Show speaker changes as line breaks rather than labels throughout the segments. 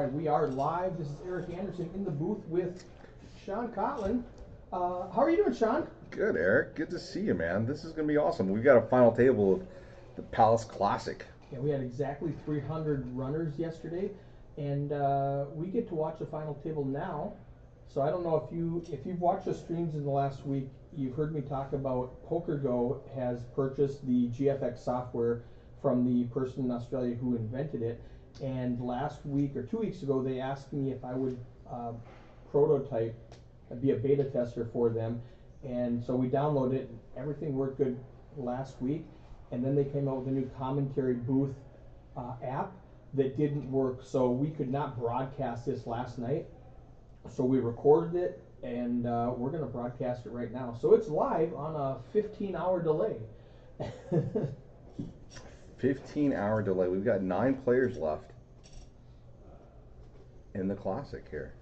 right, we are live. This is Eric Anderson in the booth with Sean Cotlin. How are you doing, Sean?
Good, Eric. Good to see you, man. This is going to be awesome. We've got a final table of the Palace Classic.
Yeah, we had exactly 300 runners yesterday, and we get to watch the final table now. So I don't know if you've watched the streams in the last week, you've heard me talk about PokerGo has purchased the GFX software from the person in Australia who invented it. And last week or 2 weeks ago, they asked me if I would prototype, be a beta tester for them. And so we downloaded it, and everything worked good last week. And then they came out with a new commentary booth app that didn't work. So we could not broadcast this last night. So we recorded it, and we're going to broadcast it right now. So it's live on a 15-hour delay.
15-hour delay. We've got 9 players left in the Classic here.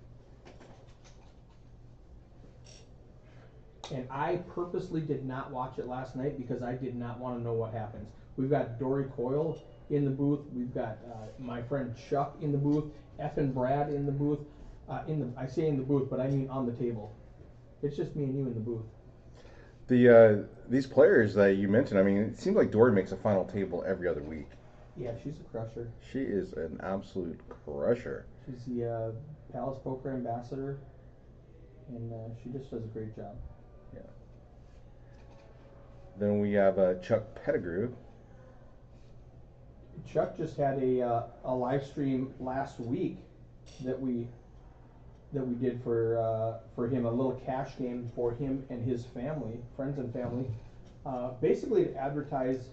And I purposely did not watch it last night because I did not want to know what happens. We've got Dory Coyle in the booth. We've got my friend Chuck in the booth. Effing Brad in the booth. I say in the booth, but I mean on the table. It's just me and you in the booth.
These players that you mentioned, I mean, it seems like Dory makes a final table every other week.
Yeah, she's a crusher.
She is an absolute crusher.
She's the Palace Poker Ambassador, and she just does a great job.
Yeah. Then we have Chuck Pettigrew.
Chuck just had a live stream last week that we did for him, a little cash game for him and his family, friends and family, basically to advertise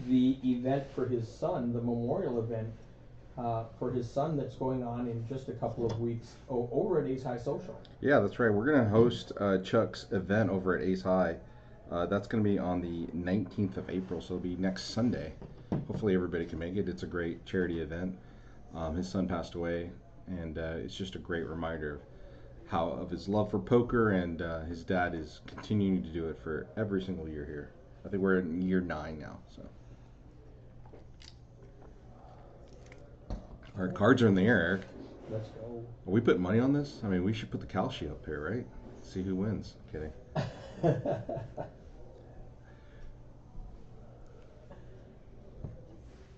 the event for his son, the memorial event for his son that's going on in just a couple of weeks over at Ace High Social.
Yeah, that's right. We're going to host Chuck's event over at Ace High. That's going to be on the 19th of April, so it'll be next Sunday. Hopefully everybody can make it. It's a great charity event. His son passed away, and it's just a great reminder of his love for poker, and his dad is continuing to do it for every single year here. I think we're in year 9 now. So our cards are in the air, Eric.
Let's go.
Are we putting money on this? I mean, we should put the Kalshi up here, right? See who wins. Kidding.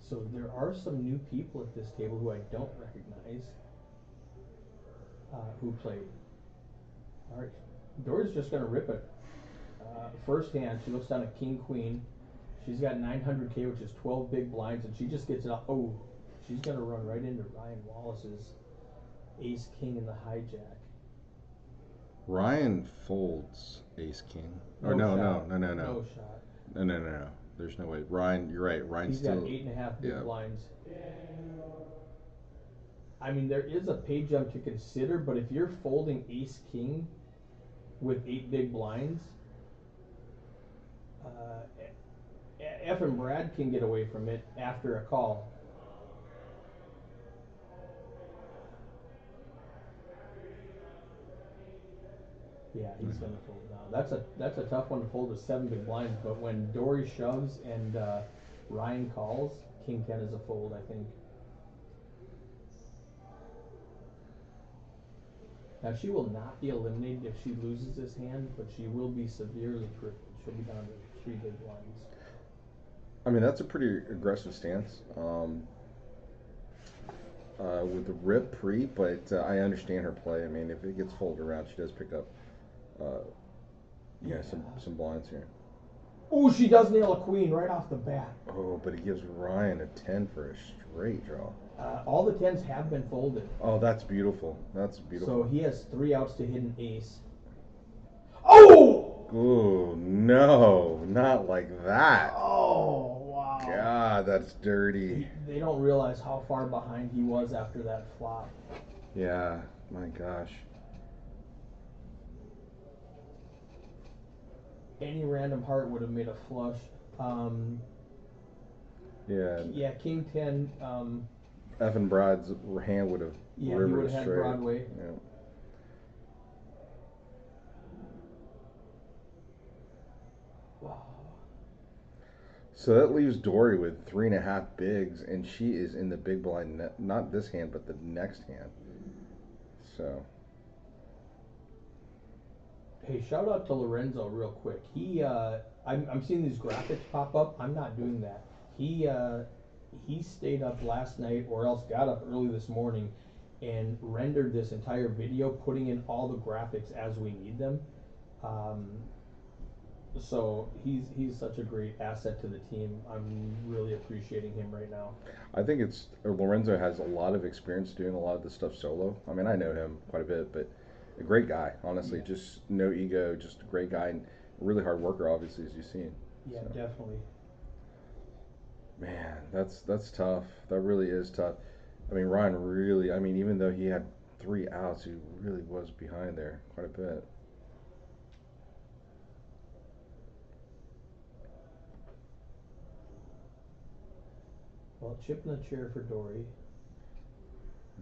So there are some new people at this table who I don't recognize who played. All right, Dory's just going to rip it. First hand, she looks down at King Queen. She's got 900K, which is 12 big blinds, and she just gets it up. Oh, she's going to run right into Ryan Wallace's Ace King in the hijack.
Ryan folds Ace King.
No shot.
No. There's no way. Ryan, you're right. Ryan's
got 8.5 big blinds. I mean, there is a pay jump to consider, but if you're folding Ace King with 8 big blinds, Effing Brad can get away from it after a call. Yeah, he's gonna fold now. That's a tough one to fold with 7 big blinds, but when Dory shoves and Ryan calls, King 10 is a fold, I think. Now she will not be eliminated if she loses this hand, but she will be severely crippled. She'll be down to 3 big blinds.
I mean, that's a pretty aggressive stance with the rip pre, but I understand her play. I mean, if it gets folded around, she does pick up some blinds here.
Oh, she does nail a queen right off the bat.
Oh, but he gives Ryan a 10 for a straight draw.
All the 10s have been folded.
Oh, that's beautiful. That's beautiful.
So he has 3 outs to hit an ace. Oh!
Oh, no, not like that.
Oh, wow.
God, that's dirty.
They don't realize how far behind he was after that flop.
Yeah, my gosh.
Any random heart would have made a flush. Yeah, King 10.
Effing Brad's hand would have
he would have had Broadway.
Yeah. So that leaves Dory with 3.5 bigs, and she is in the big blind, not this hand, but the next hand. So.
Hey, shout out to Lorenzo real quick. I'm seeing these graphics pop up. I'm not doing that. He stayed up last night, or else got up early this morning, and rendered this entire video, putting in all the graphics as we need them. So he's such a great asset to the team. I'm really appreciating him right now.
I think Lorenzo has a lot of experience doing a lot of this stuff solo. I mean, I know him quite a bit, but a great guy, honestly. Yeah. Just no ego, just a great guy, and a really hard worker, obviously, as you've seen.
Yeah, so. Definitely.
Man, that's tough. That really is tough. I mean, Ryan really, I mean, even though he had 3 outs, he really was behind there quite a bit.
Well, chip in the chair for Dory.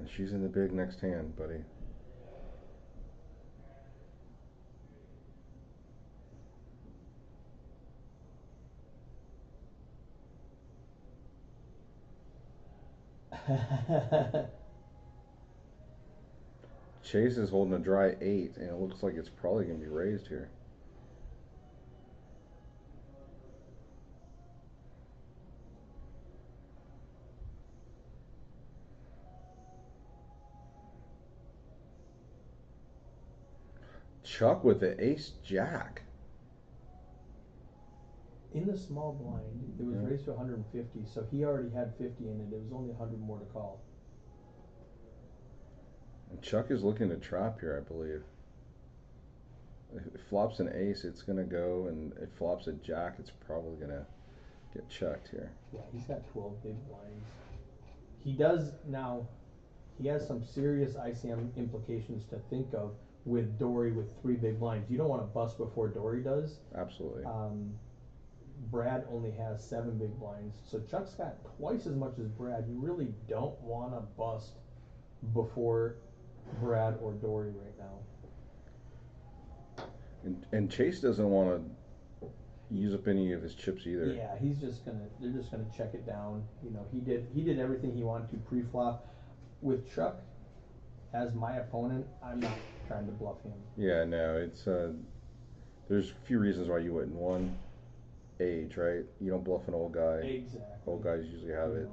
And she's in the big next hand, buddy. Chase is holding a dry 8, and it looks like it's probably going to be raised here. Chuck with the ace jack.
In the small blind, it was raised to 150, so he already had 50 in it. It was only 100 more to call.
And Chuck is looking to trap here, I believe. If it flops an ace, it's going to go, and if it flops a jack, it's probably going to get checked here.
Yeah, he's got 12 big blinds. He does now, he has some serious ICM implications to think of with Dory with 3 big blinds. You don't want to bust before Dory does.
Absolutely.
Brad only has 7 big blinds, so Chuck's got twice as much as Brad. You really don't want to bust before Brad or Dory right now.
And Chase doesn't want to use up any of his chips either.
Yeah, they're just gonna check it down. You know, he did everything he wanted to pre-flop. With Chuck as my opponent, I'm not trying to bluff him.
Yeah, no, it's there's a few reasons why you wouldn't. One, age, right? You don't bluff an old guy.
Exactly.
Old guys usually have it.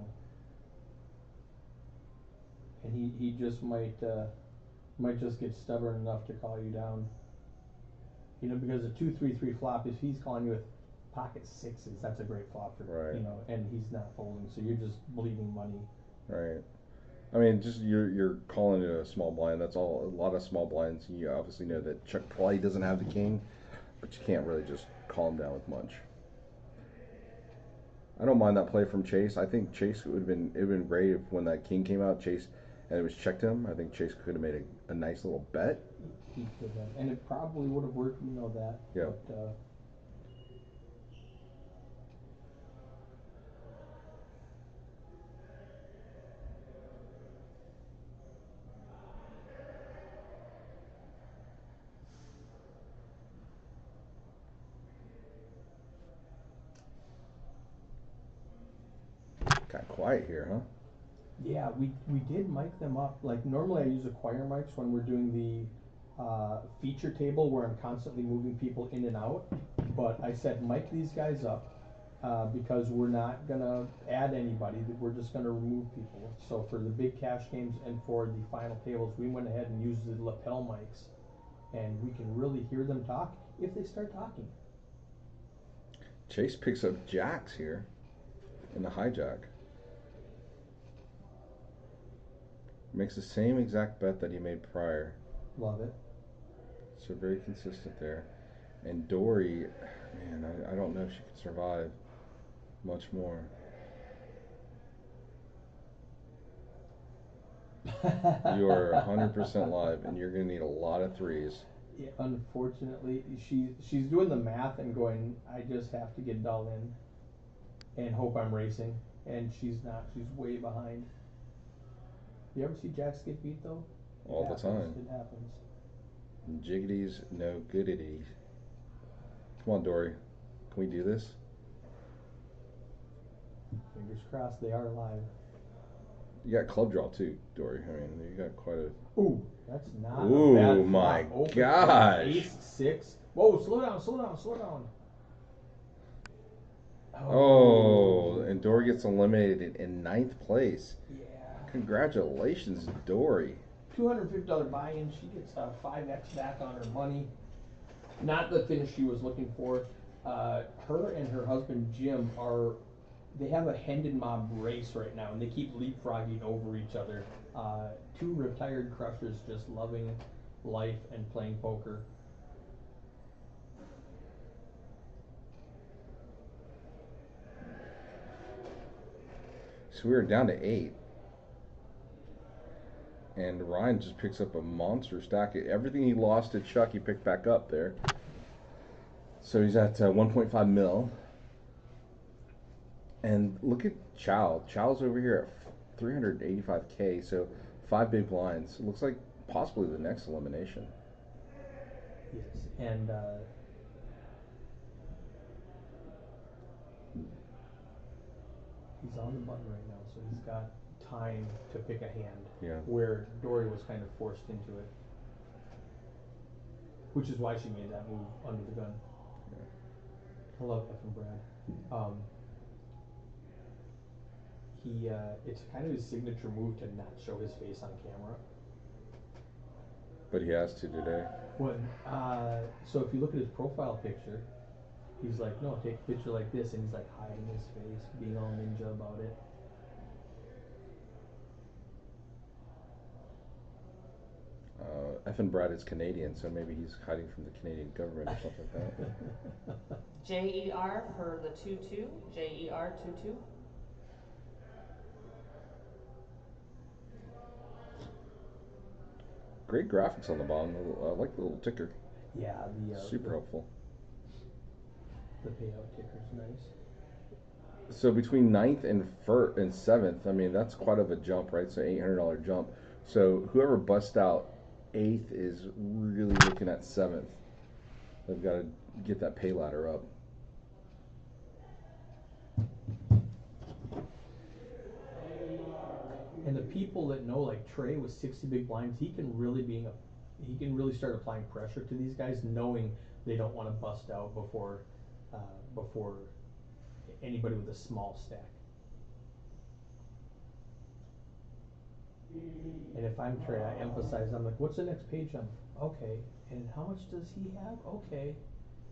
And he just might just get stubborn enough to call you down. You know, because a 2-3-3 flop, if he's calling you with pocket 6s, that's a great flop for
right.
You know, and he's not folding, so you're just bleeding money.
Right. I mean, just you're calling it a small blind. That's all. A lot of small blinds. You obviously know that Chuck probably doesn't have the king, but you can't really just call him down with much. I don't mind that play from Chase. I think Chase would have been great if when that king came out, Chase, and it was checked him. I think Chase could have made a nice little bet.
He could have, and it probably would have worked. You know that.
Yeah.
But,
Got quiet here, huh?
Yeah, we did mic them up. Like normally I use acquire mics when we're doing the feature table where I'm constantly moving people in and out. But I said mic these guys up because we're not gonna add anybody. We're just gonna remove people. So for the big cash games and for the final tables, we went ahead and used the lapel mics, and we can really hear them talk if they start talking.
Chase picks up jacks here in the hijack. Makes the same exact bet that he made prior.
Love it.
So very consistent there. And Dory, man, I don't know if she could survive much more. You are 100% live, and you're going to need a lot of 3s.
Yeah, unfortunately, she's doing the math and going, I just have to get it all in and hope I'm racing. And she's not. She's way behind. You ever see Jacks get beat though?
All the time.
It happens.
Jiggity's no goodity. Come on, Dory. Can we do this?
fingers crossed they are live.
You got club draw too, Dory. I mean, you got quite a.
Ooh, that's not
Ooh,
a bad
my
flop. Open
gosh.
Ace, 6. Whoa, slow down, slow down, slow down.
Oh, and Dory gets eliminated in 9th place.
Yeah.
Congratulations, Dory.
$250 buy-in. She gets 5x back on her money. Not the finish she was looking for. Her and her husband Jim they have a Hendon Mob race right now, and they keep leapfrogging over each other. 2 retired crushers just loving life and playing poker.
So we were down to 8. And Ryan just picks up a monster stack. Everything he lost to Chuck, he picked back up there. So he's at 1.5 mil. And look at Chow. Chow's over here at 385K. So 5 big blinds. It looks like possibly the next elimination.
Yes, and he's on the button right now, so he's got time to pick a hand.
Yeah.
Where Dory was kind of forced into it, which is why she made that move under the gun. Yeah. I love Effing Brad. It's kind of his signature move to not show his face on camera.
But he has to today.
So if you look at his profile picture, he's like, no, take a picture like this, and he's like hiding his face, being all ninja about it.
Effing Brad is Canadian, so maybe he's hiding from the Canadian government or something like that.
JER for the 2-2. JER 2-2.
Great graphics on the bottom. I like the little ticker.
Yeah,
super helpful.
The payout ticker's nice.
So between 9th and 7th, I mean, that's quite of a jump, right? So $800 jump. So whoever busts out 8th is really looking at 7th. They've got to get that pay ladder up.
And the people that know, like Trey with 60 big blinds, he can really start applying pressure to these guys, knowing they don't want to bust out before anybody with a small stack. And if I'm Trey, I emphasize, I'm like, what's the next page on? Okay, and how much does he have? Okay,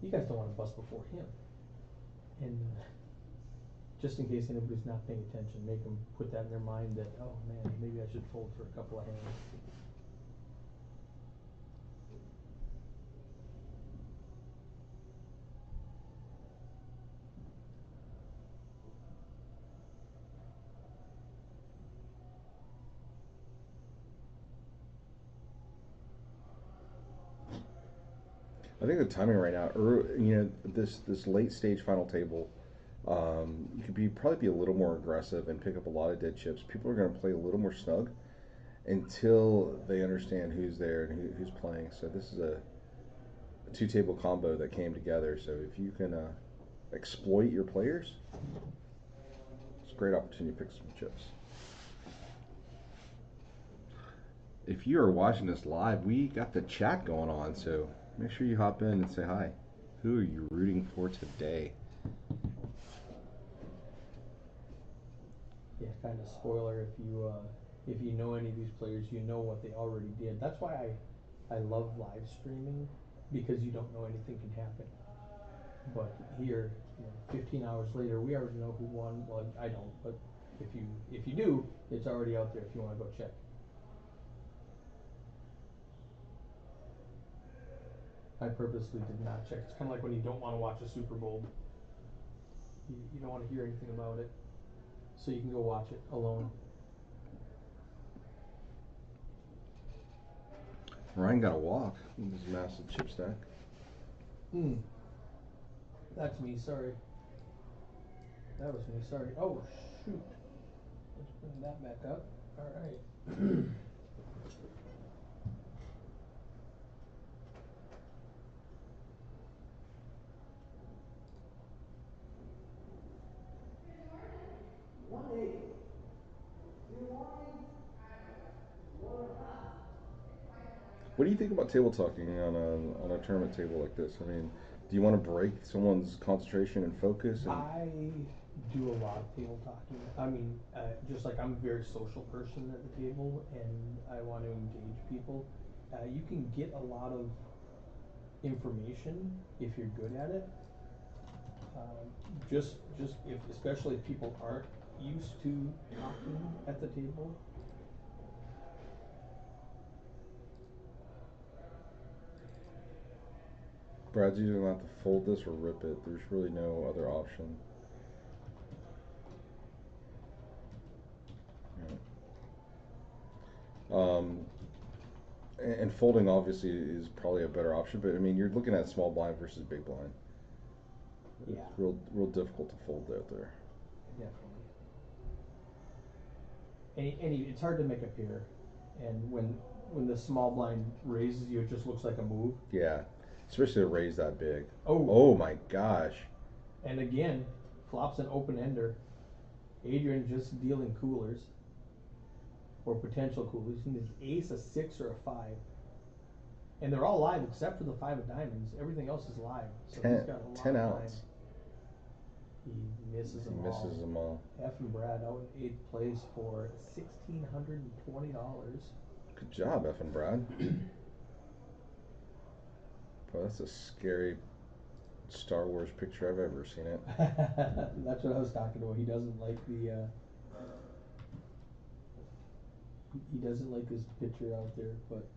you guys don't want to bust before him. And just in case anybody's not paying attention, make them put that in their mind that, oh man, maybe I should fold for a couple of hands.
I think the timing right now, this late stage final table, you could probably be a little more aggressive and pick up a lot of dead chips. People are going to play a little more snug until they understand who's there and who's playing. So this is a 2-table combo that came together. So if you can exploit your players, it's a great opportunity to pick some chips. If you are watching this live, we got the chat going on, so make sure you hop in and say hi. Who are you rooting for today?
Yeah, kind of spoiler, if you know any of these players, you know what they already did. That's why I love live streaming, because you don't know anything can happen. But here, 15 hours later, we already know who won. Well, I don't, but if you do, it's already out there if you want to go check. I purposely did not check. It's kind of like when you don't want to watch a Super Bowl. You don't want to hear anything about it, so you can go watch it alone.
Ryan got a walk with his massive chip stack.
That's me, sorry. That was me, sorry. Oh, shoot. Let's bring that back up. Alright.
What do you think about table talking on a tournament table like this? I mean, do you want to break someone's concentration and focus? And
I do a lot of table talking. I mean, just like I'm a very social person at the table, and I want to engage people. You can get a lot of information if you're good at it. Just if, especially if people aren't used to talking at the table.
Brad's either gonna have to fold this or rip it. There's really no other option. And folding obviously is probably a better option, but I mean you're looking at small blind versus big blind. It's
Yeah.
real difficult to fold out there.
Definitely. It's hard to make a pair, and when the small blind raises you, it just looks like a move.
Yeah, especially to raise that big.
Oh.
Oh my gosh.
And again, flops an open ender. Adrian just dealing coolers, or potential coolers. He needs ace, a 6, or a 5. And they're all live except for the 5 of diamonds. Everything else is live. So he's got a lot
10
of
outs.
time. He misses them
He
all.
misses them all.
Effing Brad out in 8th place for $1,620.
Good job, Effing Brad. Boy, that's a scary Star Wars picture I've ever seen it.
That's what I was talking about. He doesn't like the he doesn't like his picture out there, but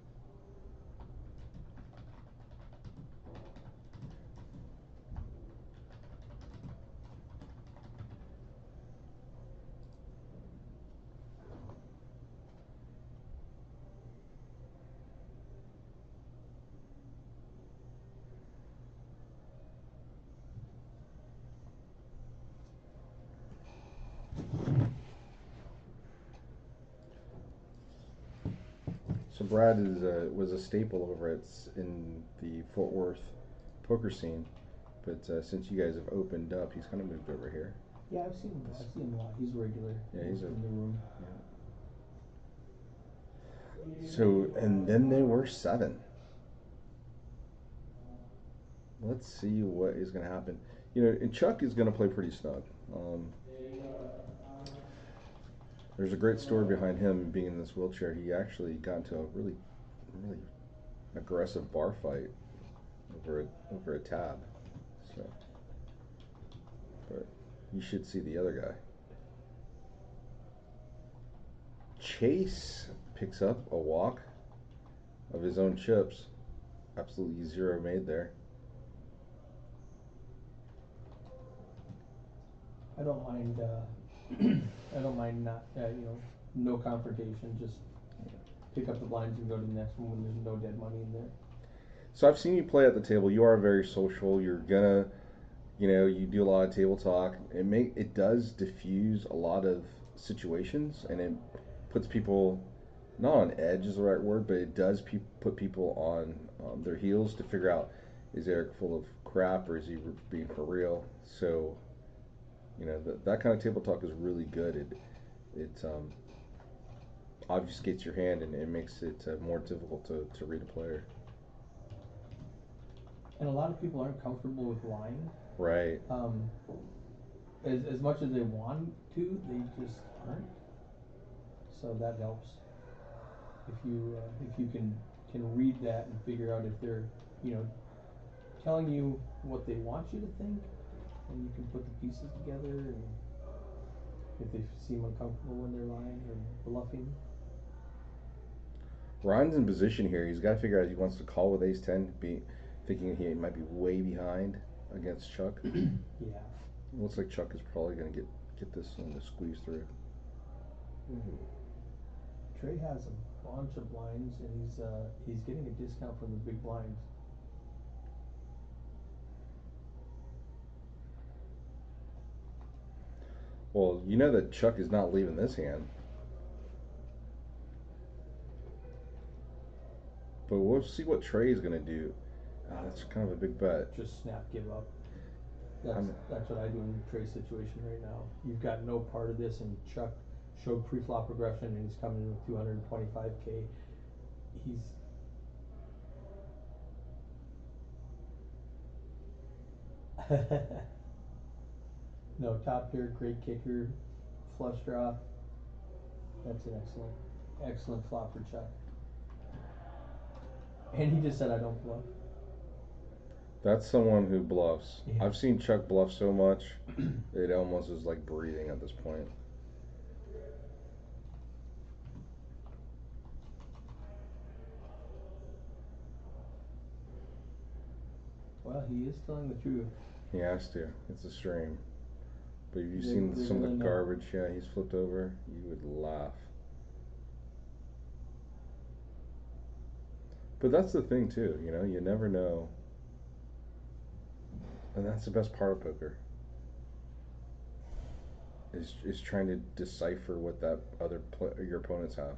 So Brad was a staple over in the Fort Worth poker scene, but since you guys have opened up, he's kind of moved over here.
yeah, I've seen him a lot. He's regular.
Yeah, he's
in the room.
Yeah. So and then they were 7. Let's see what is going to happen. You know, and Chuck is going to play pretty snug. There's a great story behind him being in this wheelchair. He actually got into a really aggressive bar fight over a tab. So, but you should see the other guy. Chase picks up a walk of his own chips. Absolutely 0 made there.
I don't mind. I don't mind not. No confrontation. Just pick up the blinds and go to the next one when there's no dead money in there.
So I've seen you play at the table. You are very social. You're gonna, you do a lot of table talk. It does diffuse a lot of situations, and it puts people, not on edge is the right word, but it does put people on their heels to figure out, is Eric full of crap or is he being for real? So, that kind of table talk is really good. It obfuscates your hand and it makes it more difficult to read a player.
And a lot of people aren't comfortable with lying.
Right.
As much as they want to, they just aren't. So that helps. If you can read that and figure out if they're telling you what they want you to think, and you can put the pieces together, and if they seem uncomfortable when they're lying or bluffing.
Ryan's in position here. He's got to figure out if he wants to call with ace-10, thinking he might be way behind against Chuck.
Yeah.
Looks like Chuck is probably going to get this one to squeeze through.
Trey has a bunch of blinds, and he's getting a discount from the big blinds.
Well, you know that Chuck is not leaving this hand. But we'll see what Trey is going to do. That's kind of a big bet.
Just snap, give up. That's what I do in Trey's situation right now. You've got no part of this, and Chuck showed pre-flop regression, and he's coming in with 225K. No, top pair, great kicker, flush draw. That's an excellent flop for Chuck. And he just said, I don't bluff.
That's someone who bluffs.
Yeah.
I've seen Chuck bluff so much, it almost is like breathing at this point.
Well, he is telling the truth.
He has to. It's a stream. But if you've
They-
seen
they
some of
really
the
know.
garbage, yeah, he's flipped over, you would laugh. But that's the thing too, you know, you never know. And that's the best part of poker. Is trying to decipher what that your opponents have.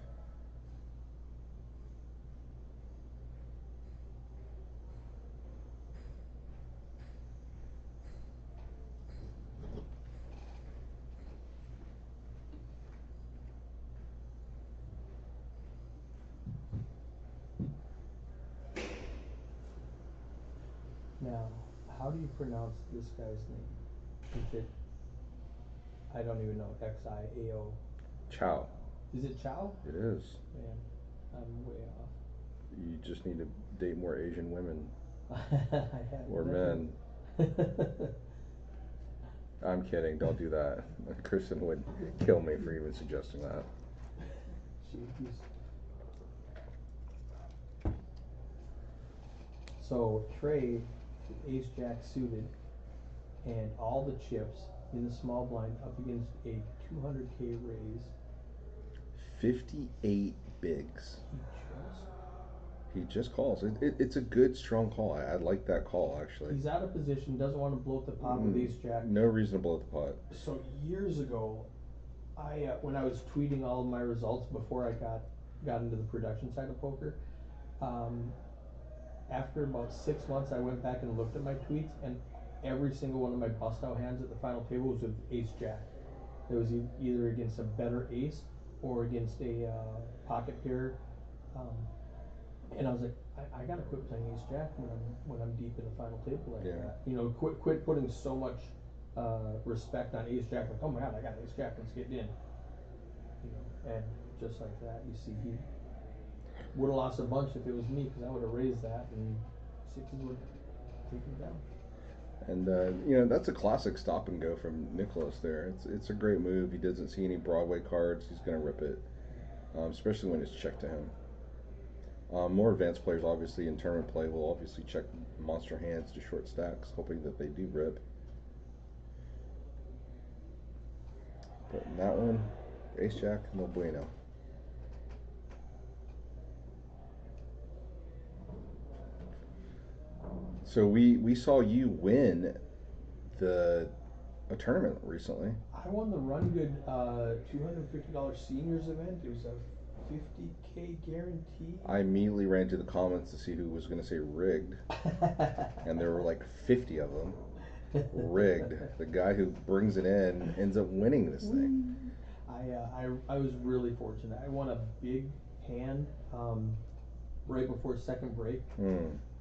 Now, how do you pronounce this guy's name? Is it, I don't even know, Xiao.
Chow.
Is it Chow?
It is.
Man, I'm way off.
You just need to date more Asian women
I have
or
nothing.
men. I'm kidding, don't do that. Kristen would kill me for even suggesting that.
Jeez. So Trey, ace jack suited, and all the chips in the small blind up against a 200K raise.
58 bigs.
He
He just calls. It's a good, strong call. I like that call, actually.
he's out of position, doesn't want to bloat the pot with ace jack.
No reason to blow the pot.
So years ago, I when I was tweeting all of my results before I got into the production side of poker, after about 6 months, I went back and looked at my tweets, and every single one of my bust out hands at the final table was with ace jack. It was either against a better ace or against a pocket pair, and I was like, I gotta quit playing ace jack when I'm deep in the final table like
Yeah.
that. You know, quit putting so much respect on ace jack. Like, oh my god, I got ace jack, let's get in. You know, and just like that, you see, he would have lost a bunch if it was me, because I would have raised that and sixes would have taken it down.
And you know, that's a classic stop and go from Nicholas there. It's a great move. He doesn't see any Broadway cards. He's gonna rip it, especially when it's checked to him. More advanced players, obviously, in tournament play will obviously check monster hands to short stacks, hoping that they do rip. But in that one, ace jack, no bueno. So we saw you win a tournament recently.
I won the Run Good $250 seniors event. It was a 50K guarantee.
I immediately ran to the comments to see who was going to say rigged, and there were like 50 of them. Rigged. The guy who brings it in ends up winning this thing.
I was really fortunate. I won a big hand right before second break.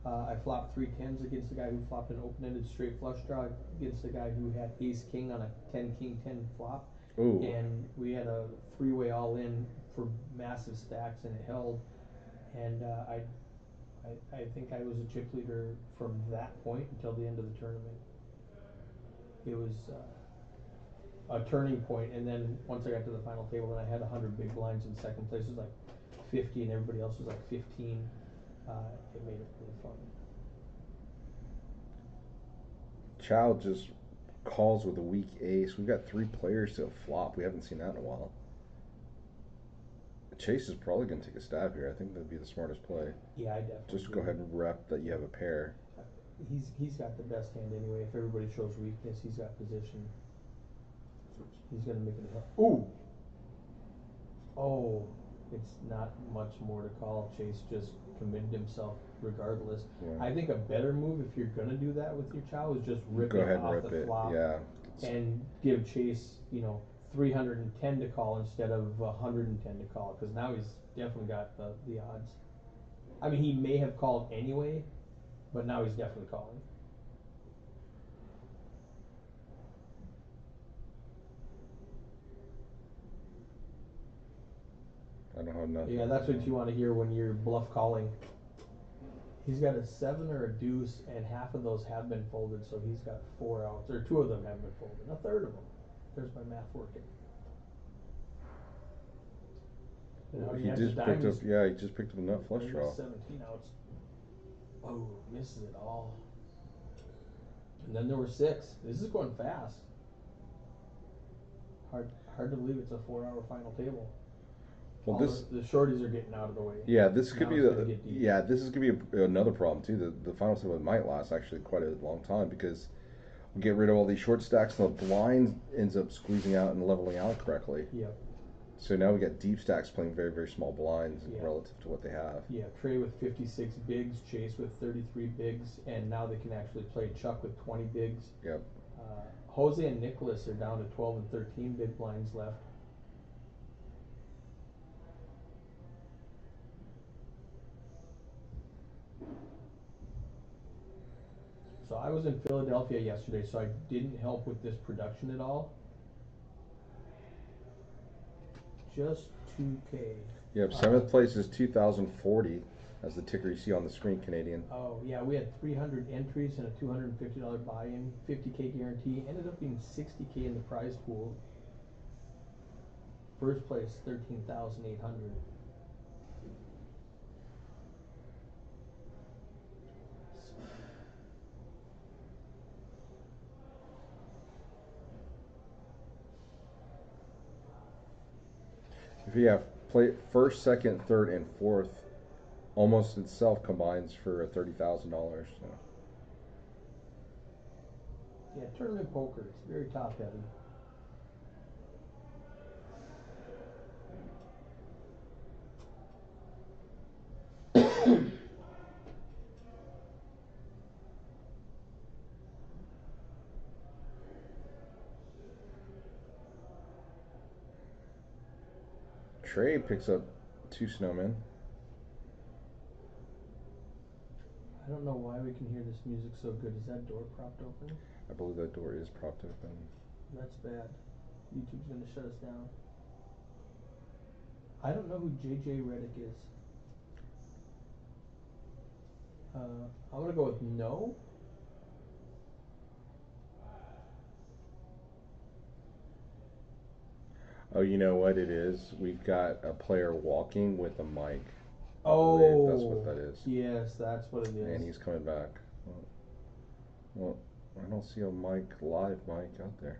I flopped 3 tens against the guy who flopped an open-ended straight flush draw against the guy who had ace king on a 10 king 10 flop.
Ooh.
And we had a 3-way all in for massive stacks, and it held. And I think I was a chip leader from that point until the end of the tournament. It was a turning point, and then once I got to the final table, and I had 100 big blinds, and second place was like 50, and everybody else was like 15. It made it really fun.
Chow just calls with a weak ace. We've got 3 players to a flop. We haven't seen that in a while. Chase is probably going to take a stab here. I think that'd be the smartest play.
Yeah, I definitely.
Just go ahead and rep that you have a pair.
He's got the best hand anyway. If everybody shows weakness, he's got position. He's gonna make it. Ooh. Oh, it's not much more to call. Chase just committed himself regardless.
Yeah.
I think a better move, if you're gonna do that with your chow, is just rip
Go
it
ahead and
off
rip
the
it.
flop.
Yeah.
And give Chase, 310 to call instead of 110 to call, because now he's definitely got the odds. I mean, he may have called anyway, but now he's definitely calling.
I don't have nothing.
Yeah, that's what you want to hear when you're bluff calling. He's got a 7 or a deuce, and half of those have been folded, so he's got 4 outs, or 2 of them have been folded. A third of them. There's my math working. And now
He
has
just
the
picked up.
diamonds.
Yeah, he just picked up a nut flush
He
draw.
has 17 outs. Oh, misses it all. And then there were 6. This is going fast. Hard to believe it's a 4-hour final table.
Well,
the shorties are getting out of the way.
Yeah, this could
Now
be
it's gonna
the.
get deep.
Yeah, this is gonna be another problem too. The final table might last actually quite a long time because we get rid of all these short stacks, and the blind ends up squeezing out and leveling out correctly.
Yep.
So now we got deep stacks playing very, very small blinds
Yeah.
relative to what they have.
Yeah, Trey with 56 bigs, Chase with 33 bigs, and now they can actually play Chuck with 20 bigs.
Yep.
Jose and Nicholas are down to 12 and 13 big blinds left. So I was in Philadelphia yesterday, so I didn't help with this production at all. Just 2K.
Yep. Seventh place is 2040 as the ticker you see on the screen, Canadian.
Oh yeah, we had 300 entries and a $250 buy-in, 50K guarantee. Ended up being 60K in the prize pool. First place 13,800.
If you have play first, second, third, and fourth, almost itself combines for $30,000. So.
Yeah, tournament poker, it's very top heavy.
Trey picks up 2 snowmen.
I don't know why we can hear this music so good. Is that door propped open?
I believe that door is propped open.
That's bad. YouTube's gonna shut us down. I don't know who JJ Reddick is. I'm gonna go with no.
Oh, you know what it is? We've got a player walking with a mic.
Oh,
that's what that is.
Yes, that's what it is.
And he's coming back. Well, I don't see a live mic out there.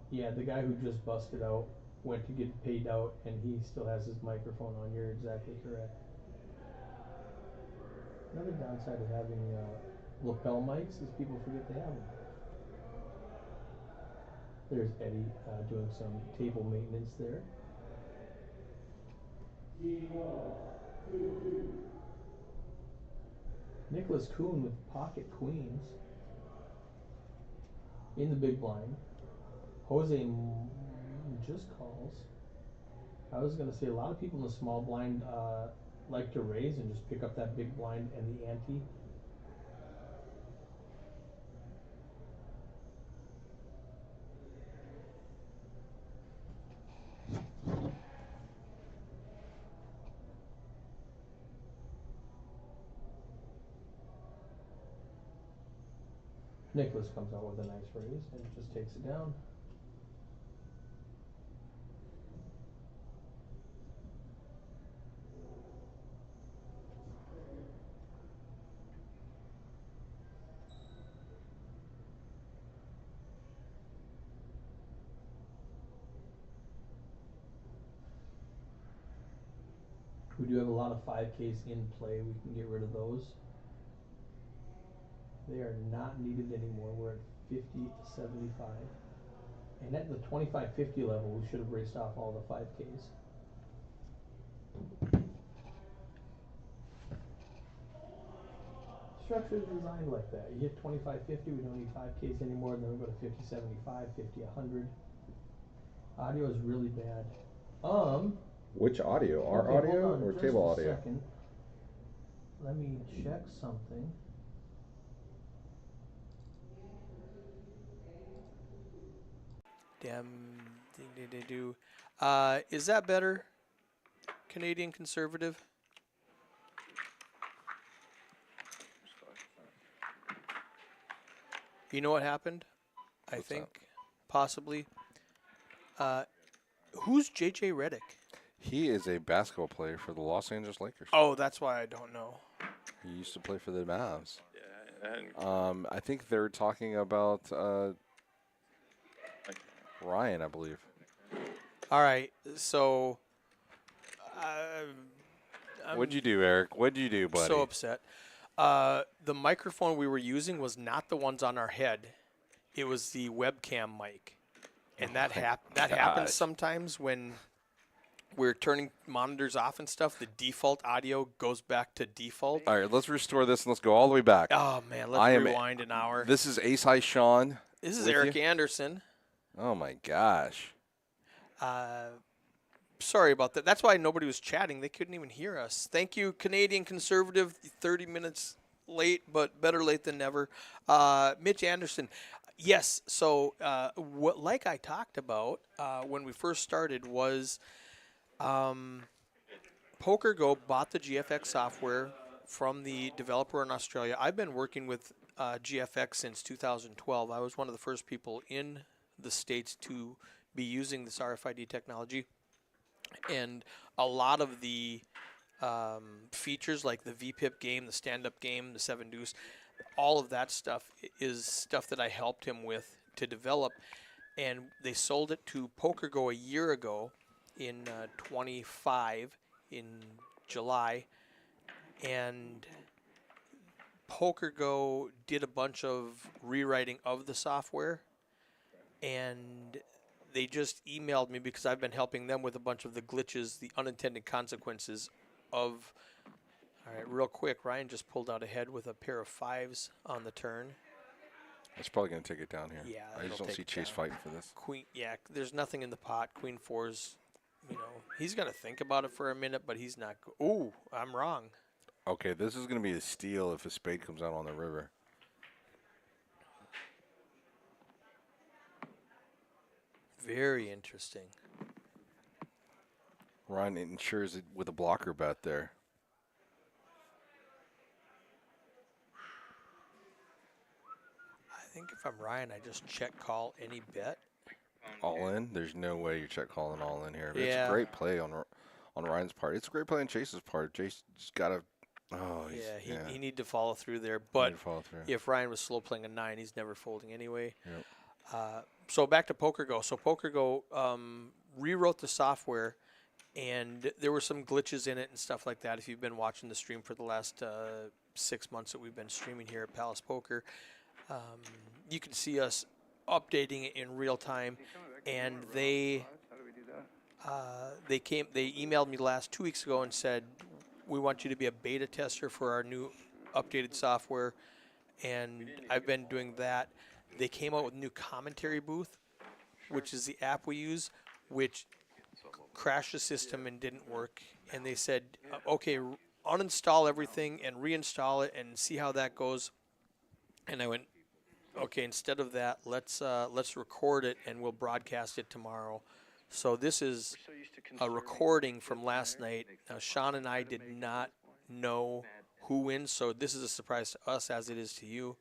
Yeah, the guy who just busted out went to get paid out, and he still has his microphone on. You're exactly correct. Another downside of having lapel mics is people forget they have them. There's Eddie doing some table maintenance there. Nicholas Kuhn with pocket queens in the big blind. Jose just calls. I was going to say a lot of people in the small blind like to raise and just pick up that big blind and the ante. Nicholas comes out with a nice raise and just takes it down. We do have a lot of 5Ks in play. We can get rid of those. They are not needed anymore. We're at 50 to 75. And at the 25-50 level, we should have raced off all the 5Ks. Structure is designed like that. You hit 25-50, we don't need 5Ks anymore. Then we go to 50-75, 50-100. Audio is really bad.
Which audio? Our
okay,
audio
hold on
or
just
table
a
audio?
Second. Let me check something.
Damn,
Is that better? Canadian Conservative? You know what happened? I
What's
think
that?
possibly. Who's JJ Redick?
He is a basketball player for the Los Angeles Lakers.
Oh, that's why I don't know.
He used to play for the Mavs.
Yeah, and
I think they're talking about Ryan, I believe.
All right, so
What'd you do, Eric? What'd you do, buddy?
so upset. The microphone we were using was not the ones on our head. It was the webcam mic, and that happens
gosh.
sometimes when we're turning monitors off and stuff. The default audio goes back to default.
All right, let's restore this and let's go all the way back.
Oh man, let's
I am-
rewind an hour.
This is Ace High Sean.
This is
with
Eric
you?
Anderson.
Oh my gosh.
Sorry about that. That's why nobody was chatting. They couldn't even hear us. Thank you, Canadian Conservative. 30 minutes late, but better late than never. Mitch Anderson. Yes. So, what, like I talked about when we first started, was PokerGo bought the GFX software from the developer in Australia. I've been working with GFX since 2012. I was one of the first people in the States to be using this RFID technology. And a lot of the features like the VPIP game, the stand-up game, the 7 deuce, all of that stuff is stuff that I helped him with to develop. And they sold it to PokerGo a year ago in 25 in July. And PokerGo did a bunch of rewriting of the software. And they just emailed me because I've been helping them with a bunch of the glitches, the unintended consequences of. All right, real quick, Ryan just pulled out ahead with a pair of 5s on the turn.
It's probably going to take it down here.
Yeah,
I just
it'll
don't
take
see
it
Chase
down.
fighting for this.
Queen, yeah, there's nothing in the pot. Queen 4's, he's going to think about it for a minute, but he's not. Ooh, I'm wrong.
Okay, this is going to be a steal if a spade comes out on the river.
Very interesting.
Ryan ensures it with a blocker bet there.
I think if I'm Ryan, I just check call any bet.
All in? There's no way you're check calling all in here. But It's
Yeah.
a great play on Ryan's part. It's a great play on Chase's part. Chase just got to. Oh,
He need to follow through there.
Need
But
to follow through.
if Ryan was slow playing a 9, he's never folding anyway.
Yep.
So back to PokerGo. So PokerGo rewrote the software, and there were some glitches in it and stuff like that. If you've been watching the stream for the last 6 months that we've been streaming here at Palace Poker, you can see us updating it in real time. And they emailed me 2 weeks ago and said, we want you to be a beta tester for our new updated software. And I've been doing that. They came out with a new commentary booth, which is the app we use, which crashed the system and didn't work. And they said, okay, uninstall everything and reinstall it and see how that goes. And I went, okay, instead of that, let's record it and we'll broadcast it tomorrow. So this is a recording from last night. Now, Sean and I did not know who wins, so this is a surprise to us as it is to you.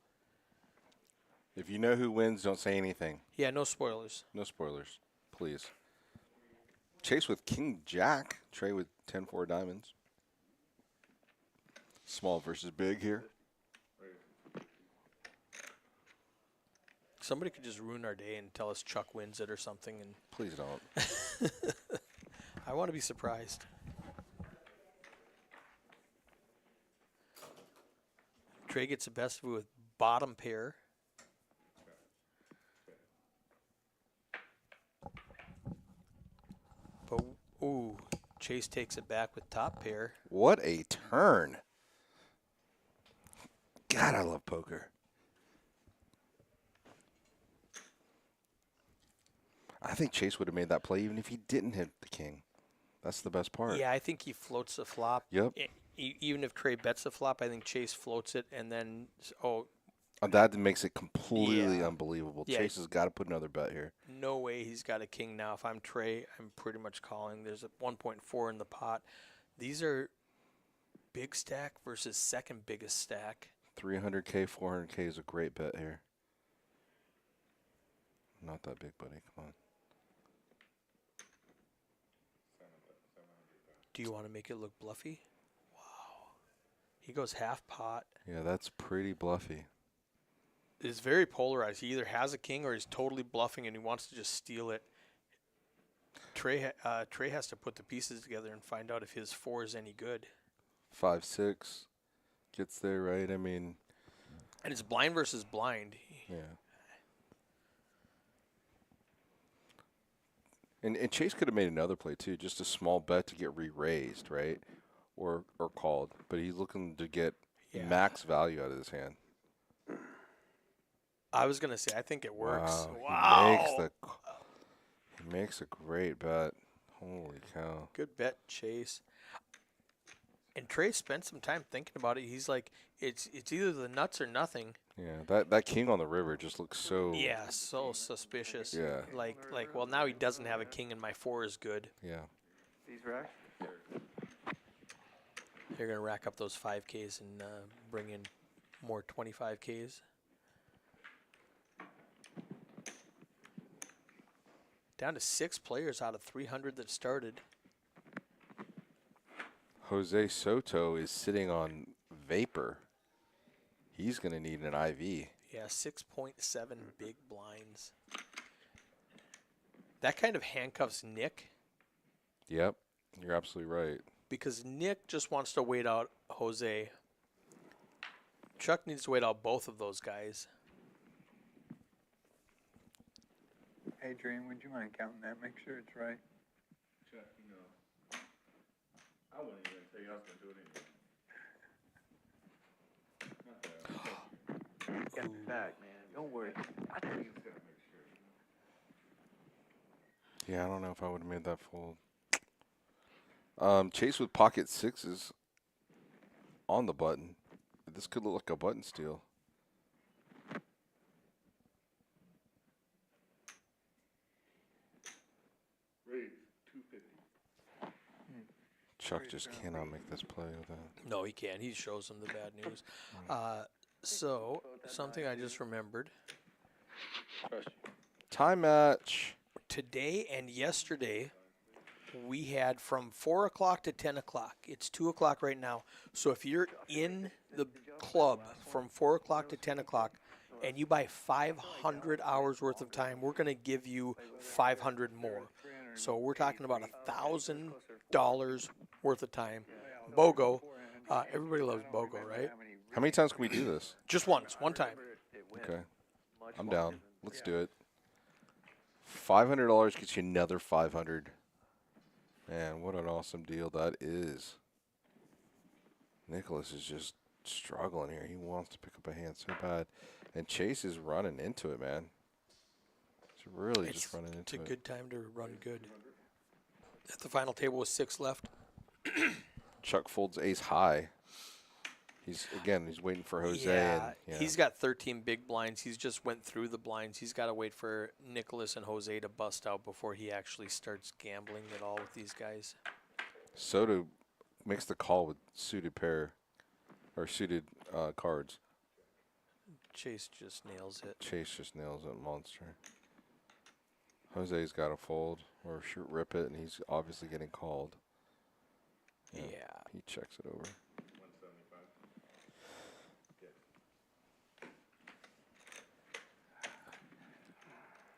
If you know who wins, don't say anything.
Yeah, no spoilers.
No spoilers, please. Chase with King Jack. Trey with 10-4 diamonds. Small versus big here.
Somebody could just ruin our day and tell us Chuck wins it or something, and
Please don't.
I want to be surprised. Trey gets the best of it with bottom pair. But, ooh, Chase takes it back with top pair.
What a turn. God, I love poker. I think Chase would have made that play even if he didn't hit the king. That's the best part.
Yeah, I think he floats the flop.
Yep.
Even if Trey bets the flop, I think Chase floats it and then,
That makes it completely
Yeah.
unbelievable.
Yeah.
Chase has got to put another bet here.
No way he's got a king now. If I'm Trey, I'm pretty much calling. There's a 1.4 in the pot. These are big stack versus second biggest stack.
300K, 400K is a great bet here. Not that big, buddy. Come on.
Do you want to make it look bluffy? Wow. He goes half pot.
Yeah, that's pretty bluffy.
It's very polarized. He either has a king or he's totally bluffing and he wants to just steal it. Trey has to put the pieces together and find out if his 4 is any good.
5-6 gets there, right? I mean,
And it's blind versus blind.
yeah. And Chase could have made another play too, just a small bet to get re-raised, right? Or called. But he's looking to get max value out of his hand.
I was going to say, I think it works.
Wow. He makes a great bet. Holy cow.
Good bet, Chase. And Trey spent some time thinking about it. He's like, it's either the nuts or nothing.
Yeah, that king on the river just looks so...
Yeah, so suspicious.
Yeah.
Like, well, now he doesn't have a king and my 4 is good.
Yeah.
These racks?
You're going to rack up those 5Ks and bring in more 25Ks. Down to 6 players out of 300 that started.
Jose Soto is sitting on vapor. He's going to need an IV.
Yeah, 6.7 big blinds. That kind of handcuffs Nick.
Yep, you're absolutely right.
Because Nick just wants to wait out Jose. Chuck needs to wait out both of those guys.
Adrian, would you mind counting that? Make sure it's right.
Chuck, I wouldn't even tell you I was going to do it anyway.
Got me back, man. Don't worry. I think you got to make sure.
Yeah, I don't know if I would have made that fold. Chase with pocket 6s on the button. This could look like a button steal.
Raise 250.
Chuck just cannot make this play with that.
No, he can't. He shows them the bad news. So, something I just remembered.
Time match.
Today and yesterday, we had from 4 o'clock to 10 o'clock. It's 2 o'clock right now. So if you're in the club from 4 o'clock to 10 o'clock and you buy 500 hours worth of time, we're going to give you 500 more. So we're talking about $1,000 worth of time. BOGO. Everybody loves BOGO, right?
How many times can we do this?
Just once, one time.
Okay. I'm down. Let's do it. $500 gets you another 500. Man, what an awesome deal that is. Nicholas is just struggling here. He wants to pick up a hand so bad. And Chase is running into it, man. He's really just running into it.
It's a good time to run good. At the final table with 6 left.
Chuck folds ace high. He's waiting for Jose.
Yeah,
and,
he's got 13 big blinds. He's just went through the blinds. He's got to wait for Nicholas and Jose to bust out before he actually starts gambling at all with these guys.
Soto makes the call with suited pair or suited cards.
Chase just nails it.
Chase just nails it, monster. Jose's got to fold or rip it, and he's obviously getting called.
Yeah.
He checks it over.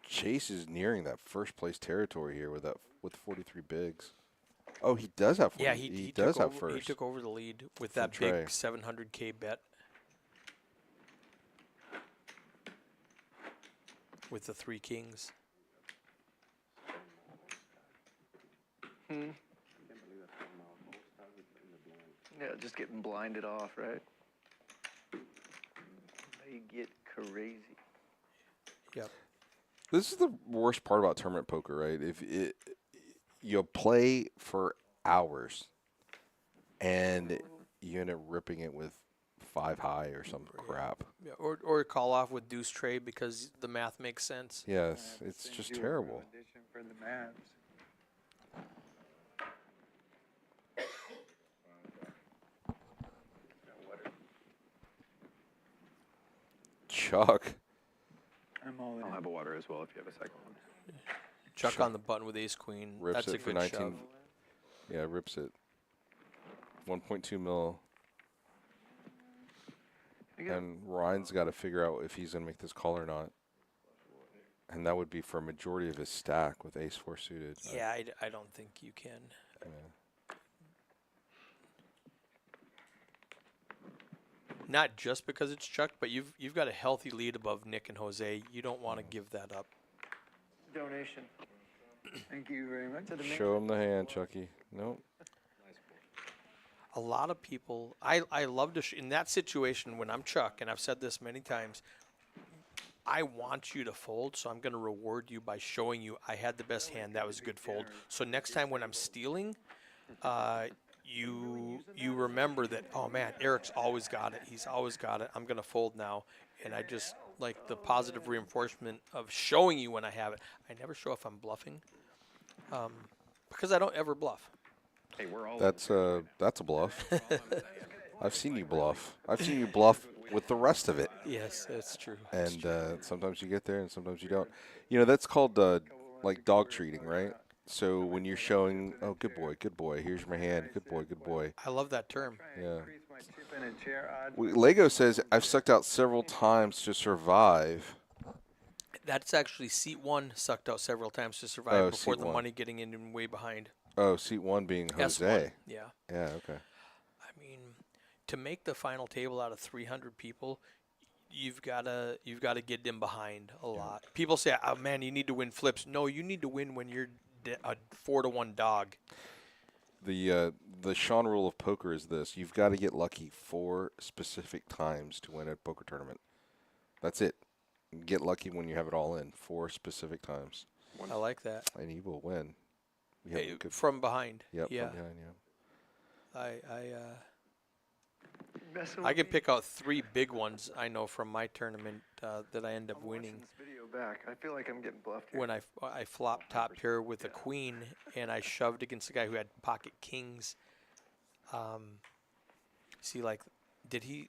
Chase is nearing that first place territory here with 43 bigs. Oh, he does have 40.
Yeah,
he does have
over,
first.
He took over the lead with
From
that
Trey.
big 700K bet. With the 3 kings.
Yeah, just getting blinded off, right? They get crazy.
Yep.
This is the worst part about tournament poker, right? You play for hours, and you end up ripping it with 5 high or some crap.
Yeah, or call off with deuce trade because the math makes sense.
Yes, it's just terrible.
For the maps.
Chuck.
I'm all in.
I'll have a water as well if you have a second one.
Chuck on the button with ace queen.
Rips
That's
it
a
for
good
19.
shove.
Yeah, rips it. 1.2 mil. And Ryan's got to figure out if he's going to make this call or not. And that would be for a majority of his stack with ace 4 suited.
Yeah, I don't think you can.
Yeah.
Not just because it's Chuck, but you've got a healthy lead above Nick and Jose. You don't want to give that up.
Donation. Thank you very much.
Show him the hand, Chucky. Nope.
A lot of people, I love to, in that situation when I'm Chuck, and I've said this many times, I want you to fold, so I'm going to reward you by showing you I had the best hand. That was a good fold. So next time when I'm stealing, you remember that, oh man, Eric's always got it. He's always got it. I'm going to fold now. And I just like the positive reinforcement of showing you when I have it. I never show if I'm bluffing because I don't ever bluff.
Hey, we're all
That's a bluff. I've seen you bluff. I've seen you bluff with the rest of it.
Yes, that's true.
And sometimes you get there and sometimes you don't. You know, that's called like dog treating, right? So when you're showing, oh, good boy, here's my hand, good boy.
I love that term.
Yeah.
My chip in a chair.
Lego says, I've sucked out several times to survive.
That's actually seat one sucked out several times to survive
Oh,
before
seat
the
one.
money getting in and way behind.
Oh, seat 1 being
S1,
Jose.
yeah.
Yeah, okay.
I mean, to make the final table out of 300 people, you've got to get them behind a lot. People say, "Oh man, you need to win flips." No, you need to win when you're a 4-1 dog.
The Sean rule of poker is this: you've got to get lucky 4 specific times to win a poker tournament. That's it. Get lucky when you have it all in 4 specific times,
I like that.
and you will win. We have a good
From behind.
Yep,
Yeah.
from behind, yeah.
I can pick out 3 big ones I know from my tournament that I end up winning.
video back. I feel like I'm getting bluffed here.
When I flopped top pair with a queen and I shoved against the guy who had pocket kings. See, like, did he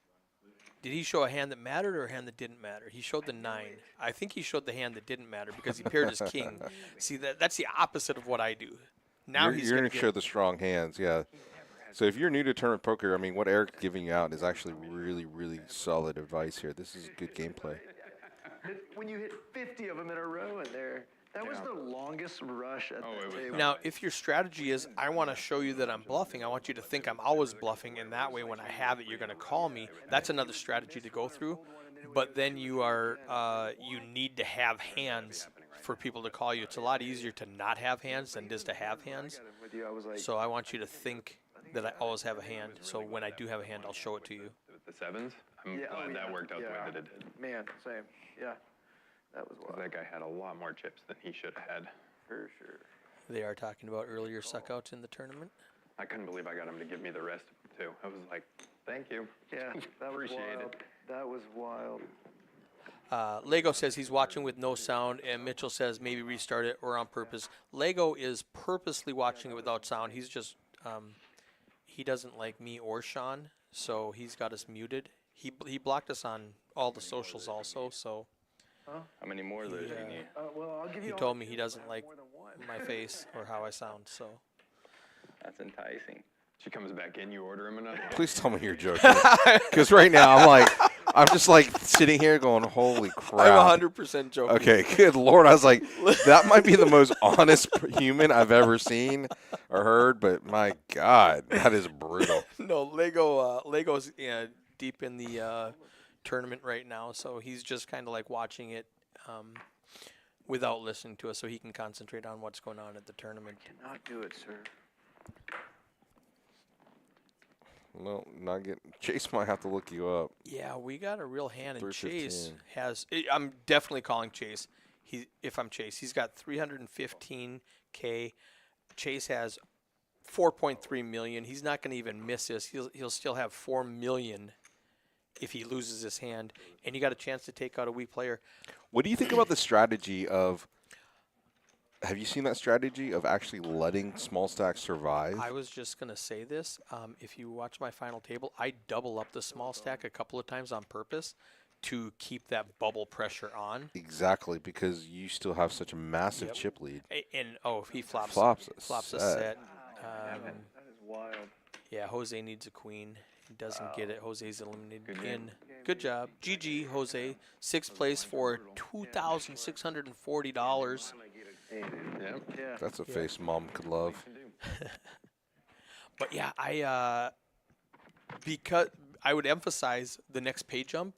show a hand that mattered or a hand that didn't matter? He showed the 9. I think he showed the hand that didn't matter because he paired his king. See, that's the opposite of what I do. Now
you're
he's
going
going
to show the strong hands, yeah. So if you're new to tournament poker, I mean, what Eric's giving you out is actually really, really solid advice here. This is good gameplay.
When you hit 50 of them in a row in there, that was the longest rush at the table.
Now, if your strategy is, I want to show you that I'm bluffing, I want you to think I'm always bluffing, and that way when I have it, you're going to call me. That's another strategy to go through. But then you need to have hands for people to call you. It's a lot easier to not have hands than it is to have hands. So I want you to think that I always have a hand. So when I do have a hand, I'll show it to you.
With the 7s, I'm glad that worked out the way that it did.
Man, same. Yeah, that was wild.
That guy had a lot more chips than he should have had.
For sure.
They are talking about earlier suckouts in the tournament.
I couldn't believe I got him to give me the rest of them, too. I was like, thank you.
Yeah, that was
Appreciate
wild.
it.
That was wild.
Lego says he's watching with no sound, and Mitchell says maybe restart it or on purpose. Lego is purposely watching it without sound. He's just, he doesn't like me or Sean, so he's got us muted. He blocked us on all the socials also, so.
How many more of those do you need?
Well, I'll give
He
you
told me he doesn't like my face or how I sound, so.
That's enticing. She comes back in, you order him another one.
Please tell me you're joking. Because right now I'm just like sitting here going, holy crap.
I'm 100% joking.
Okay, good Lord. I was like, that might be the most honest human I've ever seen or heard, but my God, that is brutal.
No, Lego's deep in the tournament right now, so he's just kind of like watching it without listening to us so he can concentrate on what's going on at the tournament.
Cannot do it, sir.
No, not getting. Chase might have to look you up.
Yeah, we got a real hand, and
315.
Chase has. I'm definitely calling Chase. If I'm Chase, he's got 315K. Chase has 4.3 million. He's not going to even miss this. He'll still have 4 million if he loses his hand, and you got a chance to take out a weak player.
What do you think about the strategy of? Have you seen that strategy of actually letting small stacks survive?
I was just going to say this. If you watch my final table, I double up the small stack a couple of times on purpose to keep that bubble pressure on.
Exactly, because you still have such a massive chip lead.
And if he flops
Flops
a set.
That is wild.
Yeah, Jose needs a queen. He doesn't get it. Jose's eliminated in. Good job. GG, Jose. 6th place for $2,640.
Yeah.
That's a face mom could love.
But yeah, because I would emphasize the next pay jump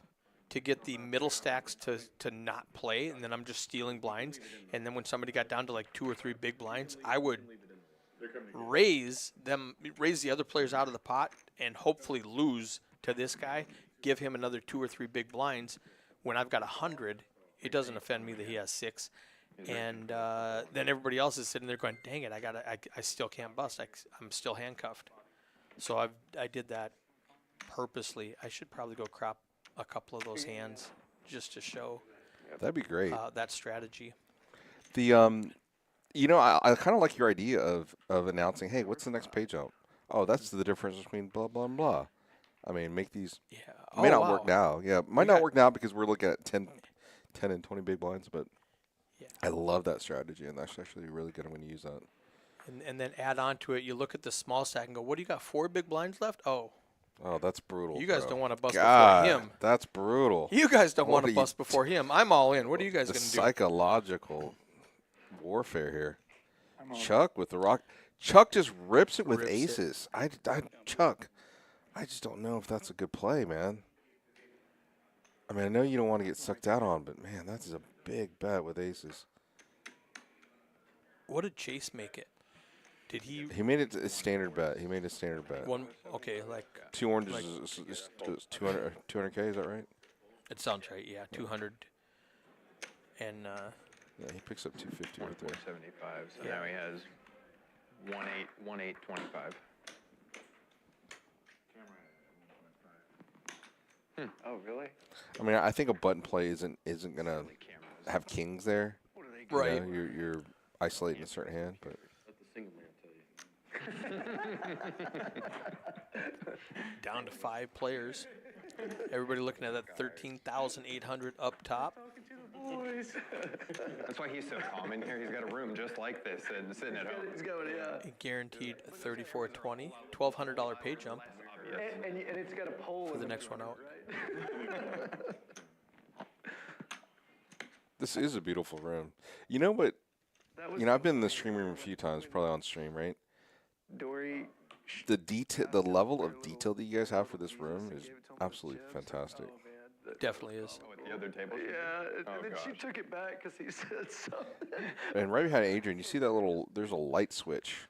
to get the middle stacks to not play, and then I'm just stealing blinds. And then when somebody got down to like 2 or 3 big blinds, I would raise the other players out of the pot and hopefully lose to this guy, give him another 2 or 3 big blinds. When I've got 100, it doesn't offend me that he has 6. And then everybody else is sitting there going, dang it, I still can't bust. I'm still handcuffed. So I did that purposely. I should probably go crop a couple of those hands just to show
That'd be great.
that strategy.
The I kind of like your idea of announcing, hey, what's the next pay jump? Oh, that's the difference between blah blah blah. I mean, make these.
Yeah.
It may not work now. Yeah, might not work now because we're looking at 10 and 20 big blinds, but
Yeah.
I love that strategy, and that's actually really good. I'm going to use that.
And then add on to it, you look at the small stack and go, what do you got, 4 big blinds left? Oh,
that's brutal.
you guys
bro.
don't want to bust
God,
before him.
That's brutal.
You guys don't
What
want
are
to
you
bust before him. I'm all in. What are you guys
The
going to do?
psychological warfare here. Chuck with the rock. Chuck just rips it with
Rips it.
aces. Chuck, I just don't know if that's a good play, man. I mean, I know you don't want to get sucked out on, but man, that's a big bet with aces.
What did Chase make it? Did he
He made it a standard bet. He made a standard bet.
one? Okay, like
2 oranges
like-
is 200K. Is that right?
it sounds right. Yeah, 200. And
Yeah, he picks up 250 right there.
475. So
Yeah.
now he has 1825.
Oh, really?
I mean, I think a button play isn't gonna have kings there. You
right.
know, you're isolating a certain hand, but
Let the single man tell you.
Down to 5 players. Everybody looking at that 13,800 up top.
That's why he's so calm in here. He's got a room just like this and sitting at home.
He's going, yeah.
A guaranteed 3420, $1,200 pay jump
And it's got a pole
for
in
the next one out.
this is a beautiful room. You know what? I've been in the stream room a few times, probably on stream, right?
Dory.
The level of detail that you guys have for this room is absolutely fantastic.
Definitely is.
Oh, at the other table?
Yeah, and
Oh,
then she
gosh.
took it back because he said something.
And right behind Adrian, you see that there's a light switch.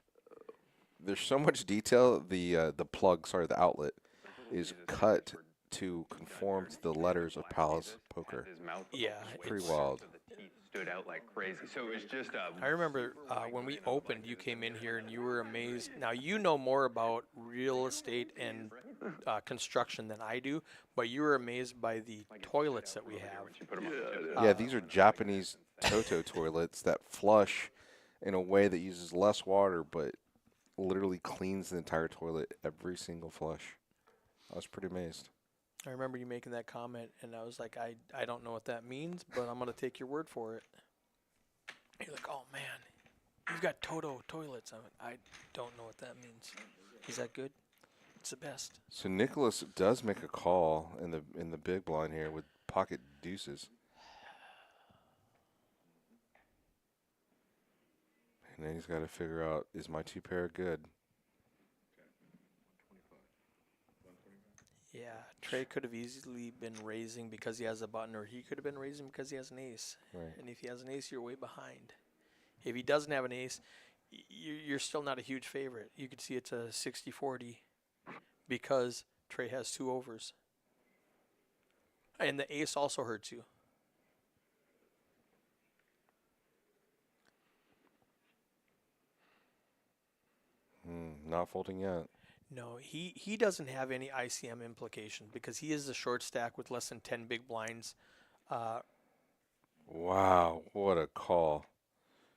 There's so much detail. The the outlet is cut to conform to the letters of Palace Poker.
His mouth
Yeah,
Pretty
it's-
wild.
so the teeth stood out like crazy. So it was just
I remember when we opened, you came in here and you were amazed. Now, you know more about real estate and construction than I do, but you were amazed by the toilets that we have.
she put him on the tip.
Yeah, these are Japanese Toto toilets that flush in a way that uses less water, but literally cleans the entire toilet every single flush. I was pretty amazed.
I remember you making that comment, and I was like, I don't know what that means, but I'm going to take your word for it. You're like, oh, man, you've got Toto toilets. I don't know what that means. Is that good? It's the best.
So Nicholas does make a call in the big blind here with pocket deuces. And then he's got to figure out, is my 2 pair good?
Yeah, Trey could have easily been raising because he has a button, or he could have been raising because he has an ace.
Right.
And if he has an ace, you're way behind. If he doesn't have an ace, you're still not a huge favorite. You could see it's a 60-40 because Trey has 2 overs. And the ace also hurts you.
Not folding yet.
No, he doesn't have any ICM implication because he is a short stack with less than 10 big blinds.
Wow, what a call.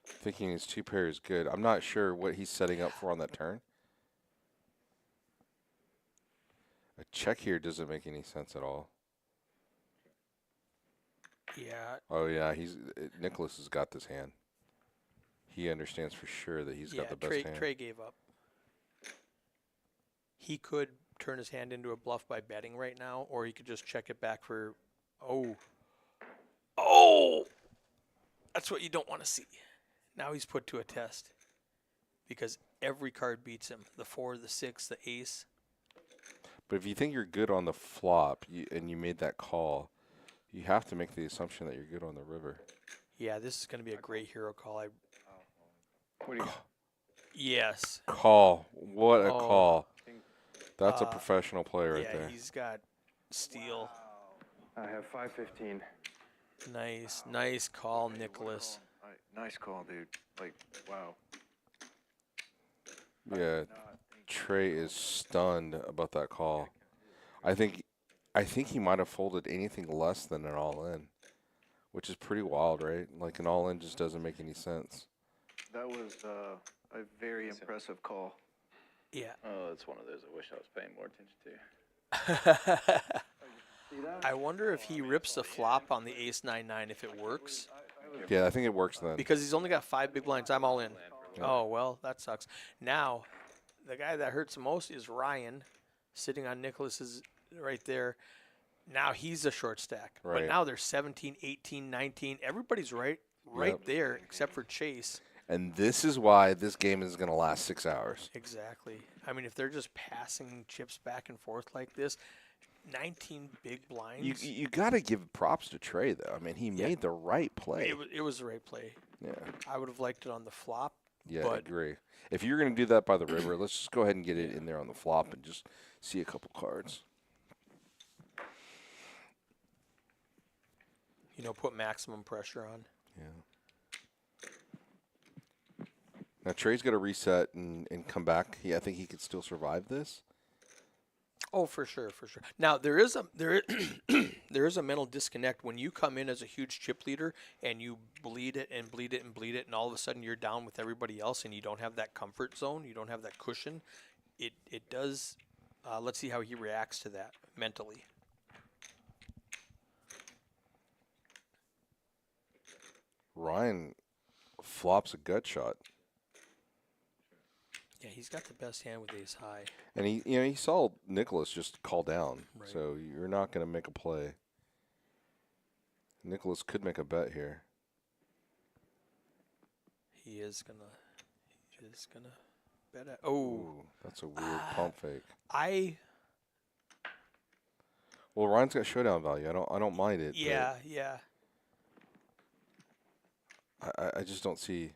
Thinking his 2-pair is good. I'm not sure what he's setting up for on that turn. A check here doesn't make any sense at all.
Yeah.
Oh yeah, Nicholas has got this hand. He understands for sure that he's got the best hand.
Trey gave up. He could turn his hand into a bluff by betting right now, or he could just check it back for, oh, that's what you don't want to see. Now he's put to a test because every card beats him. The 4, the 6, the ace.
But if you think you're good on the flop and you made that call, you have to make the assumption that you're good on the river.
Yeah, this is going to be a great hero call.
What do you?
Yes.
Call. What a call. That's a professional player right there.
Yeah, he's got steel.
I have 515.
Nice call, Nicholas.
Nice call, dude. Like, wow.
Yeah, Trey is stunned about that call. I think he might have folded anything less than an all-in, which is pretty wild, right? Like an all-in just doesn't make any sense.
That was a very impressive call.
Yeah.
Oh, it's one of those I wish I was paying more attention to.
I wonder if he rips the flop on the ace 9-9 if it works.
Yeah, I think it works then.
Because he's only got 5 big blinds. I'm all in. Yeah. Oh, well, that sucks. Now, the guy that hurts the most is Ryan, sitting on Nicholas's right there. Now he's a short stack.
Right.
But now there's 17, 18, 19. Everybody's right there except for Chase.
And this is why this game is going to last 6 hours.
Exactly. I mean, if they're just passing chips back and forth like this, 19 big blinds.
You got to give props to Trey, though. I mean, he made the right play.
It was the right play.
Yeah.
I would have liked it on the flop.
Yeah, I agree. If you're going to do that by the river, let's just go ahead and get it in there on the flop and just see a couple cards.
You know, put maximum pressure on.
Yeah. Now, Trey's got to reset and come back. I think he could still survive this.
Oh, for sure. Now there is a mental disconnect when you come in as a huge chip leader and you bleed it, and all of a sudden you're down with everybody else, and you don't have that comfort zone, you don't have that cushion. It does. Let's see how he reacts to that mentally.
Ryan flops a gut shot.
Yeah, he's got the best hand with ace high.
And he saw Nicholas just call down,
Right.
so you're not going to make a play. Nicholas could make a bet here.
He is gonna bet it. Oh,
Ooh, that's a weird pump fake. Well, Ryan's got showdown value. I don't mind it.
Yeah.
I just don't see.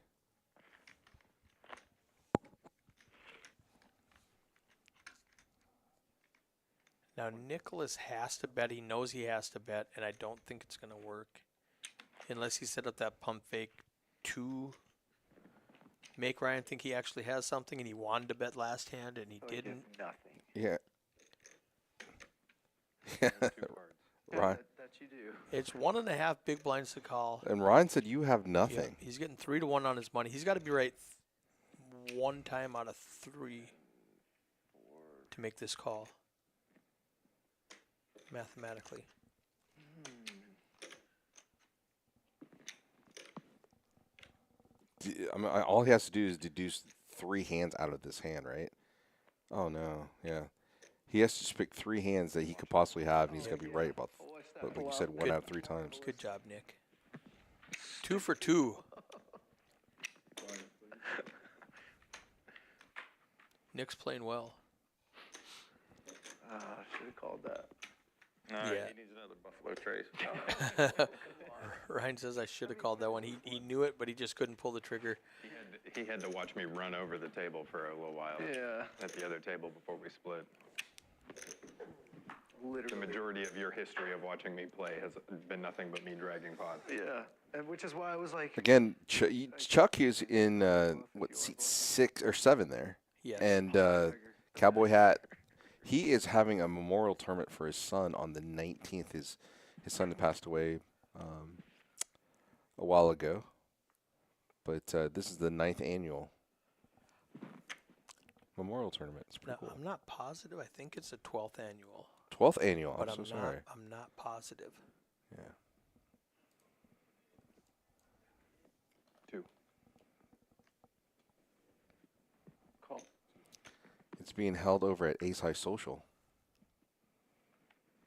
Now, Nicholas has to bet. He knows he has to bet, and I don't think it's going to work. Unless he set up that pump fake to make Ryan think he actually has something, and he wanted to bet last hand, and he didn't.
Nothing.
Yeah. Ryan.
That you do.
It's 1.5 big blinds to call.
And Ryan said you have nothing.
Yeah, he's getting 3-1 on his money. He's got to be right one time out of 3 to make this call. Mathematically.
I mean, all he has to do is deduce 3 hands out of this hand, right? Oh, no. Yeah. He has to just pick 3 hands that he could possibly have, and he's got to be right about, like you said, 1 out of 3 times.
Good job, Nick. 2 for 2. Nick's playing well.
Should have called that.
No,
Yeah.
he needs another Buffalo Trace.
Ryan says I should have called that one. He knew it, but he just couldn't pull the trigger.
He had to watch me run over the table for a little while.
Yeah.
At the other table before we split.
Literally.
The majority of your history of watching me play has been nothing but me dragging pots.
Yeah. And which is why I was like.
Again, Chuck is in, seat 6 or 7 there.
Yes.
And Cowboy hat. He is having a memorial tournament for his son on the 19th. His son had passed away a while ago. But this is the 9th annual memorial tournament. It's pretty
Now,
cool.
I'm not positive. I think it's the 12th annual.
12th annual.
But
I'm so sorry.
I'm not positive.
Yeah.
2. Call.
It's being held over at Ace High Social.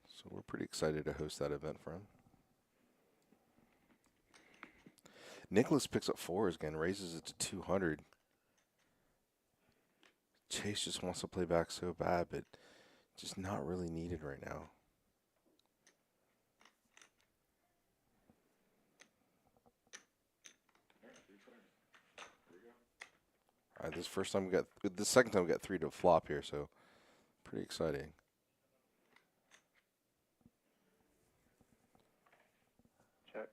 So we're pretty excited to host that event for him. Nicholas picks up 4s again, raises it to 200. Chase just wants to play back so bad, but just not really needed right now. All right, this second time we got 3 to flop here, so pretty exciting.
Check.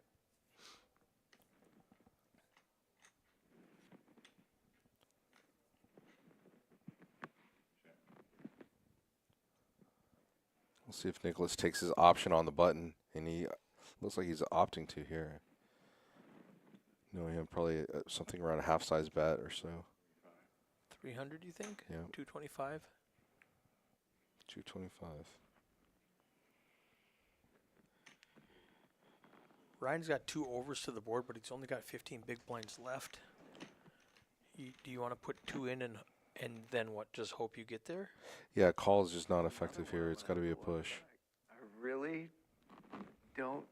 We'll see if Nicholas takes his option on the button, and he looks like he's opting to here. No, he had probably something around a half-size bet or so.
300, you think?
Yeah.
225?
225.
Ryan's got 2 overs to the board, but he's only got 15 big blinds left. Do you want to put 2 in and then what? Just hope you get there?
Yeah, call is just not effective here. It's got to be a push.
I really don't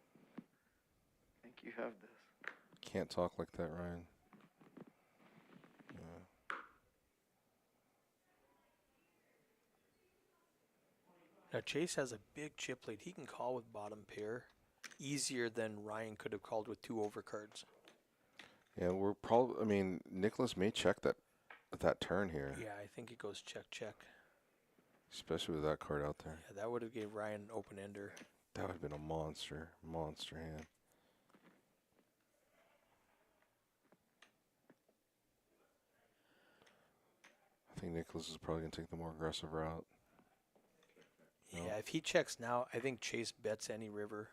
think you have this.
Can't talk like that, Ryan. Yeah.
Now Chase has a big chip lead. He can call with bottom pair easier than Ryan could have called with 2 overcards.
Yeah, we're probably. I mean, Nicholas may check that turn here.
Yeah, I think it goes check, check.
Especially with that card out there.
Yeah, that would have gave Ryan an open ender.
That would have been a monster hand. I think Nicholas is probably going to take the more aggressive route.
Yeah,
No.
if he checks now, I think Chase bets any river.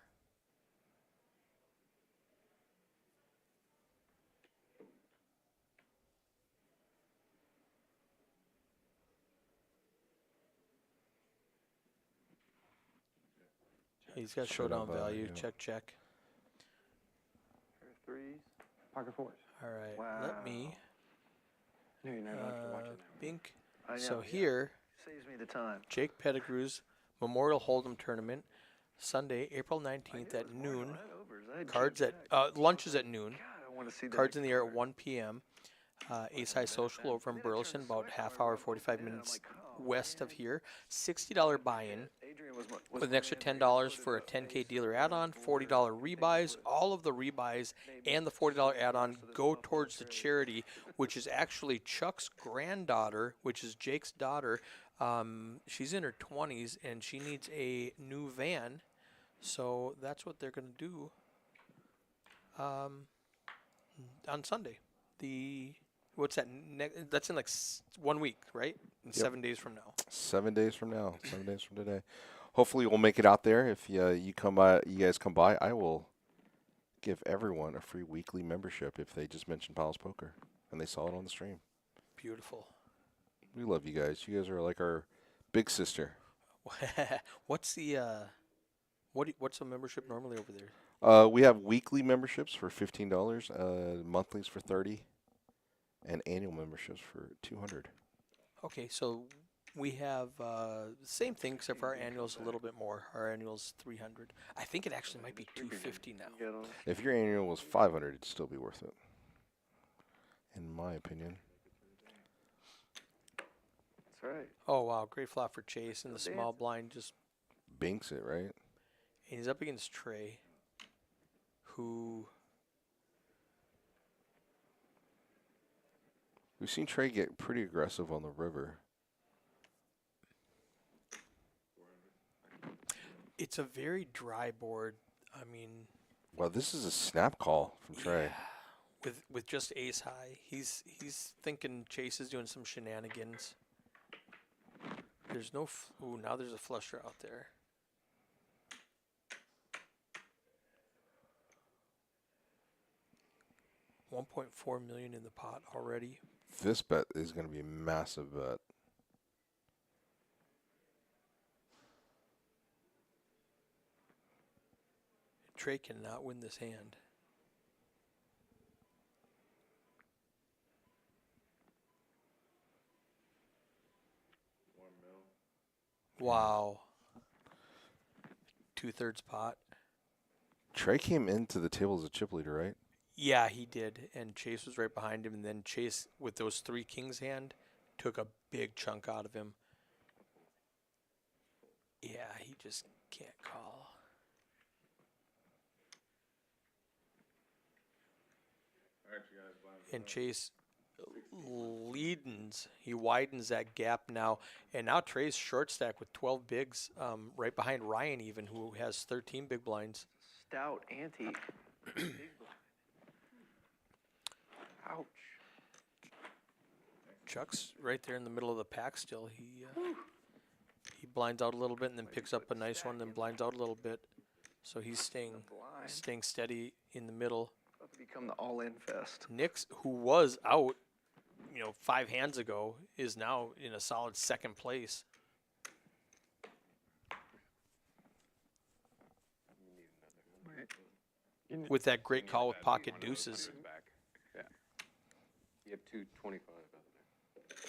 He's got showdown value.
yeah.
Check, check.
Pair of 3s. Pocket 4s.
All right,
Wow.
let me
No, you're not actually watching that.
Bink.
I know,
So
yeah.
here,
Saves me the time.
Jake Pettigrew's Memorial Hold'em Tournament, Sunday, April 19th at noon. Cards at lunch is at noon.
God, I want to see that.
Cards in the air at 1 p.m. Ace High Social over in Burleson, about half hour, 45 minutes west of here. $60 buy-in with an extra $10 for a 10K dealer add-on, $40 rebuys. All of the rebuys and the $40 add-on go towards the charity, which is actually Chuck's granddaughter, which is Jake's daughter. She's in her 20s and she needs a new van, so that's what they're going to do on Sunday. What's that? That's in like 1 week, right? In 7 days from now.
7 days from now. 7 days from today. Hopefully we'll make it out there. If you guys come by, I will give everyone a free weekly membership if they just mention Palace Poker and they saw it on the stream.
Beautiful.
We love you guys. You guys are like our big sister.
What's the what's the membership normally over there?
We have weekly memberships for $15, monthlies for $30, and annual memberships for $200.
Okay, so we have the same thing except for our annual's a little bit more. Our annual's $300. I think it actually might be $250 now.
If your annual was $500, it'd still be worth it, in my opinion.
That's right.
Oh wow, great flop for Chase, and the small blind just
Binks it, right?
and he's up against Trey, who
We've seen Trey get pretty aggressive on the river.
it's a very dry board. I mean,
Well, this is a snap call from Trey.
with just ace high, he's thinking Chase is doing some shenanigans. There's no. Ooh, now there's a flush draw out there. $1.4 million in the pot already.
This bet is going to be a massive bet.
Trey cannot win this hand. Wow. 2/3 pot.
Trey came into the table as a chip leader, right?
Yeah, he did. And Chase was right behind him. And then Chase, with those 3 kings hand, took a big chunk out of him. Yeah, he just can't call. And Chase he widens that gap now. And now Trey's short stack with 12 bigs, right behind Ryan even, who has 13 big blinds.
Stout ante. Ouch.
Chuck's right there in the middle of the pack still. He blinds out a little bit and then picks up a nice one, then blinds out a little bit. So he's staying steady in the middle.
About to become the all-in fest.
Nix, who was out, 5 hands ago, is now in a solid second place. With that great call with pocket deuces.
Yeah. You have 225 out there.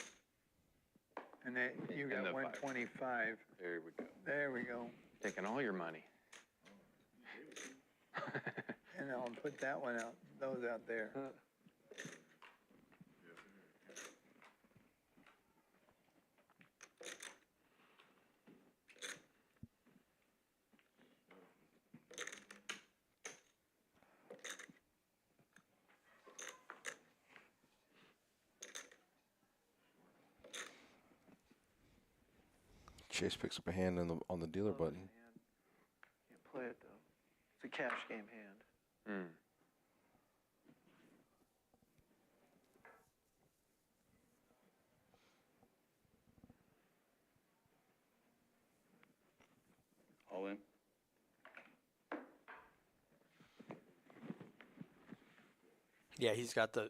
And then you
And
got
the
125.
There we go.
There we go.
Taking all your money.
And I'll put that one out, those out there.
Chase picks up a hand on the dealer button.
Can't play it though. It's a cash game hand.
All in.
Yeah, he's got the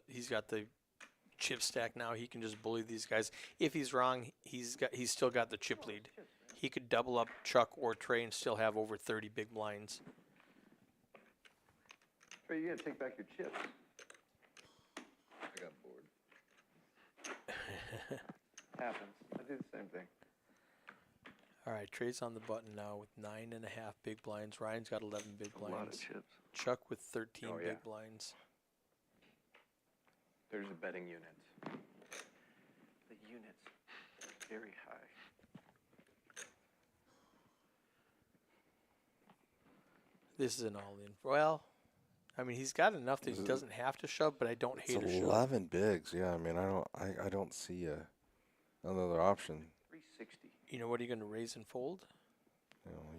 chip stack now. He can just bully these guys. If he's wrong, he's still got the chip lead. He could double up Chuck or Trey and still have over 30 big blinds.
Trey, you gotta take back your chips.
I got bored.
Happens. I do the same thing.
All right, Trey's on the button now with 9.5 big blinds. Ryan's got 11 big
A lot of
blinds.
chips.
Chuck with 13
Oh, yeah.
big blinds.
There's the betting units.
The units very high.
This is an all-in. Well, I mean, he's got enough that he doesn't have to shove, but I don't hate a
It's
shove.
11 bigs. Yeah, I mean, I don't see another option.
360.
You know, what are you going to raise and fold?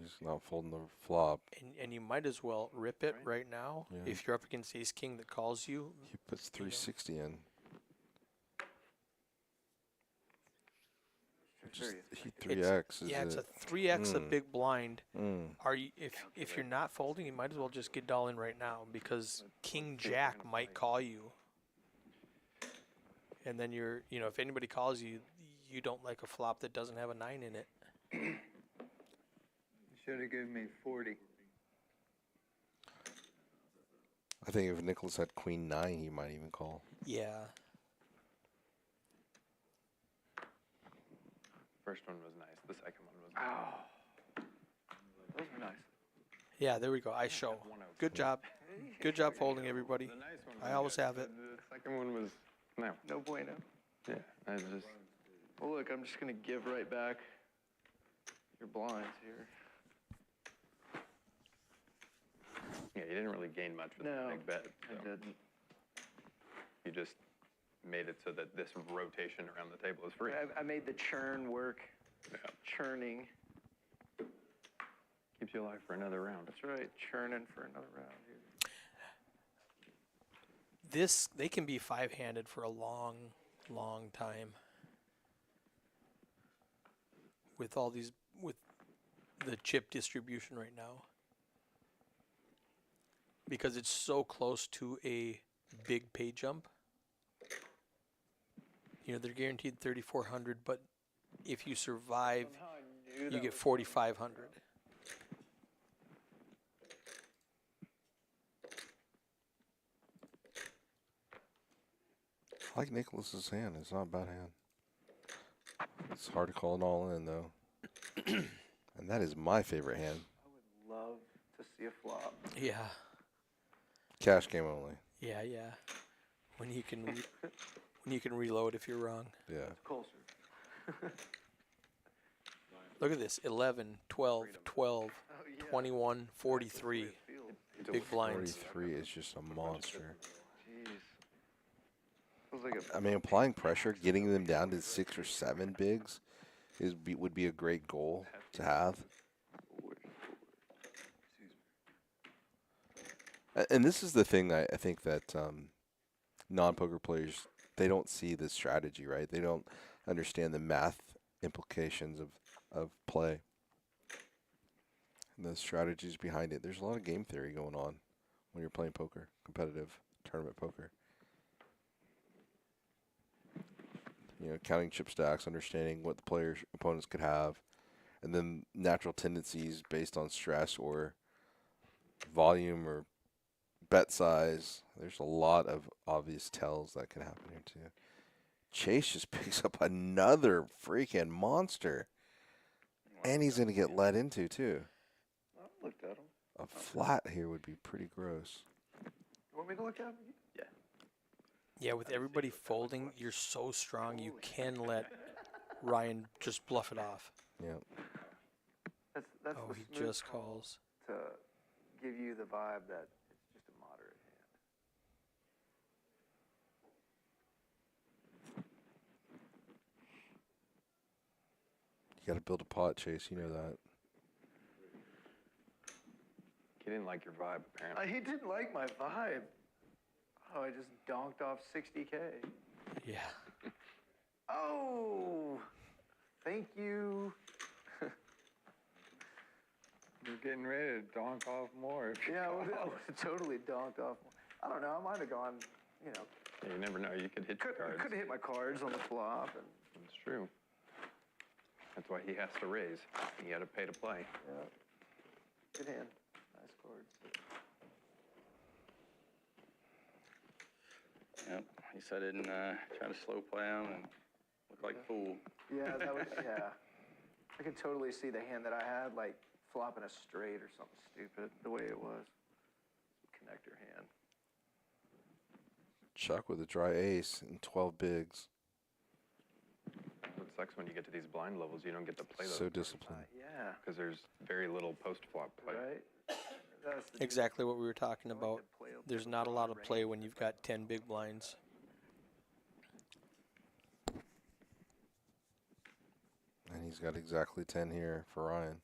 He's not folding the flop.
And you might as well rip it right now.
Yeah.
If you're up against ace king that calls you.
He puts 360 in. Just, he 3x.
It's a 3x a big blind.
Mm.
Are you if you're not folding, you might as well just get all in right now because king jack might call you. And then if anybody calls you, you don't like a flop that doesn't have a 9 in it.
You should have given me 40.
I think if Nicholas had queen 9, he might even call.
Yeah.
First one was nice. The second one was
Oh. Those are nice.
Yeah, there we go. I show. Good job. Good job folding, everybody.
The nice one.
I always have it.
The second one was no.
No bueno.
Yeah, I just
Well, look, I'm just gonna give right back your blinds here.
yeah. You didn't really gain much with
No,
the big bet.
I
so
didn't.
You just made it so that this rotation around the table is free.
I made the churn work.
Yeah.
Churning.
Keeps you alive for another round.
That's right. Churning for another round here.
They can be 5-handed for a long, long time. with all these with the chip distribution right now, because it's so close to a big pay jump. You know, they're guaranteed 3,400, but if you survive, you get 4,500.
I like Nicholas's hand. It's not a bad hand. It's hard to call it all in, though. And that is my favorite hand.
I would love to see a flop.
Yeah,
Cash game only.
yeah. When you can reload if you're wrong.
Yeah.
Closer.
Look at this: 11, 12, 12, 21, 43. Big blinds.
43 is just a monster.
Jeez. Feels like
I mean, applying pressure, getting them down to 6 or 7 bigs would be a great goal to have. And this is the thing that I think that non-poker players, they don't see the strategy, right? They don't understand the math implications of play and the strategies behind it. There's a lot of game theory going on when you're playing poker, competitive tournament poker. You know, counting chip stacks, understanding what the players, opponents could have, and then natural tendencies based on stress or volume or bet size. There's a lot of obvious tells that can happen here too. Chase just picks up another freaking monster, and he's gonna get led into too.
I looked at him.
A flat here would be pretty gross.
You want me to look at him? Yeah.
Yeah, with everybody folding, you're so strong. You can let Ryan just bluff it off.
Yeah.
That's
Oh,
the
he
smooth
just
call
calls.
to give you the vibe that it's just a moderate hand.
You got to build a pot, Chase. You know that.
He didn't like your vibe, apparently.
He didn't like my vibe. Oh, I just donked off 60K.
Yeah.
Oh, thank you.
You're getting ready to donk off more.
Yeah, I would totally donked off. I don't know. I might have gone, you know.
Yeah, you never know. You could hit your cards.
Could have hit my cards on the flop. And
That's true. That's why he has to raise. He had to pay to play.
yeah, good hand. Nice cards.
Yep. He said it and try to slow play him and look like a fool.
Yeah, that was, yeah. I could totally see the hand that I had, like flopping a straight or something stupid, the way it was. Connector hand.
Chuck with a dry ace and 12 bigs.
What sucks when you get to these blind levels, you don't get to play those.
So disciplined.
Yeah,
Because there's very little post-flop play.
right? That's the
Exactly what we were talking
I like
about.
to play up
There's
to
not a lot of
range.
play when you've got 10 big blinds.
And he's got exactly 10 here for Ryan.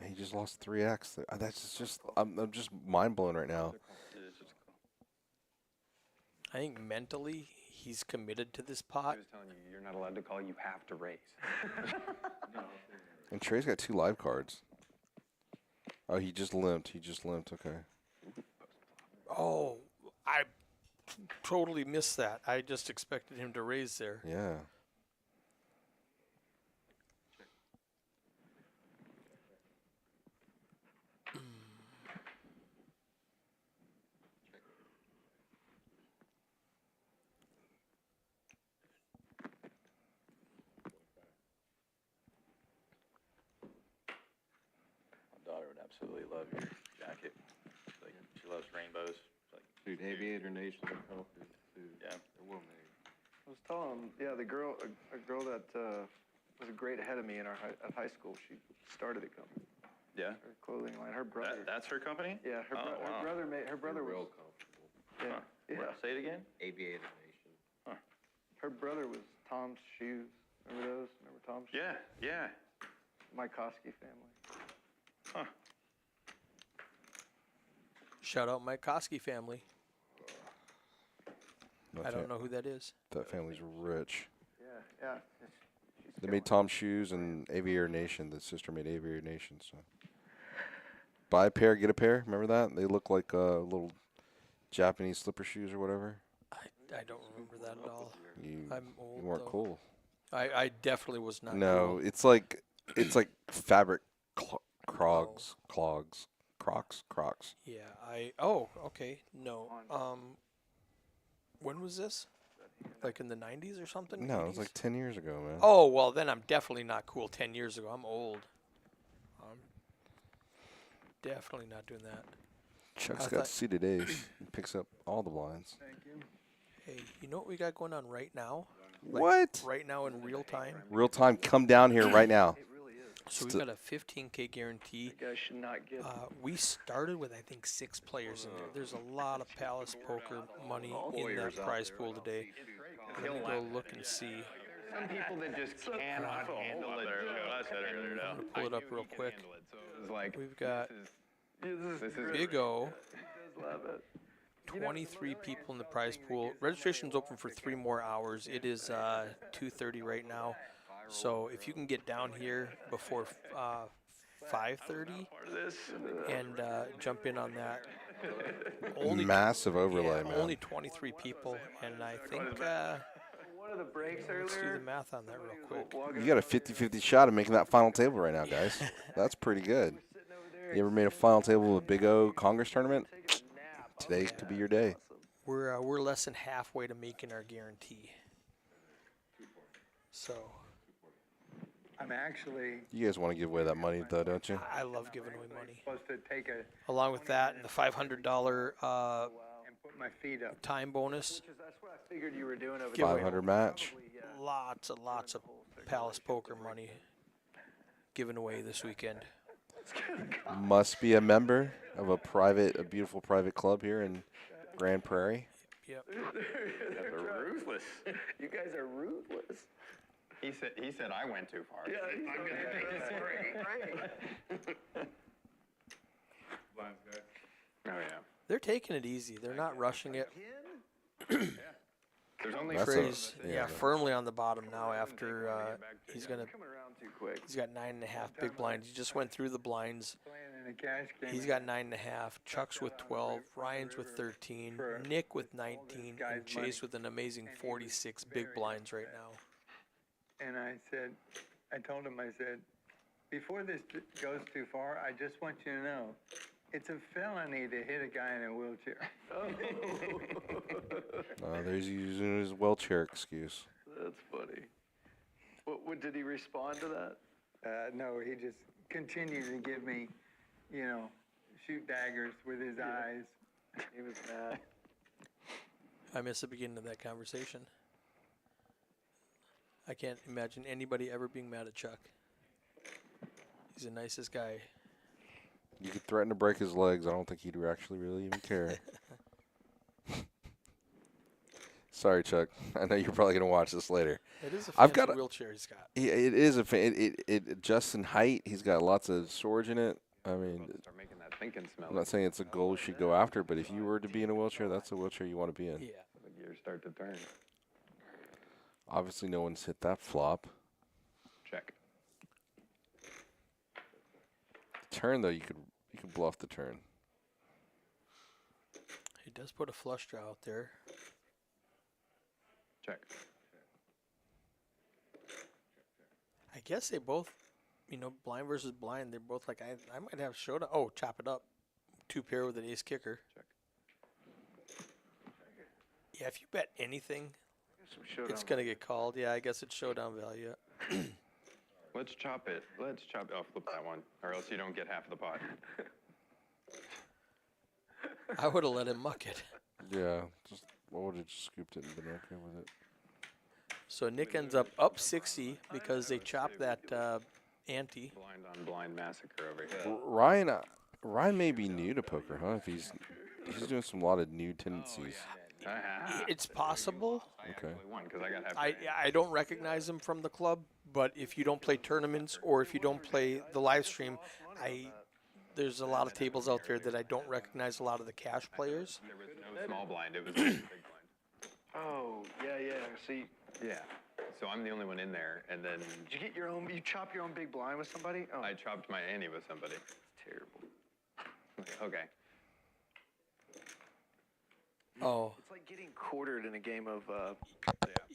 He just lost 3x. That's just, I'm just mind blown right now.
It's just
I think mentally he's committed to this
I
pot.
was telling you, you're not allowed to call. You have to raise.
And Trey's got 2 live cards. Oh, he just limped. Okay.
Oh, I totally missed that. I just expected him to raise there.
Yeah.
my daughter would absolutely love your jacket. Like she loves rainbows. It's like,
Dude, Aviator Nation outfit, dude.
yeah.
They're well made.
I was telling him, yeah, the girl, a girl that was a grade ahead of me in our at high school. She started the company,
Yeah.
her clothing line. Her brother.
That's her company?
Yeah, her,
Oh, wow.
her brother made. Her brother was.
Real comfortable.
Yeah,
Huh.
yeah.
Say it again?
Aviator Nation.
Her brother was Tom's Shoes. Remember those? Remember Tom's Shoes?
Yeah, yeah.
My Koski family.
Huh.
Shout out Mike Koski family.
That
I don't
fam-
know who that is.
That family's rich.
Yeah, Yeah.
They made Tom's shoes and Aviator Nation. The sister made Aviator Nation. So buy a pair, get a pair. Remember that? They look like little Japanese slipper shoes or whatever.
I don't remember that at all. I'm old.
You weren't
though.
cool.
I definitely was not.
No,
cool.
it's like fabric crocs.
Yeah, oh, okay. No. When was this? Like in the 90s or something?
No, it was
80s?
like 10 years ago, man.
Oh, well, then I'm definitely not cool 10 years ago. I'm old. I'm definitely not doing that.
Chuck's
I
got
thought-
seated A's. He picks up all the blinds.
Thank you.
Hey, you know what we got going on right now?
What?
Right now in real time?
Real time, come down here right now.
So we've got a 15K guarantee.
You guys should not get.
We started with, I think, 6 players in there. There's a lot of Palace Poker money in that prize pool today. Let me go look and see.
Some people that just cannot handle it.
I'm going to pull it up real quick.
It's like,
We've got
this is
Big O,
Love it.
23 people in the prize pool. Registration's open for 3 more hours. It is 2:30 right now. So if you can get down here before 5:30 and jump in on that.
Massive overlay, man.
Only 23 people, and I think
One of the breaks
let's do the
earlier.
math on that real quick.
You got a 50-50 shot of making that final table right now, guys. That's pretty good. You ever made a final table with Big O Congress tournament? Today could be your day.
We're less than halfway to making our guarantee. So
I'm actually
You guys want to give away that money, though, don't you?
I love giving away money.
supposed to take a
Along with that, and the $500
and put my feet up.
time bonus.
Because that's what I figured you were doing over
Giveaway.
500 match.
Lots of Palace Poker money given away this weekend.
Must be a member of a beautiful private club here in Grand Prairie.
Yep.
ruthless.
You guys are ruthless.
He said I went too far.
Yeah, I'm gonna take this break.
Oh yeah.
They're taking it easy. They're not rushing it.
There's only
That's
Trey's
yeah.
firmly on the bottom now after he's
Coming around too quick.
he's got 9.5 big blinds. He just went through the blinds.
Playing in a cash game.
He's got 9.5. Chuck's with 12. Ryan's with 13. Nick with 19. And Chase with an amazing 46 big blinds right now.
And I told him, I said, before this goes too far, I just want you to know, it's a felony to hit a guy in a wheelchair.
There's using his wheelchair excuse.
That's funny. What did he respond to that?
No, he just continued to give me, shoot daggers with his eyes.
He was mad.
I missed the beginning of that conversation. I can't imagine anybody ever being mad at Chuck. He's the nicest guy.
You could threaten to break his legs. I don't think he'd actually really even care. Sorry, Chuck. I know you're probably going to watch this later.
It is a
I've
fancy
got a-
wheelchair he's got.
It is it adjusts in height. He's got lots of storage in it. I mean,
start making that thinking smell.
I'm not saying it's a goal you should go after, but if you were to be in a wheelchair, that's a wheelchair you want to be in.
Yeah.
The gears start to turn.
Obviously, no one's hit that flop.
Check.
Turn though, you could bluff the turn.
He does put a flush draw out there.
Check.
I guess they both, blind versus blind, they're both like, I might have showdown. Oh, chop it up. 2 pair with an ace kicker.
Check.
Yeah, if you bet anything,
Some showdown.
it's going to get called. Yeah, I guess it's showdown value.
Let's chop it. I'll flip that one, or else you don't get half of the pot.
I would have let him muck it.
Yeah, what would have just scooped it and been okay with it?
So Nick ends up 60 because they chopped that ante.
Blind on blind massacre over here.
Ryan may be new to poker, huh? If he's doing a lot of new tendencies.
It's possible.
Okay.
Because I got half.
I don't recognize him from the club, but if you don't play tournaments or if you don't play the live stream, there's a lot of tables out there that I don't recognize a lot of the cash players.
There was no small blind. It was big blind.
Oh, yeah. See,
Yeah. So I'm the only one in there, and then
Did you get your own? You chop your own big blind with somebody? Oh,
I chopped my ante with somebody.
it's terrible.
Okay.
Oh,
It's like getting quartered in a game of.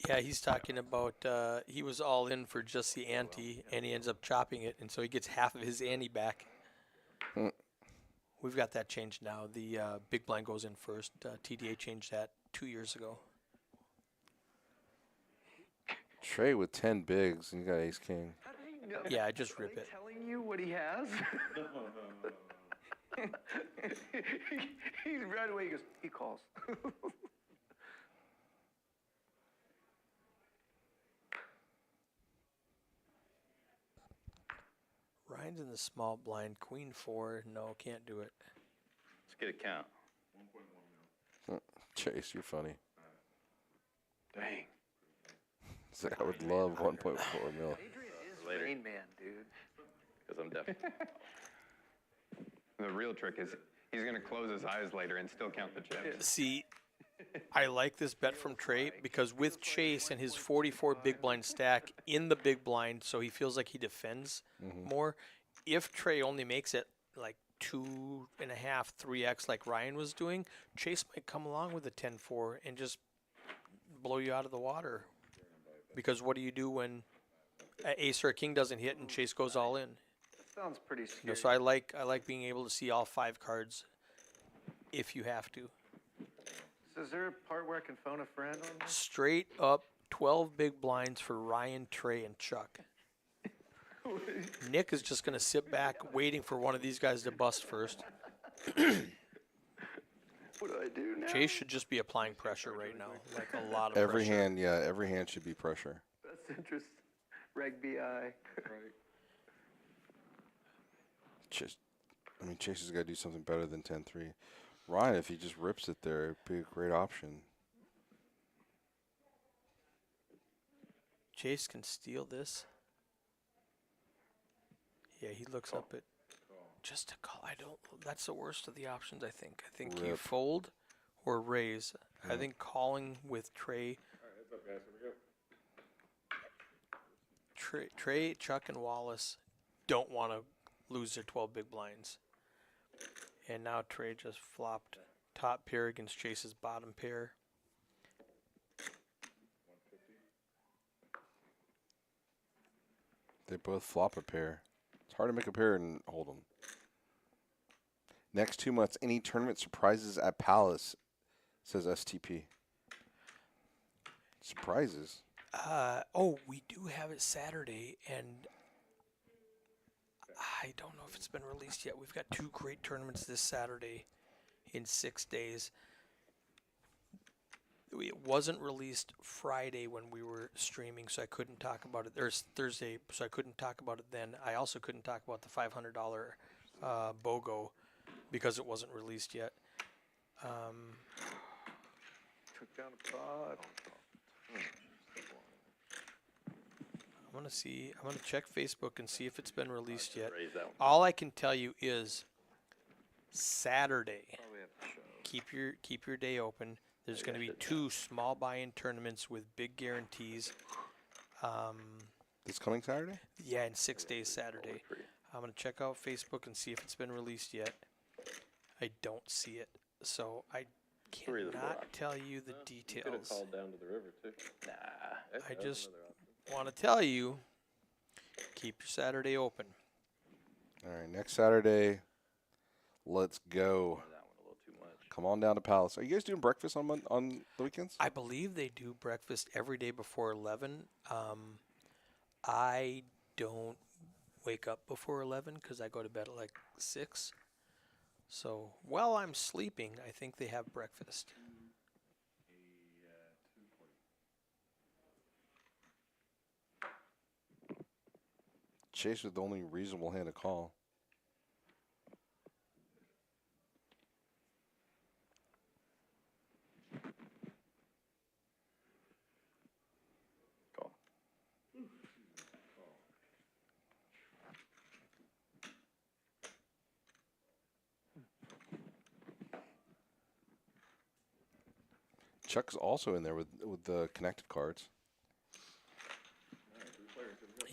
yeah, he's talking about he was all in for just the ante, and he ends up chopping it, and so he gets half of his ante back.
Hmm.
We've got that changed now. The big blind goes in first. TDA changed that 2 years ago.
Trey with 10 bigs, and you got ace king.
How do they know?
Yeah, I just
Are
rip
they
it.
telling you what he has? He's right away. He goes. He calls.
Ryan's in the small blind. Queen 4. No, can't do it.
Let's get a count.
Chase, you're funny.
Dang.
Said I would love 1.4 mil.
Adrian is
Later.
Rain Man, dude.
Because I'm deaf.
The real trick is he's going to close his eyes later and still count the chips.
See, I like this bet from Trey because with Chase and his 44 big blind stack in the big blind, so he feels like he defends more. If Trey only makes it like 2.5, 3x like Ryan was doing, Chase might come along with a 10-4 and just blow you out of the water. Because what do you do when ace or a king doesn't hit and Chase goes all in?
That sounds pretty
You
scary.
know, so I like being able to see all 5 cards if you have to.
So is there a part where I can phone a friend on this?
Straight up 12 big blinds for Ryan, Trey, and Chuck. Nick is just going to sit back waiting for one of these guys to bust first.
What do I do now?
Chase should just be applying pressure right now, like a lot of
Every
pressure.
hand, yeah, every hand should be pressure.
Best interest. Reg BI.
Chase has got to do something better than 10-3. Ryan, if he just rips it there, it'd be a great option.
Chase can steal this. Yeah, he looks up at just a call. I don't. That's the worst of the options. I think. I think you
Rip.
fold or raise. I think calling with Trey. Trey, Chuck, and Wallace don't want to lose their 12 big blinds. And now Trey just flopped top pair against Chase's bottom pair.
They both flop a pair. It's hard to make a pair and hold them. Next 2 months, any tournament surprises at Palace, says STP. Surprises?
Oh, we do have it Saturday, and I don't know if it's been released yet. We've got 2 great tournaments this Saturday in 6 days. It wasn't released Friday when we were streaming, so I couldn't talk about it. There's Thursday, so I couldn't talk about it then. I also couldn't talk about the $500 BOGO because it wasn't released yet.
Took down a pod.
I'm gonna see. I'm gonna check Facebook and see if it's been released yet.
Raise that one.
All I can tell you is Saturday.
Probably have to show.
Keep your day open. There's going to be 2 small buy-in tournaments with big guarantees.
This coming Saturday?
Yeah, in 6 days Saturday. I'm going to check out Facebook and see if it's been released yet. I don't see it, so I
Three of the four
cannot tell you the details.
down to the river, too. Nah.
I just want to tell you, keep your Saturday open.
All right, next Saturday, let's go.
That one a little too much.
Come on down to Palace. Are you guys doing breakfast on the weekends?
I believe they do breakfast every day before 11. I don't wake up before 11 because I go to bed at like 6. So while I'm sleeping, I think they have breakfast.
Chase with the only reasonable hand to call.
Call.
Chuck's also in there with the connected cards.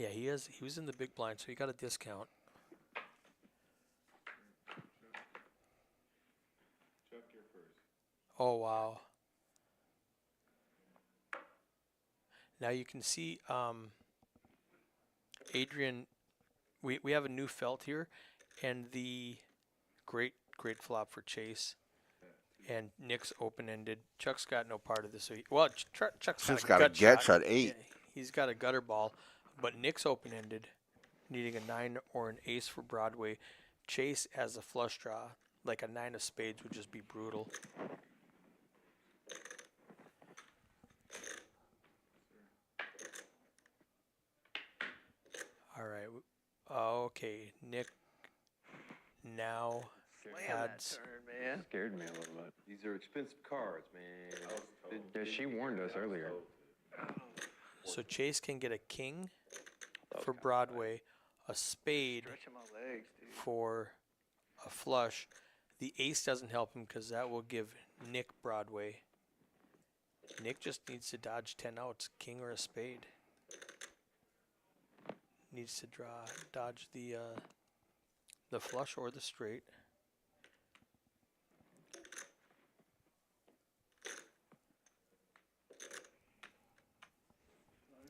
Yeah, he is. He was in the big blind, so he got a discount. Oh wow! Now you can see Adrian. We have a new felt here, and the great flop for Chase. And Nick's open-ended. Chuck's got no part of this. So Chuck's
Chuck's
got
got
a
a
gut
gut
shot.
shot, 8.
Yeah, he's got a gutter ball, but Nick's open-ended, needing a 9 or an ace for Broadway. Chase as a flush draw, like a 9 of spades would just be brutal. All right. Okay, Nick now adds.
Man.
Scared me a little bit.
These are expensive cards, man.
Yeah, she warned us earlier.
So Chase can get a king for Broadway, a spade
Stretching my legs, dude.
for a flush. The ace doesn't help him because that will give Nick Broadway. Nick just needs to dodge 10 outs, king or a spade. Needs to dodge the flush or the straight.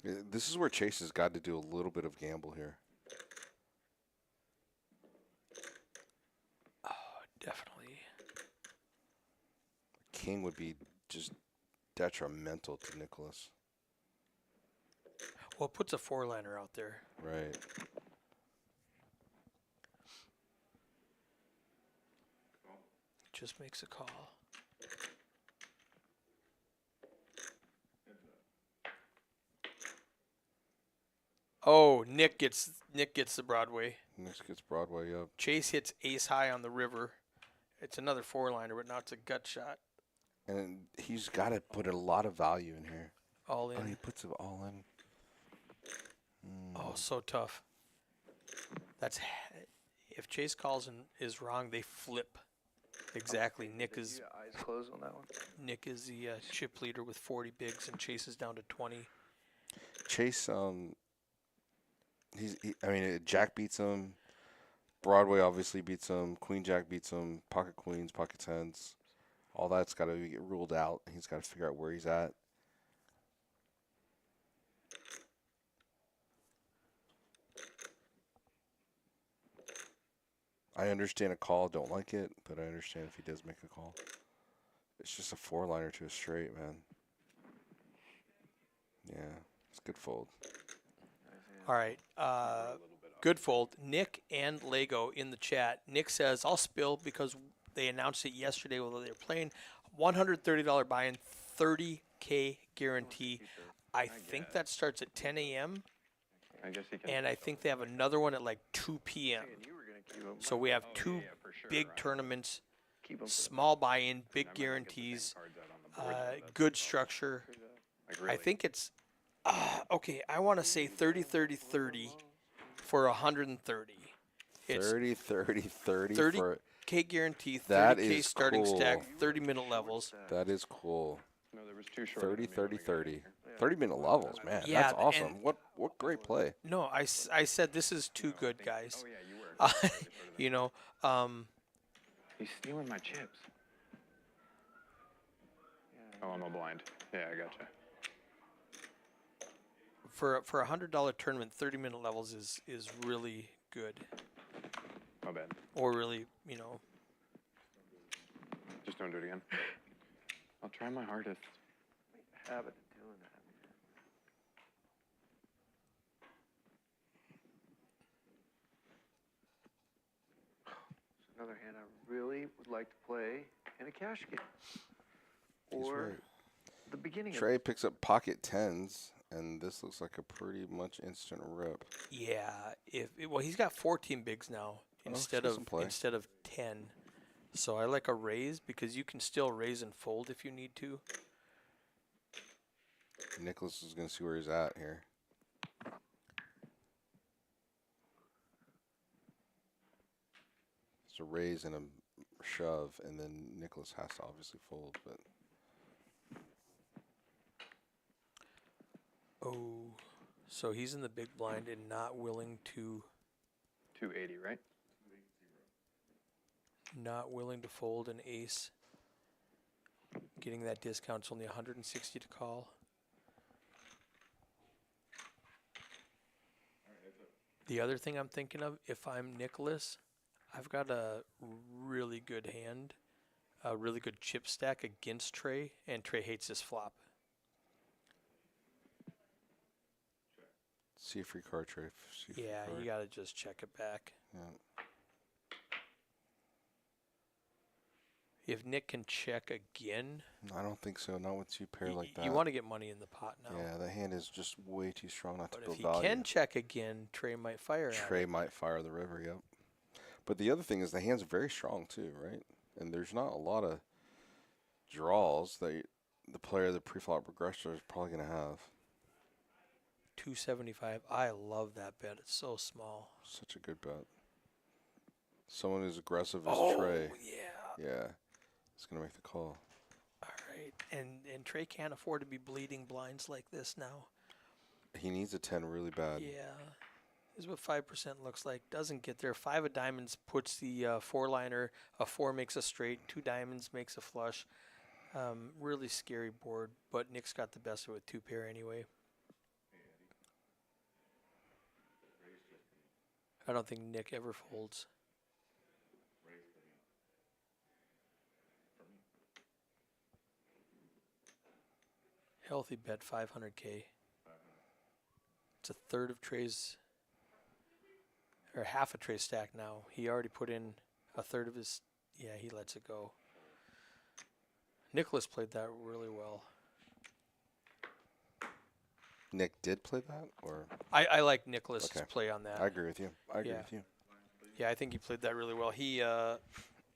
This is where Chase has got to do a little bit of gamble here.
Oh, definitely.
King would be just detrimental to Nicholas.
Well, it puts a 4-liner out there.
Right.
Just makes a call. Oh, Nick gets the Broadway.
Nick gets Broadway up.
Chase hits ace high on the river. It's another 4-liner, but now it's a gut shot.
And he's got to put a lot of value in here.
All in.
Oh, he puts it all in.
Oh, so tough. If Chase calls and is wrong, they flip. Exactly. Nick
Did
is
you eyes closed on that one?
Nick is the chip leader with 40 bigs, and Chase is down to 20.
Chase, Jack beats him. Broadway obviously beats him. Queen Jack beats him. Pocket queens, pocket tens. All that's got to get ruled out. He's got to figure out where he's at. I understand a call, don't like it, but I understand if he does make a call. It's just a 4-liner to a straight, man. Yeah, it's good fold.
All right. Good fold. Nick and Lego in the chat. Nick says, I'll spill because they announced it yesterday while they were playing. $130 buy-in, 30K guarantee. I think that starts at 10 a.m.
I guess he can.
And I think they have another one at like 2 p.m. So we have two big tournaments, small buy-in, big guarantees, good structure. I think it's, okay, I want to say 30, 30, 30 for 130. It's
30, 30, 30 for
30K guarantee,
That
30K
is
starting
cool.
stack, 30-minute levels.
That is cool.
No, there was 2 short.
30, 30, 30. 30-minute levels, man.
Yeah,
That's awesome.
and-
What great play.
No, I said this is too good, guys.
Oh yeah, you were.
You know,
He's stealing my chips. Oh, I'm a blind. Yeah, I gotcha.
for a $100 tournament, 30-minute levels is really good,
My bad.
or really, you know.
Just don't do it again. I'll try my hardest.
Habit of doing that. Another hand I really would like to play in a cash game. Or
right.
the beginning
Trey picks up pocket tens, and this looks like a pretty much instant rip.
Yeah, well, he's got 14 bigs now instead
see some
of
play.
10. So I like a raise because you can still raise and fold if you need to.
Nicholas is going to see where he's at here. It's a raise and a shove, and then Nicholas has to obviously fold, but
Oh, So he's in the big blind and not willing to
280, right?
fold an ace. Getting that discount, it's only 160 to call. The other thing I'm thinking of, if I'm Nicholas, I've got a really good hand, a really good chip stack against Trey, and Trey hates this flop.
See a free card, Trey. See a free
Yeah,
card.
you gotta just check it back.
Yeah.
If Nick can check again,
I don't think so. Not with two pair like that.
you want to get money in the pot now.
Yeah, that hand is just way too strong not
But
to
if
build
he
value.
can check again, Trey might fire at
Trey
it.
might fire the river, yep. But the other thing is the hand's very strong too, right? And there's not a lot of draws that the player, the pre-flop progressor, is probably going to have.
275. I love that bet. It's so small.
Such a good bet. Someone as aggressive as
Oh,
Trey.
yeah.
Yeah. It's going to make the call.
All right. And Trey can't afford to be bleeding blinds like this now.
He needs a 10 really bad.
Yeah. This is what 5% looks like. Doesn't get there. 5 of diamonds puts the four-liner. A 4 makes a straight. 2 diamonds makes a flush. Really scary board, but Nick's got the best of it with 2 pair anyway. I don't think Nick ever folds. Healthy bet, 500K. It's a third of Trey's, or half a Trey's stack now. He already put in a third of his, yeah, he lets it go. Nicholas played that really well.
Nick did play that? Or
I like Nicholas's
Okay.
play on that.
I agree with you. I agree
Yeah.
with you.
Yeah, I think he played that really well. He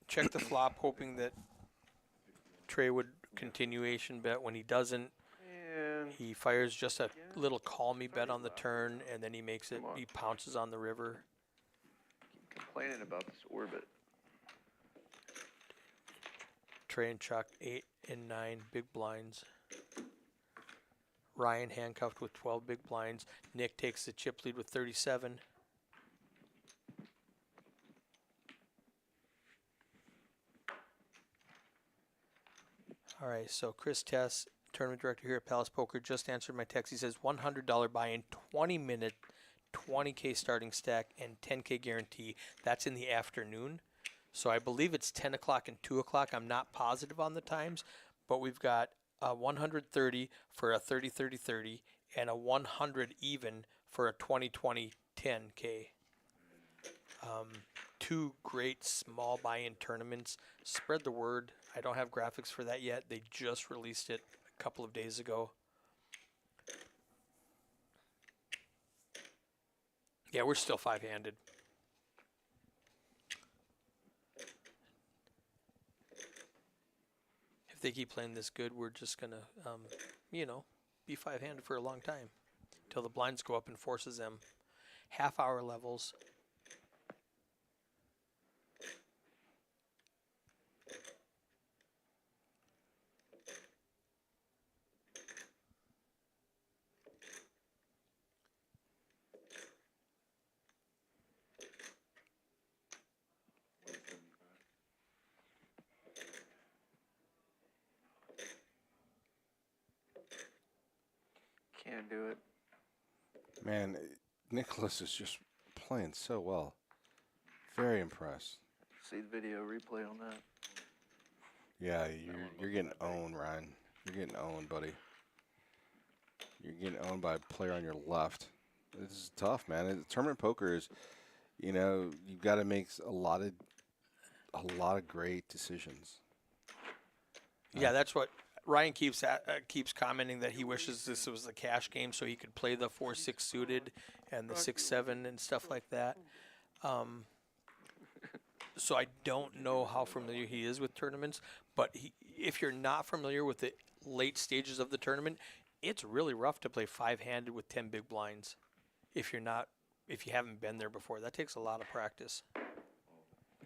checked the flop hoping that Trey would continuation bet. When he doesn't,
And
he fires just a little call me bet on the turn, and then he makes it,
Come on.
he pounces on the river.
complaining about this orbit.
Trey and Chuck, 8 and 9 big blinds. Ryan handcuffed with 12 big blinds. Nick takes the chip lead with 37. All right, so Chris Tess, tournament director here at Palace Poker, just answered my text. He says $100 buy-in, 20-minute, 20K starting stack, and 10K guarantee. That's in the afternoon. So I believe it's 10 o'clock and 2 o'clock. I'm not positive on the times, but we've got 130 for a 30-30-30 and a 100 even for a 20-20 10K. 2 great small buy-in tournaments. Spread the word. I don't have graphics for that yet. They just released it a couple of days ago. Yeah, we're still 5-handed. If they keep playing this good, we're just going to, be 5-handed for a long time until the blinds go up and forces them. Half-hour levels.
Can't do it.
Man, Nicholas is just playing so well. Very impressed.
See the video replay on that.
Yeah, you're getting owned, Ryan. You're getting owned, buddy. You're getting owned by a player on your left. This is tough, man. Tournament poker is, you've got to make a lot of great decisions.
Yeah, that's what Ryan keeps commenting, that he wishes this was a cash game so he could play the 4-6 suited and the 6-7 and stuff like that. So I don't know how familiar he is with tournaments, but if you're not familiar with the late stages of the tournament, it's really rough to play 5-handed with 10 big blinds. If you haven't been there before, that takes a lot of practice.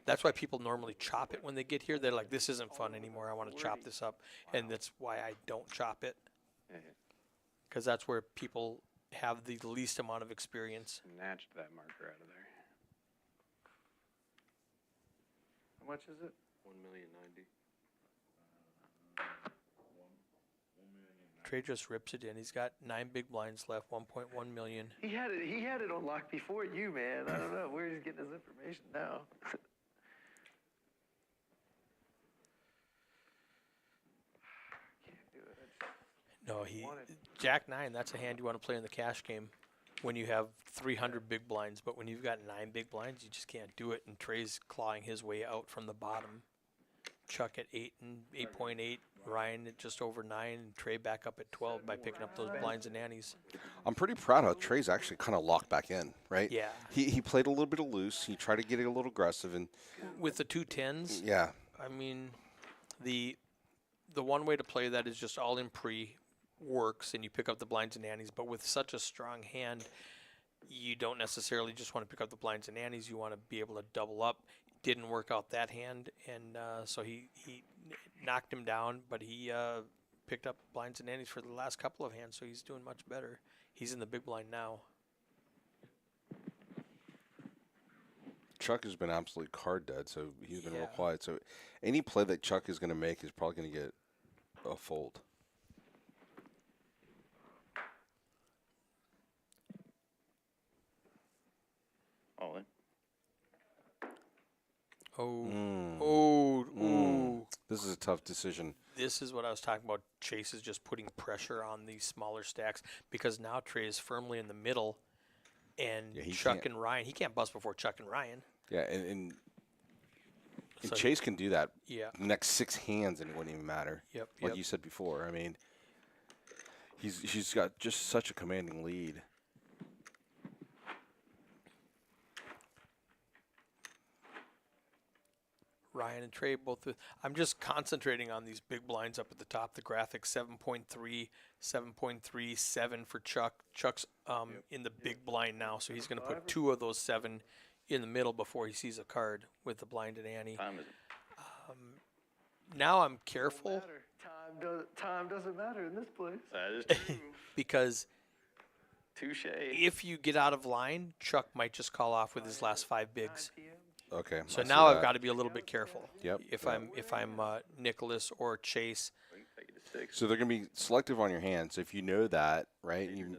That's why people normally chop it when they get here. They're like, this isn't fun anymore. I want to chop this up. And that's why I don't chop it. Because that's where people have the least amount of experience.
Snatched that marker out of there.
How much is it?
1,090,000.
Trey just rips it in. He's got 9 big blinds left, 1.1 million.
He had it on lock before you, man. I don't know where he's getting his information now. Can't do it.
No, Jack 9, that's a hand you want to play in the cash game when you have 300 big blinds. But when you've got 9 big blinds, you just can't do it. And Trey's clawing his way out from the bottom. Chuck at 8 and 8.8, Ryan at just over 9, and Trey back up at 12 by picking up those blinds and nannies.
I'm pretty proud how Trey's actually kind of locked back in, right?
Yeah.
He played a little bit of loose. He tried to get it a little aggressive, and
With the 2 10s,
yeah,
I mean, the one way to play that is just all in pre works, and you pick up the blinds and nannies. But with such a strong hand, you don't necessarily just want to pick up the blinds and nannies. You want to be able to double up. Didn't work out that hand, and so he knocked him down, but he picked up blinds and nannies for the last couple of hands, so he's doing much better. He's in the big blind now.
Chuck has been absolutely card dead, so he's been real quiet. So any play that Chuck is going to make is probably going to get a fold.
All in.
Ooh.
This is a tough decision.
This is what I was talking about. Chase is just putting pressure on these smaller stacks because now Trey is firmly in the middle, and Chuck and Ryan, he can't bust before Chuck and Ryan.
Yeah, and
So
Chase can do that.
Yeah.
The next 6 hands, and it wouldn't even matter.
Yep.
Like you said before. I mean, he's got just such a commanding lead.
Ryan and Trey both. I'm just concentrating on these big blinds up at the top. The graphic 7.3, 7.3, 7 for Chuck. Chuck's in the big blind now, so he's going to put 2 of those 7 in the middle before he sees a card with the blind and ante.
Time is it?
Now I'm careful
Time doesn't matter in this place.
That is true.
because
Touche.
if you get out of line, Chuck might just call off with his last 5 bigs.
Okay.
So
I see
now I've
that.
got to be a little bit careful.
Yep.
If I'm Nicholas or Chase.
Take it to 6.
So they're going to be selective on your hands. So if you know that, right, you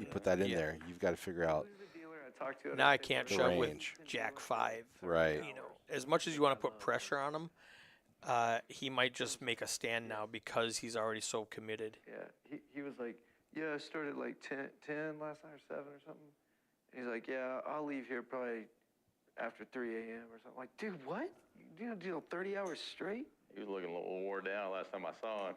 put that in
Yeah.
there. You've got to figure out.
Who's the dealer I talked to?
Now I can't
The
shove with
range.
Jack 5.
Right.
You know, as much as you want to put pressure on him, he might just make a stand now because he's already so committed.
Yeah, he was like, yeah, I started like 10 last night or 7 or something. And he's like, yeah, I'll leave here probably after 3 a.m. or something. Like, dude, what? You know, deal 30 hours straight?
He was looking a little wore down last time I saw him.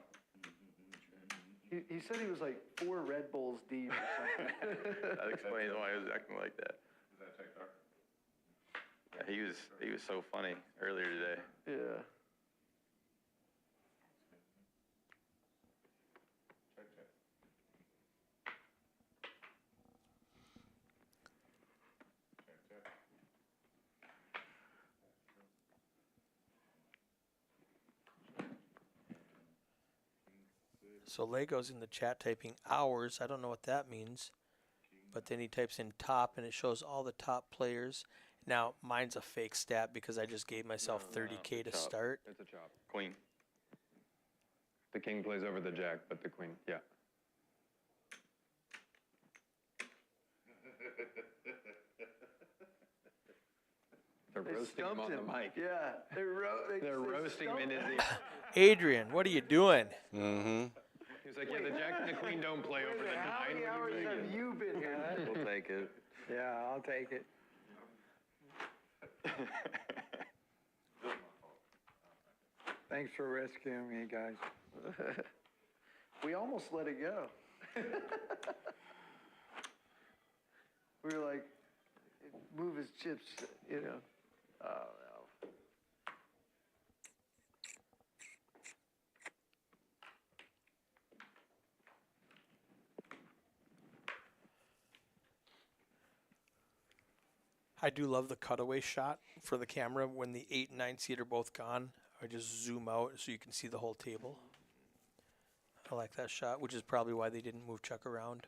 He said he was like 4 Red Bulls deep or something.
That explains why he was acting like that. Yeah, he was so funny earlier today.
Yeah.
So Lego's in the chat typing hours. I don't know what that means. But then he types in top and it shows all the top players. Now, mine's a fake stat because I just gave myself 30K to start.
It's a chop.
Queen.
The king plays over the jack, but the queen, yeah. They're
They
roasting him
stumped
on the mic.
Yeah,
They're roasting him in his ear.
Adrian, what are you doing?
Mm-hmm.
He's like, yeah, the jack and the queen don't play over the
How
nine.
many hours have you been here?
We'll take it.
Yeah, I'll take it. Thanks for rescuing me, guys.
We almost let it go. We were like, move his chips, you know. Oh, no.
I do love the cutaway shot for the camera when the 8 and 9 seed are both gone. I just zoom out so you can see the whole table. I like that shot, which is probably why they didn't move Chuck around.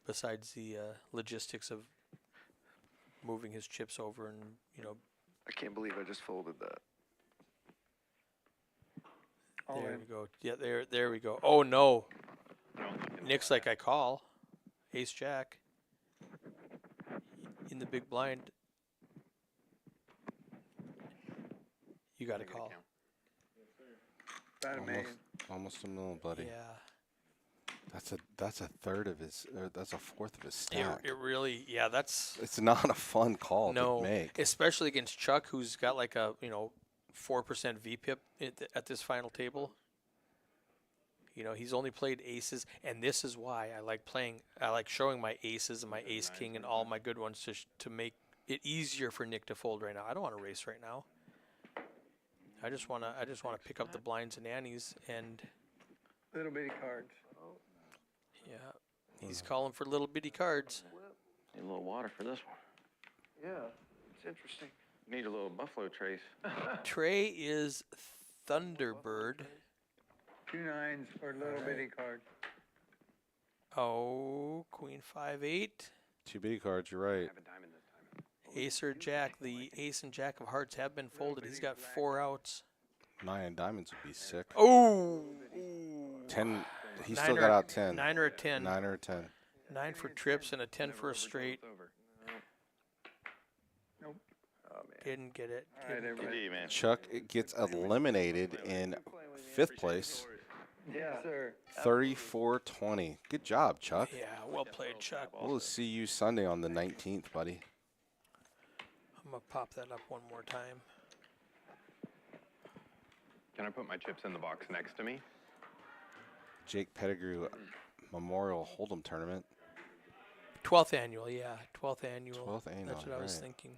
besides the logistics of moving his chips over and, you know,
I can't believe I just folded that.
All
there
in.
we go. Yeah, there we go. Oh no. Nick's like, I call. Ace Jack. In the big blind. You got to call.
About a million.
Almost a million, buddy.
Yeah.
That's a third of his. Or that's a fourth of his stack.
It really, yeah, that's
It's not a fun call
no,
to make.
especially against Chuck, who's got like a 4% VPIP at this final table. You know, he's only played aces, and this is why I like showing my aces and my ace king and all my good ones to make it easier for Nick to fold right now. I don't want to race right now. I just wanna pick up the blinds and annies, and
Little bitty cards.
yeah, he's calling for little bitty cards.
Need a little water for this one.
Yeah, it's interesting.
Need a little buffalo trace.
Trey is Thunderbird.
2 nines or little bitty cards.
Oh, Queen 5-8.
Two bitty cards. You're right.
Have a diamond this time.
Ace or Jack. The Ace and Jack of Hearts have been folded. He's got 4 outs.
9 diamonds would be sick.
Oh,
10. He
Nine
still
or-
got out 10.
9 or a 10.
9 or a 10.
9 for trips and a 10 for a straight.
Nope.
Oh, man.
Didn't get it.
All right, everybody.
GTD, man.
Chuck gets eliminated in 5th place.
Yes, sir.
34-20. Good job, Chuck.
Yeah, well played, Chuck.
We'll see you Sunday on the 19th, buddy.
I'm going to pop that up one more time.
Can I put my chips in the box next to me?
Jake Pettigrew Memorial Hold'em Tournament.
12th annual, yeah. 12th annual.
12th annual,
That's what I was
right.
thinking.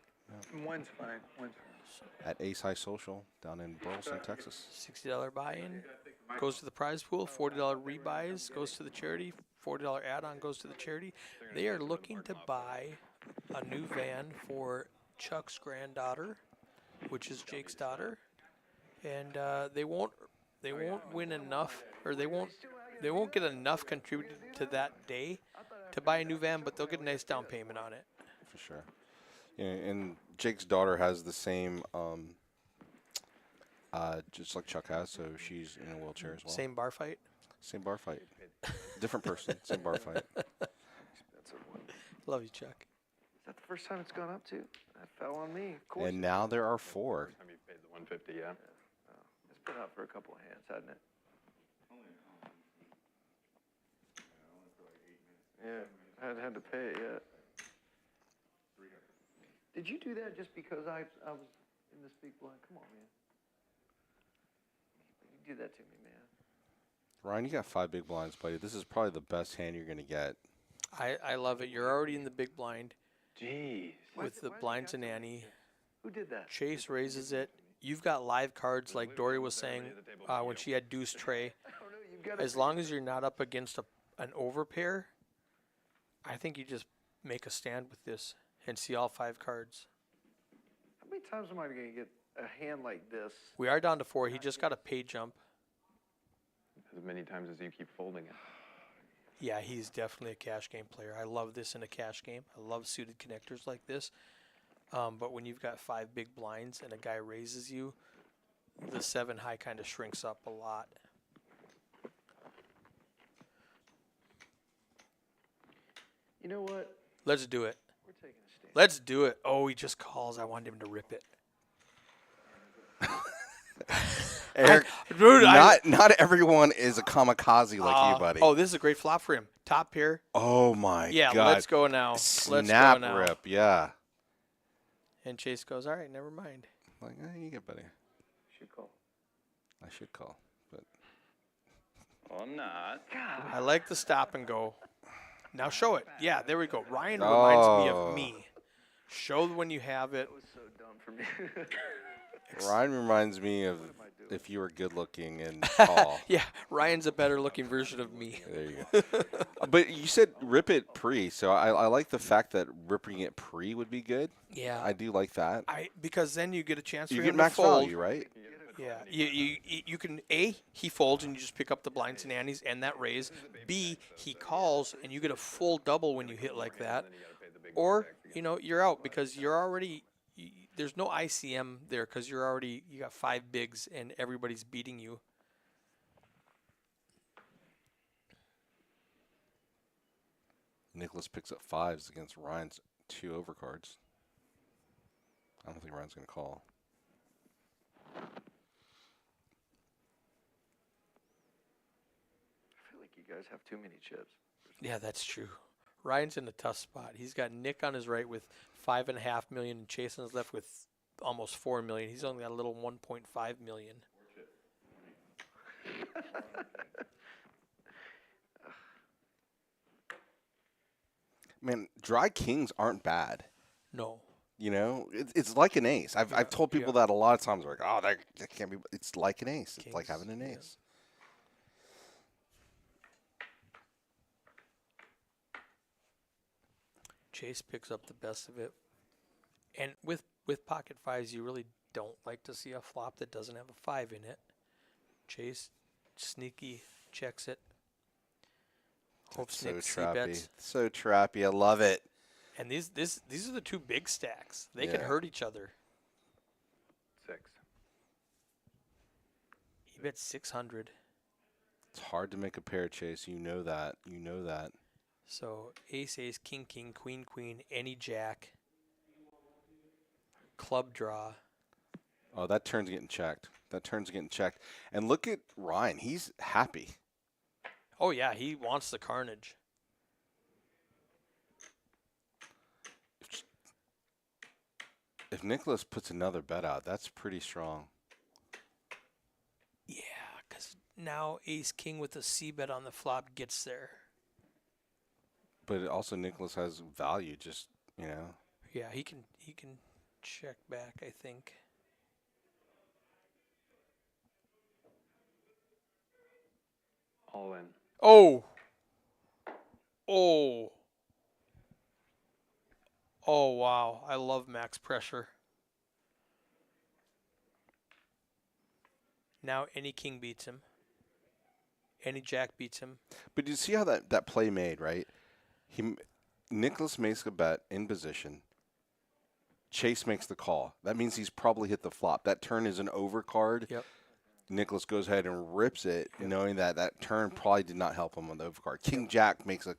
One's fine. One's fine.
At Ace High Social down in Burleson, Texas.
$60 buy-in goes to the prize pool. $40 rebuys goes to the charity. $40 add-on goes to the charity. They are looking to buy a new van for Chuck's granddaughter, which is Jake's daughter, and they won't win enough, or they won't get enough contributed to that day to buy a new van, but they'll get a nice down payment on it.
For sure. Yeah, and Jake's daughter has the same, just like Chuck has, so she's in a wheelchair as well.
Same bar fight.
Same bar fight. Different person, same bar fight.
Expensive one.
Love you, Chuck.
Is that the first time it's gone up to? That fell on me. Of course.
And now there are 4.
First time you paid the 150, yeah.
It's been up for a couple of hands, hasn't it? Yeah, I hadn't had to pay it yet. Did you do that just because I was in this big blind? Come on, man. You do that to me, man.
Ryan, you got 5 big blinds, buddy. This is probably the best hand you're going to get.
I love it. You're already in the big blind
Jeez.
with the blinds and Annie.
Who did that?
Chase raises it. You've got live cards, like Dory was saying when she had deuce tray.
I don't know. You've got
As long as you're not up against an overpair, I think you just make a stand with this and see all 5 cards.
How many times am I going to get a hand like this?
We are down to 4. He just got a pay jump.
As many times as you keep folding it.
Yeah, he's definitely a cash game player. I love this in a cash game. I love suited connectors like this. But when you've got 5 big blinds and a guy raises you, the 7 high kind of shrinks up a lot.
You know what?
Let's do it.
We're taking a stand.
Let's do it. Oh, he just calls. I wanted him to rip it.
Eric,
Dude,
not everyone is a kamikaze like you, buddy.
Oh, this is a great flop for him. Top pair.
Oh my
Yeah,
God.
let's go now.
Snap
Let's go now.
rip, yeah.
And Chase goes, all right, never mind.
Like, you get buddy.
Should call.
I should call, but
Well, I'm not.
I like the stop and go. Now show it. Yeah, there we go. Ryan reminds me of me. Show when you have it.
That was so dumb for me.
Ryan reminds me of if you were good looking and tall.
Yeah, Ryan's a better looking version of me.
There you go. But you said rip it pre, so I like the fact that ripping it pre would be good.
Yeah.
I do like that.
Because then you get a chance
You
for
get
him to
max
fold.
value, right?
Yeah, you can he folds and you just pick up the blinds and antes and that raise. B, he calls and you get a full double when you hit like that, or you're out because you're already there's no ICM there because you got 5 bigs and everybody's beating you.
Nicholas picks up 5s against Ryan's 2 overcards. I don't think Ryan's going to call.
I feel like you guys have too many chips.
Yeah, that's true. Ryan's in a tough spot. He's got Nick on his right with $5.5 million, and Chase on his left with almost $4 million. He's only got a little $1.5 million.
Man, dry kings aren't bad.
No.
It's like an ace. I've told people that a lot of times. They're like, oh, that can't be. It's like an ace. It's like having an ace.
Chase picks up the best of it. And with pocket 5s, you really don't like to see a flop that doesn't have a 5 in it. Chase, sneaky, checks it. Hopes Nick c-bets.
So trappy. I love it.
And these are the 2 big stacks. They can hurt each other.
6.
He bets 600.
It's hard to make a pair, Chase. You know that.
So ace, ace, king, king, queen, queen, any jack, club draw.
Oh, that turn's getting checked. And look at Ryan. He's happy.
Oh, yeah, he wants the carnage.
If Nicholas puts another bet out, that's pretty strong.
Yeah, because now ace, king with a c-bet on the flop gets there.
But also Nicholas has value,
Yeah, he can check back, I think.
All in.
Oh, wow. I love max pressure. Now any king beats him. Any jack beats him.
But you see how that play made, right? Nicholas makes a bet in position. Chase makes the call. That means he's probably hit the flop. That turn is an overcard.
Yep.
Nicholas goes ahead and rips it, knowing that turn probably did not help him on the overcard. King Jack makes a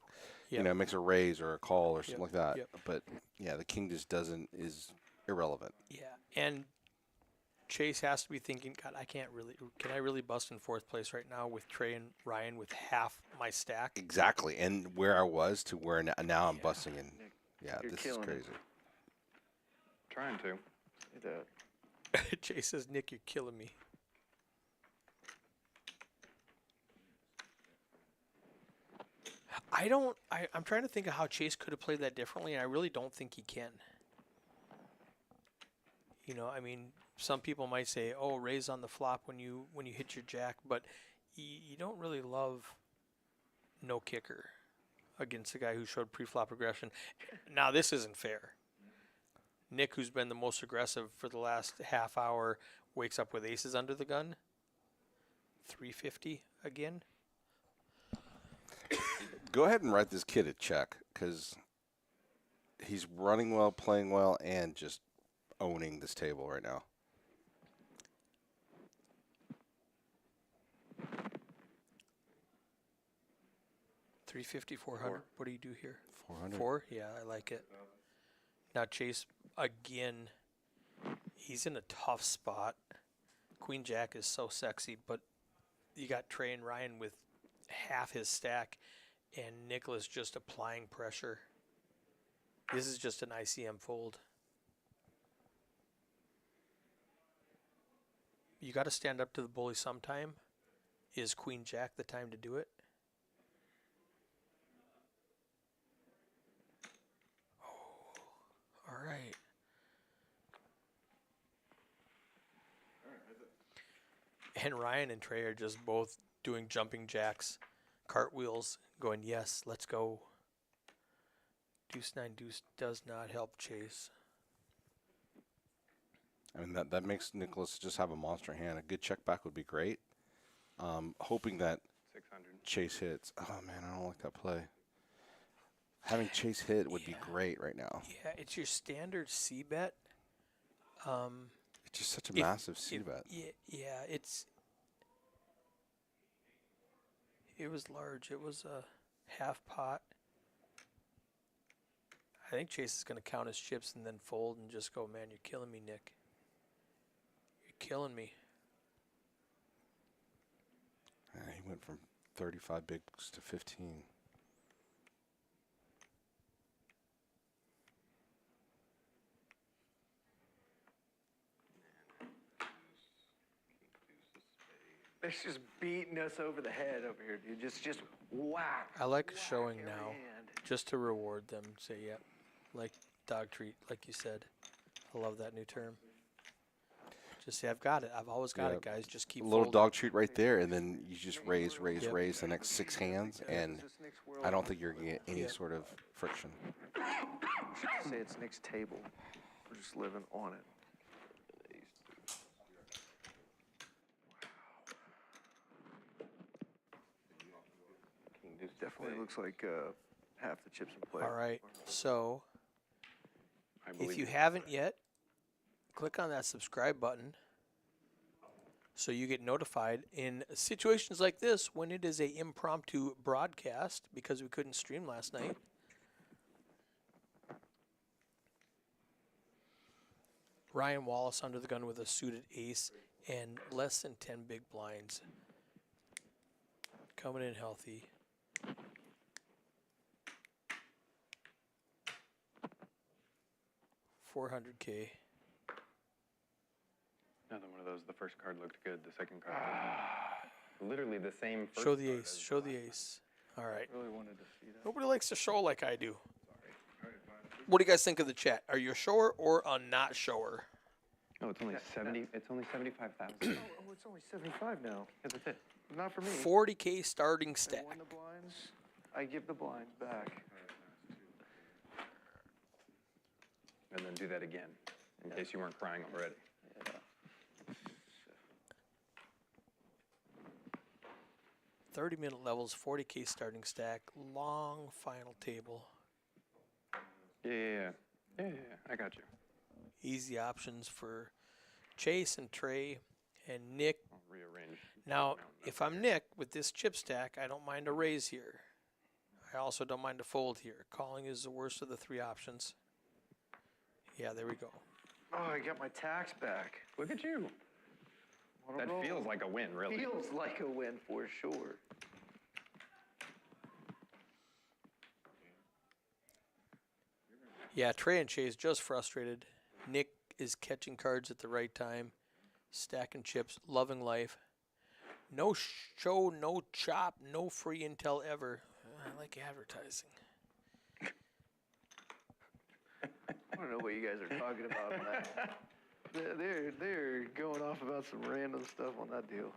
raise or a call or something like that.
Yep.
But yeah, the king just is irrelevant.
Yeah, and Chase has to be thinking, God, can I really bust in 4th place right now with Trey and Ryan with half my stack?
Exactly, and where I was to where now I'm busting in. Yeah, this is crazy.
Trying to.
Chase says, Nick, you're killing me. I'm trying to think of how Chase could have played that differently, and I really don't think he can. Some people might say, "Oh, raise on the flop when you hit your jack," but you don't really love no kicker against a guy who showed pre-flop aggression. Now this isn't fair. Nick, who's been the most aggressive for the last half hour, wakes up with aces under the gun. 350 again.
Go ahead and write this kid a check because he's running well, playing well, and just owning this table right now.
$350, $400. What do you do here?
400.
4? Yeah, I like it. Now Chase again. He's in a tough spot. Queen Jack is so sexy, but you got Trey and Ryan with half his stack, and Nicholas just applying pressure. This is just an ICM fold. You got to stand up to the bully sometime. Is Queen Jack the time to do it? Oh, all right. And Ryan and Trey are just both doing jumping jacks, cartwheels, going, yes, let's go. Deuce 9 deuce does not help Chase.
I mean, that makes Nicholas just have a monster hand. A good check back would be great. Hoping that
600.
Chase hits. Oh, man, I don't like that play. Having Chase hit would be great right now.
Yeah, it's your standard C bet.
It's just such a massive C bet.
Yeah, it was large. It was a half pot. I think Chase is going to count his chips and then fold and just go, man, you're killing me, Nick. You're killing me.
He went from 35 bigs to 15.
It's just beating us over the head over here, dude. Just whack.
I like
whack
showing
every
now
hand.
just to reward them. Say, yeah, like dog treat, like you said. I love that new term. Just say, I've got it. I've always got it, guys. Just keep
A little
folding.
dog treat right there, and then you just raise the next 6 hands, and I don't think you're going to get any sort of friction.
Say it's Nick's table. We're just living on it. Definitely looks like half the chips in play.
All right. So
I believe
if you haven't yet, click on that subscribe button so you get notified in situations like this when it is a impromptu broadcast because we couldn't stream last night. Ryan Wallace under the gun with a suited ace and less than 10 big blinds. Coming in healthy. $400K.
Another one of those. The first card looked good. The second card didn't. Literally the same. First
Show the
card
ace.
as
Show
the
the
last
ace. All right.
Really wanted to see that.
Nobody likes to show like I do. What do you guys think of the chat? Are you a shower or a not shower?
one. Oh, it's only 70. It's only 75,000.
Oh, it's only 75 now.
That's it.
Not for me.
40K starting
I
stack.
won the blinds. I give the blinds back.
And then do that again, in case you weren't crying already.
Yeah.
30-minute levels, 40K starting stack, long final table.
Yeah. I got you.
Easy options for Chase and Trey and Nick.
I'll rearrange.
Now, if I'm Nick with this chip stack, I don't mind a raise here. I also don't mind a fold here. Calling is the worst of the 3 options. Yeah, there we go.
Oh, I got my tax back.
Look at you.
What a
That
roll.
feels like a win, really.
Feels like a win for sure.
Yeah, Trey and Chase just frustrated. Nick is catching cards at the right time, stacking chips, loving life. No show, no chop, no free intel ever. I like advertising.
I don't know what you guys are talking about on that. They're going off about some random stuff on that deal.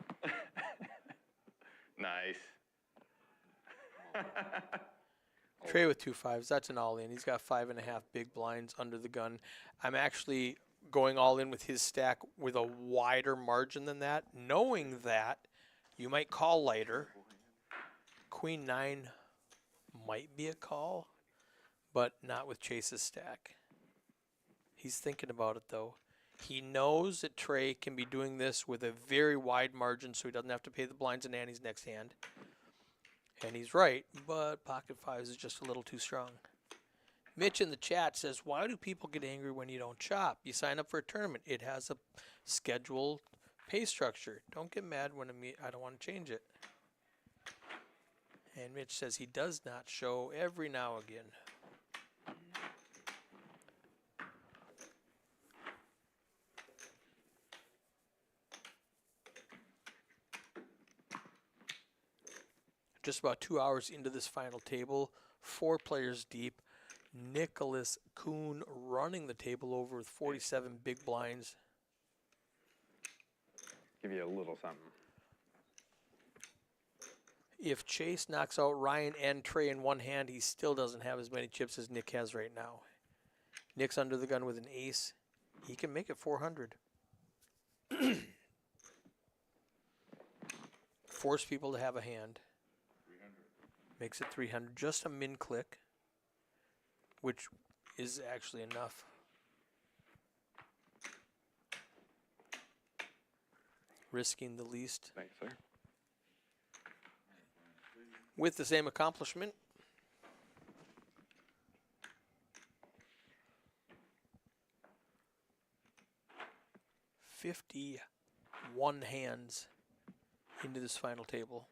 Nice.
Trey with 2 5s. That's an all-in. He's got 5.5 big blinds under the gun. I'm actually going all in with his stack with a wider margin than that, knowing that you might call lighter. Queen 9 might be a call, but not with Chase's stack. He's thinking about it, though. He knows that Trey can be doing this with a very wide margin so he doesn't have to pay the blinds and antes next hand. And he's right, but pocket 5s is just a little too strong. Mitch in the chat says, why do people get angry when you don't chop? You sign up for a tournament. It has a scheduled pay structure. Don't get mad when I don't want to change it. And Mitch says he does not show every now and again. Just about 2 hours into this final table, 4 players deep. Nicholas Kuhn running the table over with 47 big blinds.
Give you a little something.
If Chase knocks out Ryan and Trey in one hand, he still doesn't have as many chips as Nick has right now. Nick's under the gun with an ace. He can make it 400. Force people to have a hand. Makes it 300. Just a min click, which is actually enough. Risking the least.
Thanks, sir.
With the same accomplishment. $51 hands into this final table.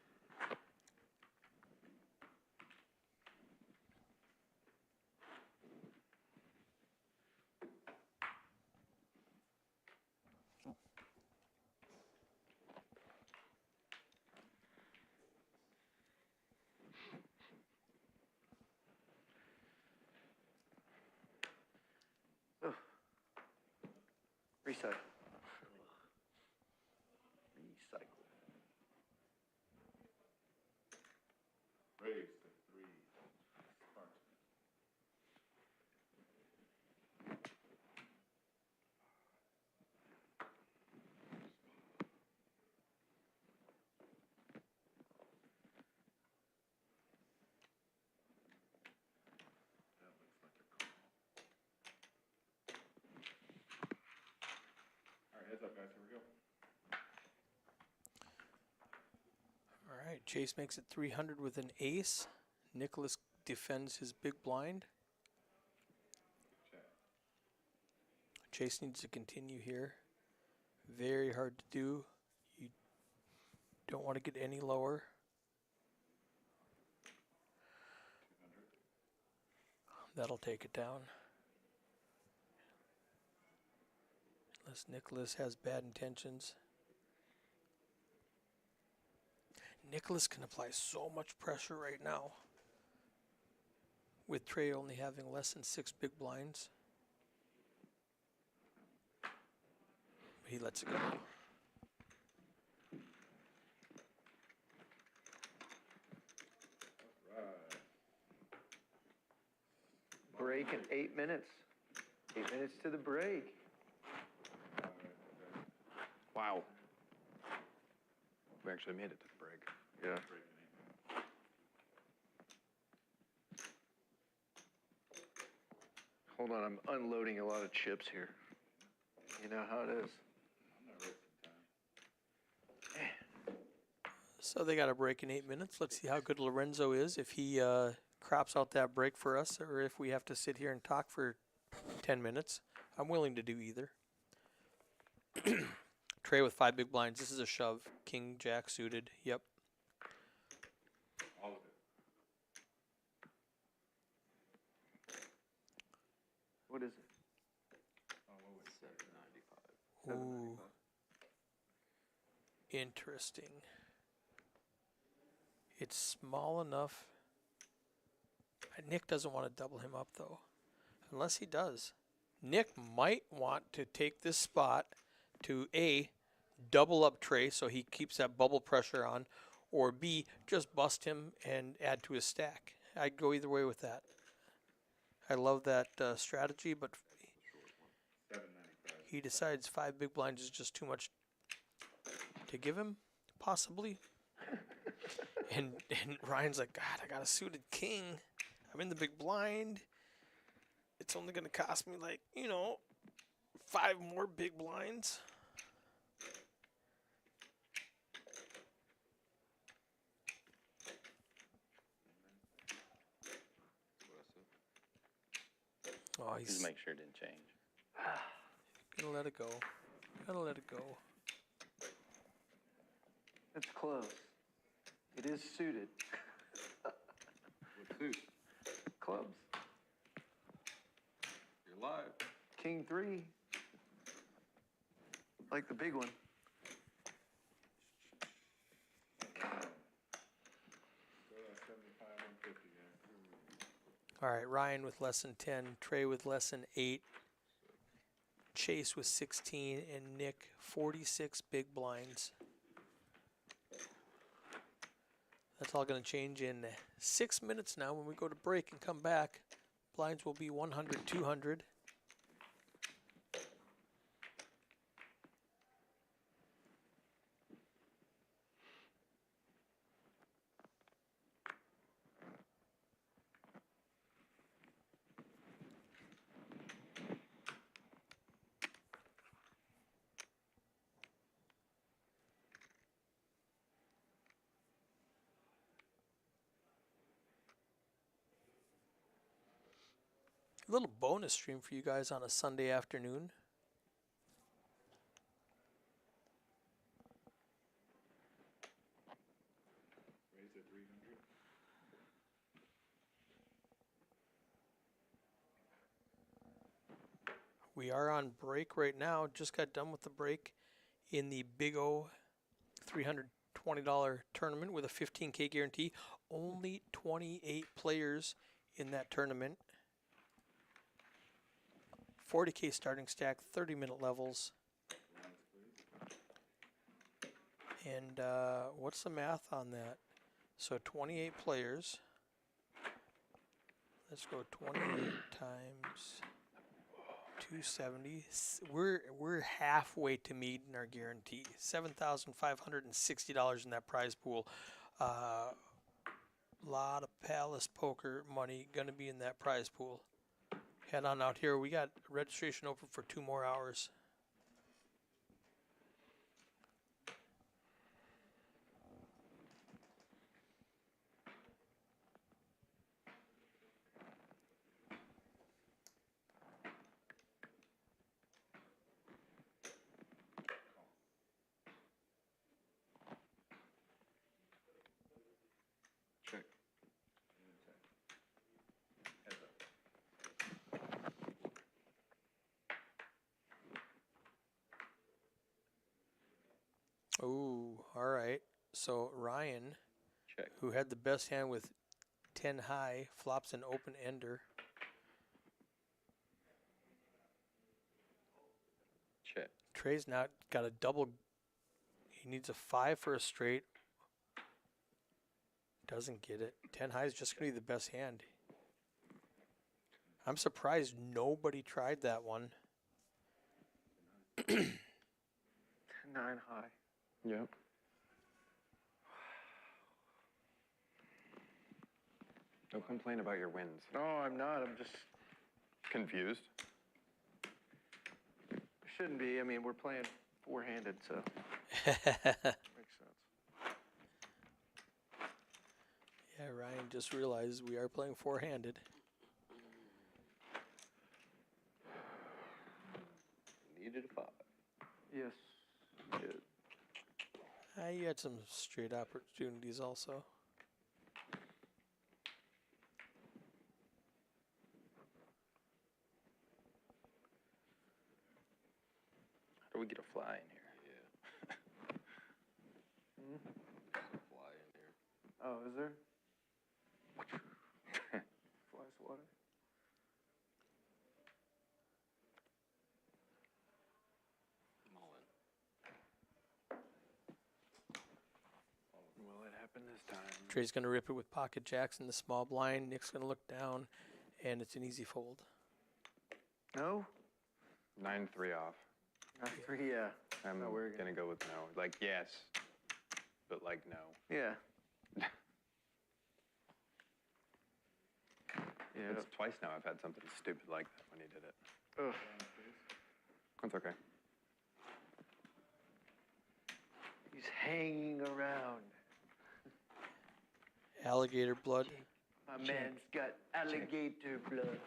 Recycle. Recycle.
Raise the 3. Smart. That looks like a call. All right, heads up, guys. Here we go.
All right, Chase makes it 300 with an ace. Nicholas defends his big blind. Chase needs to continue here. Very hard to do. You don't want to get any lower. That'll take it down. Unless Nicholas has bad intentions. Nicholas can apply so much pressure right now. With Trey only having less than 6 big blinds. He lets it go.
Break in 8 minutes. 8 minutes to the break.
Wow. We actually made it to the break.
Yeah. Hold on, I'm unloading a lot of chips here. You know how it is.
So they got a break in 8 minutes. Let's see how good Lorenzo is. If he crops out that break for us, or if we have to sit here and talk for 10 minutes. I'm willing to do either. Trey with 5 big blinds. This is a shove. King, Jack suited. Yep.
All of it.
What is it?
Oh, what was it?
795.
Ooh. Interesting. It's small enough. Nick doesn't want to double him up, though. Unless he does. Nick might want to take this spot to A, double up Trey so he keeps that bubble pressure on, or B, just bust him and add to his stack. I'd go either way with that. I love that strategy, but he decides 5 big blinds is just too much to give him, possibly. and Ryan's like, God, I got a suited king. I'm in the big blind. It's only going to cost me 5 more big blinds. Oh, he's
Just make sure it didn't change.
gonna let it go. Gotta let it go.
It's close. It is suited.
What suit?
Clubs.
You're live.
King 3. Like the big one.
All right, Ryan with less than 10, Trey with less than 8, Chase with 16, and Nick 46 big blinds. That's all going to change in 6 minutes now. When we go to break and come back, blinds will be 100, 200. little bonus stream for you guys on a Sunday afternoon.
Raise to 300.
We are on break right now. Just got done with the break in the Big O $320 tournament with a 15K guarantee. Only 28 players in that tournament. 40K starting stack, 30-minute levels. And what's the math on that? So 28 players. Let's go 28 times 270. We're halfway to meeting our guarantee. $7,560 in that prize pool. Lot of Palace poker money gonna be in that prize pool. Head on out here. We got registration open for 2 more hours.
Check. Heads up.
Ooh, all right. So Ryan,
Check.
who had the best hand with 10 high, flops an open ender.
Check.
Trey's now got a double. He needs a 5 for a straight. Doesn't get it. 10 high is just going to be the best hand. I'm surprised nobody tried that one.
9 high.
Yep. Don't complain about your wins.
No, I'm not. I'm just
Confused?
shouldn't be. I mean, we're playing four-handed, so makes sense.
Yeah, Ryan just realized we are playing four-handed.
Needed a 5.
Yes. Good.
You had some straight opportunities also.
How do we get a fly in here?
Yeah. Some fly in here.
Oh, is there? Flies water.
Mullen. Will it happen this time?
Trey's going to rip it with pocket jacks in the small blind. Nick's going to look down, and it's an easy fold.
No?
9-3 off.
9-3, yeah.
I'm
No, we're
gonna go with no. Like yes, but like no.
Yeah. Yeah.
It's twice now I've had something stupid like that when he did it.
Ugh.
That's okay.
He's hanging around.
Alligator blood.
My man's got alligator blood.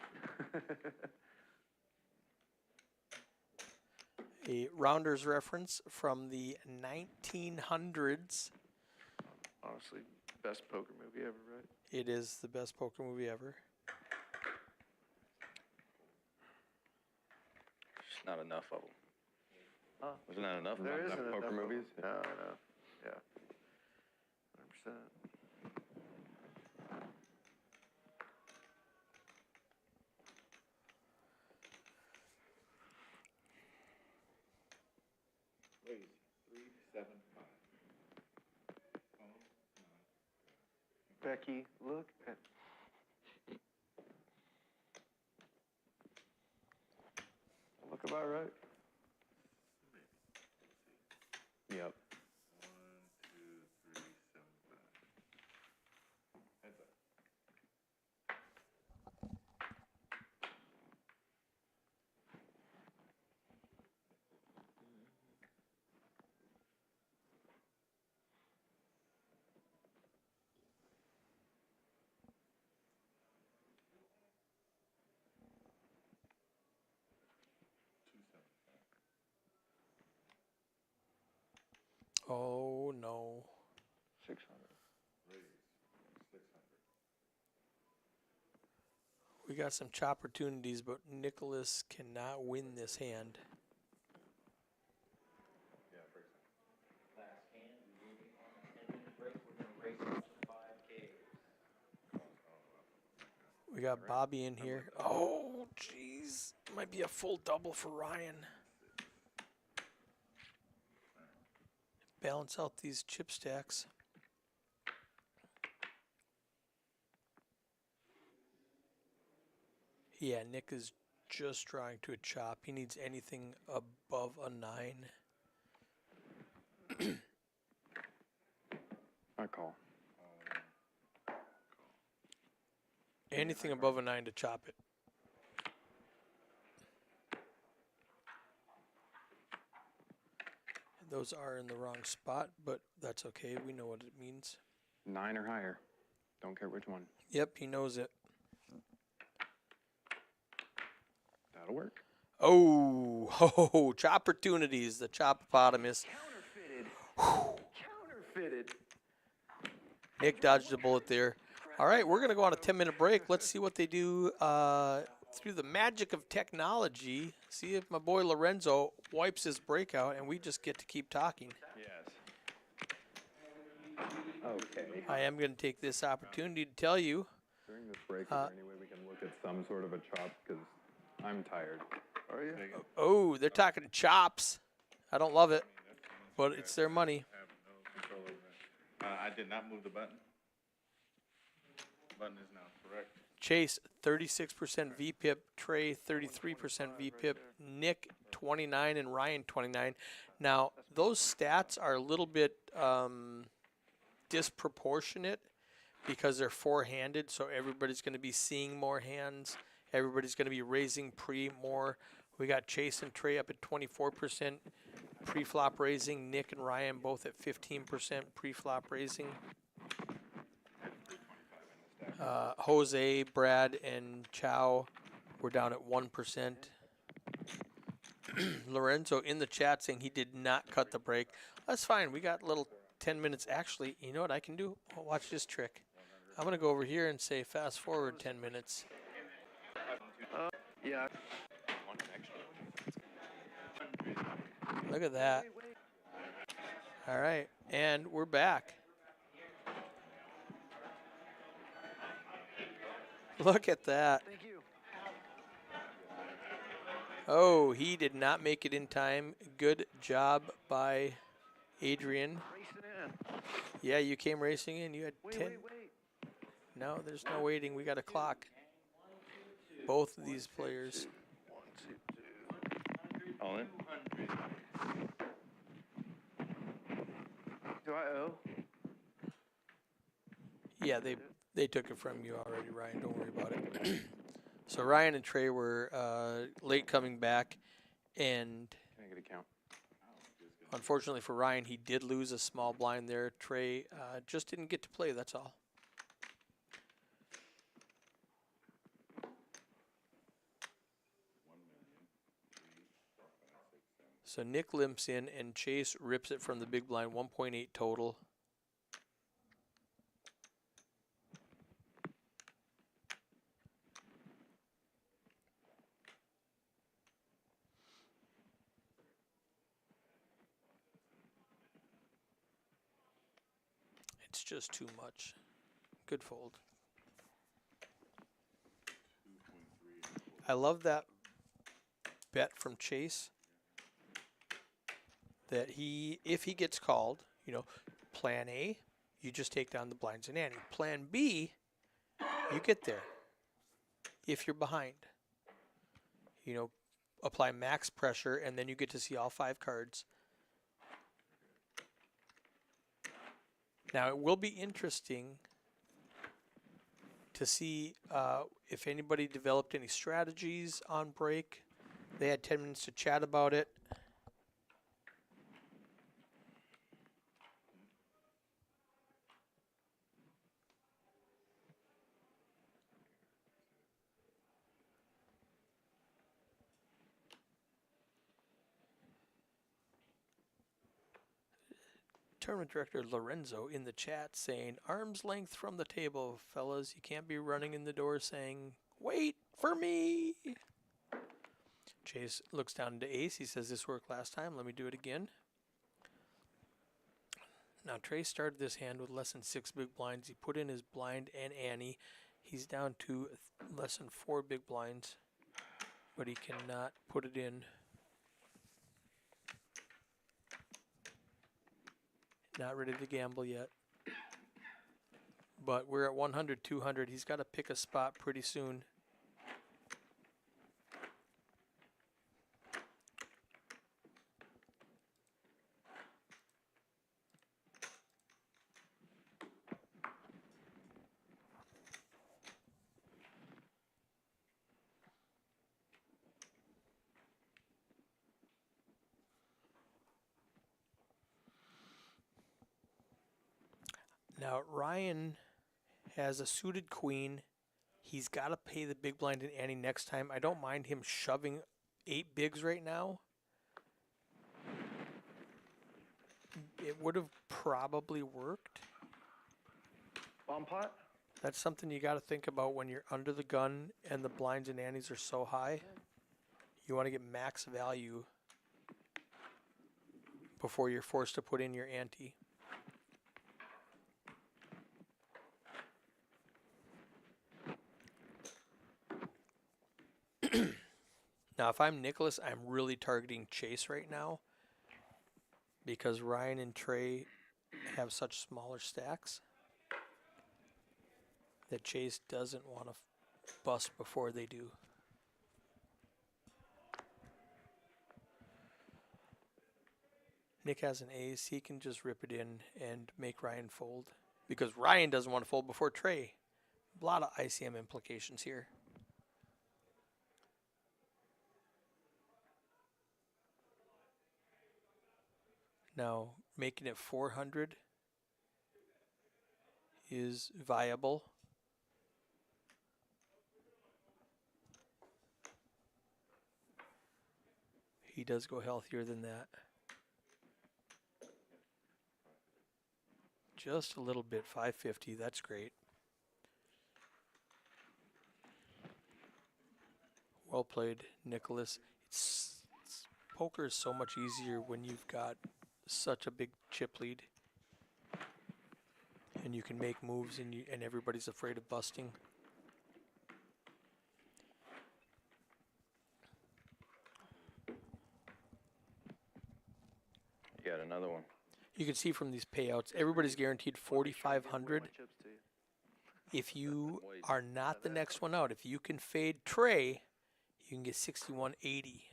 A Rounders reference from the 1900s.
Honestly, best poker movie ever, right?
It is the best poker movie ever.
Just not enough of them.
Huh?
There's not enough of
There
them.
isn't
enough poker
enough of
movies?
them. No. Yeah. 100%.
Raise 375.
Becky, look at. Look about right.
Yep.
1, 2, 3, 7, 5. Heads up.
Oh no.
600.
We got some chop opportunities, but Nicholas cannot win this hand.
Last hand, we will be on a 10-minute break. We're going to race up to 5K.
We got Bobby in here. Oh, jeez. Might be a full double for Ryan. Balance out these chip stacks. Yeah, Nick is just trying to a chop. He needs anything above a 9.
I call.
Anything above a 9 to chop it. Those are in the wrong spot, but that's okay. We know what it means.
9 or higher. Don't care which one.
Yep, he knows it.
That'll work.
Oh, ho, chop opportunities. The chopopotamus.
Counterfeited.
Nick dodged a bullet there. All right, we're going to go on a 10-minute break. Let's see what they do through the magic of technology. See if my boy Lorenzo wipes his breakout, and we just get to keep talking.
Yes. Okay.
I am going to take this opportunity to tell you.
During this break, is there any way we can look at some sort of a chop? Because I'm tired.
Are you?
Oh, they're talking chops. I don't love it, but it's their money.
I have no control over that. I did not move the button. Button is now correct.
Chase, 36% VPIP. Trey, 33% VPIP. Nick, 29, and Ryan, 29. Now, those stats are a little bit disproportionate because they're four-handed, so everybody's going to be seeing more hands. Everybody's going to be raising pre more. We got Chase and Trey up at 24% pre-flop raising. Nick and Ryan both at 15% pre-flop raising. Jose, Brad, and Chow were down at 1%. Lorenzo in the chat saying he did not cut the break. That's fine. We got little 10 minutes. Actually, you know what I can do? I'll watch this trick. I'm going to go over here and say fast forward 10 minutes.
Yeah.
Look at that. All right. And we're back. Look at that.
Thank you.
Oh, he did not make it in time. Good job by Adrian.
Racing in.
Yeah, you came racing in. You had
Wait,
10.
wait, wait.
No, there's no waiting. We got a clock. Both of these players.
1, 2, 2.
All in?
Do I owe?
Yeah, they took it from you already, Ryan. Don't worry about it. So Ryan and Trey were late coming back, and
Can I get a count?
unfortunately for Ryan, he did lose a small blind there. Trey just didn't get to play, that's all. So Nick limps in, and Chase rips it from the big blind, 1.8 total. It's just too much. Good fold. I love that bet from Chase. That if he gets called, you know, plan A, you just take down the blinds and ante. Plan B, you get there. If you're behind, you know, apply max pressure, and then you get to see all 5 cards. Now, it will be interesting to see if anybody developed any strategies on break. They had 10 minutes to chat about it. Tournament Director Lorenzo in the chat saying, arm's length from the table, fellas. You can't be running in the door saying, wait for me. Chase looks down into ace. He says, this worked last time. Let me do it again. Now, Trey started this hand with less than 6 big blinds. He put in his blind and ante. He's down to less than 4 big blinds, but he cannot put it in. Not ready to gamble yet. But we're at 100, 200. He's got to pick a spot pretty soon. Now, Ryan has a suited queen. He's got to pay the big blind and ante next time. I don't mind him shoving 8 bigs right now. It would have probably worked.
Bomb pot?
That's something you got to think about when you're under the gun and the blinds and antes are so high. You want to get max value before you're forced to put in your ante. Now, if I'm Nicholas, I'm really targeting Chase right now because Ryan and Trey have such smaller stacks that Chase doesn't want to bust before they do. Nick has an ace. He can just rip it in and make Ryan fold because Ryan doesn't want to fold before Trey. A lot of ICM implications here. Now, making it 400 is viable. He does go healthier than that. Just a little bit, 550, that's great. Well played, Nicholas. Poker is so much easier when you've got such a big chip lead and you can make moves and everybody's afraid of busting.
You got another one.
You can see from these payouts, everybody's guaranteed 4,500. If you are not the next one out, if you can fade Trey, you can get 6,180.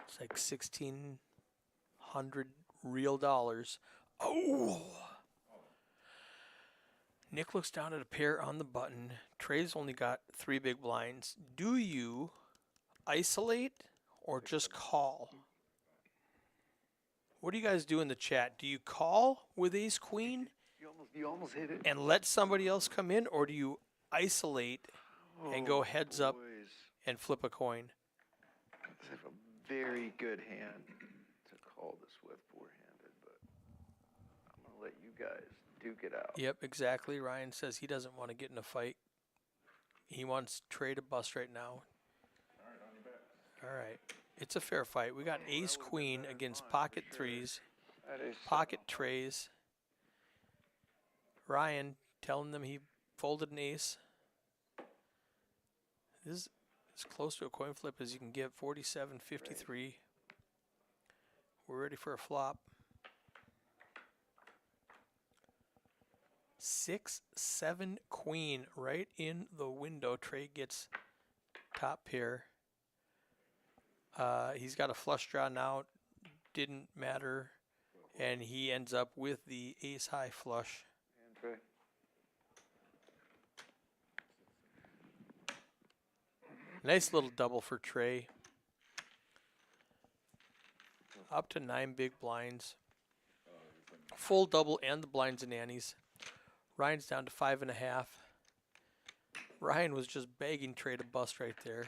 It's like 1,600 real dollars. Oh! Nick looks down at a pair on the button. Trey's only got 3 big blinds. Do you isolate or just call? What do you guys do in the chat? Do you call with ace queen
You almost hit it.
and let somebody else come in, or do you isolate and go heads up and flip a coin?
This is a very good hand to call this with four-handed, but I'm going to let you guys duke it out.
Yep, exactly. Ryan says he doesn't want to get in a fight. He wants Trey to bust right now. All right. It's a fair fight. We got ace queen against pocket threes, pocket trays. Ryan telling them he folded an ace. This is as close to a coin flip as you can get. 47.53. We're ready for a flop. 6-7 queen right in the window. Trey gets top pair. He's got a flush draw now. Didn't matter. And he ends up with the ace high flush. Nice little double for Trey. Up to 9 big blinds. Full double and the blinds and antes. Ryan's down to 5.5. Ryan was just begging Trey to bust right there.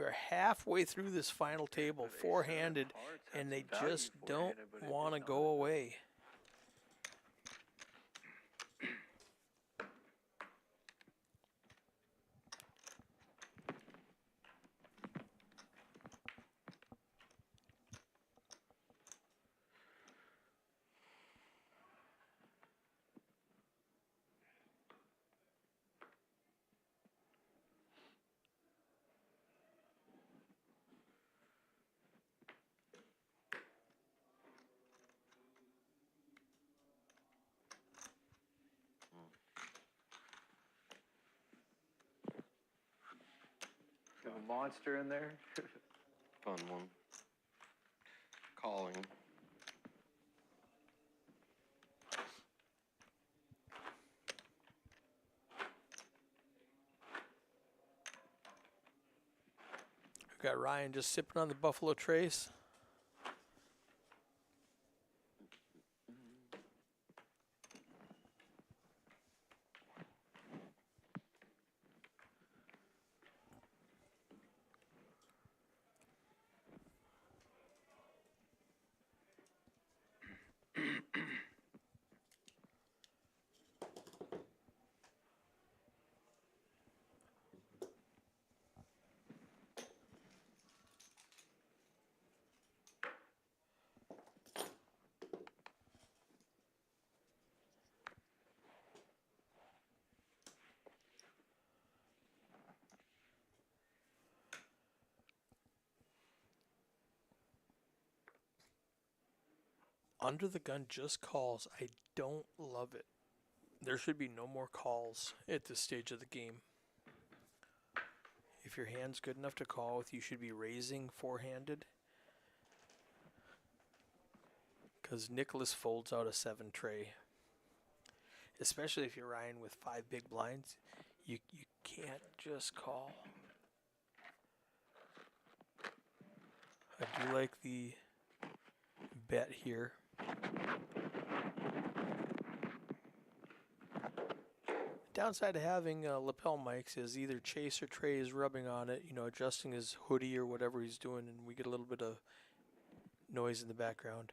We're halfway through this final table, four-handed, and they just don't want to go away.
Got a monster in there.
Fun one. Calling.
We've got Ryan just sipping on the Buffalo Trace. Under the gun just calls. I don't love it. There should be no more calls at this stage of the game. If your hand's good enough to call with, you should be raising four-handed. Because Nicholas folds out a 7 tray. Especially if you're Ryan with 5 big blinds. You can't just call. I do like the bet here. Downside of having lapel mics is either Chase or Trey is rubbing on it, you know, adjusting his hoodie or whatever he's doing, and we get a little bit of noise in the background.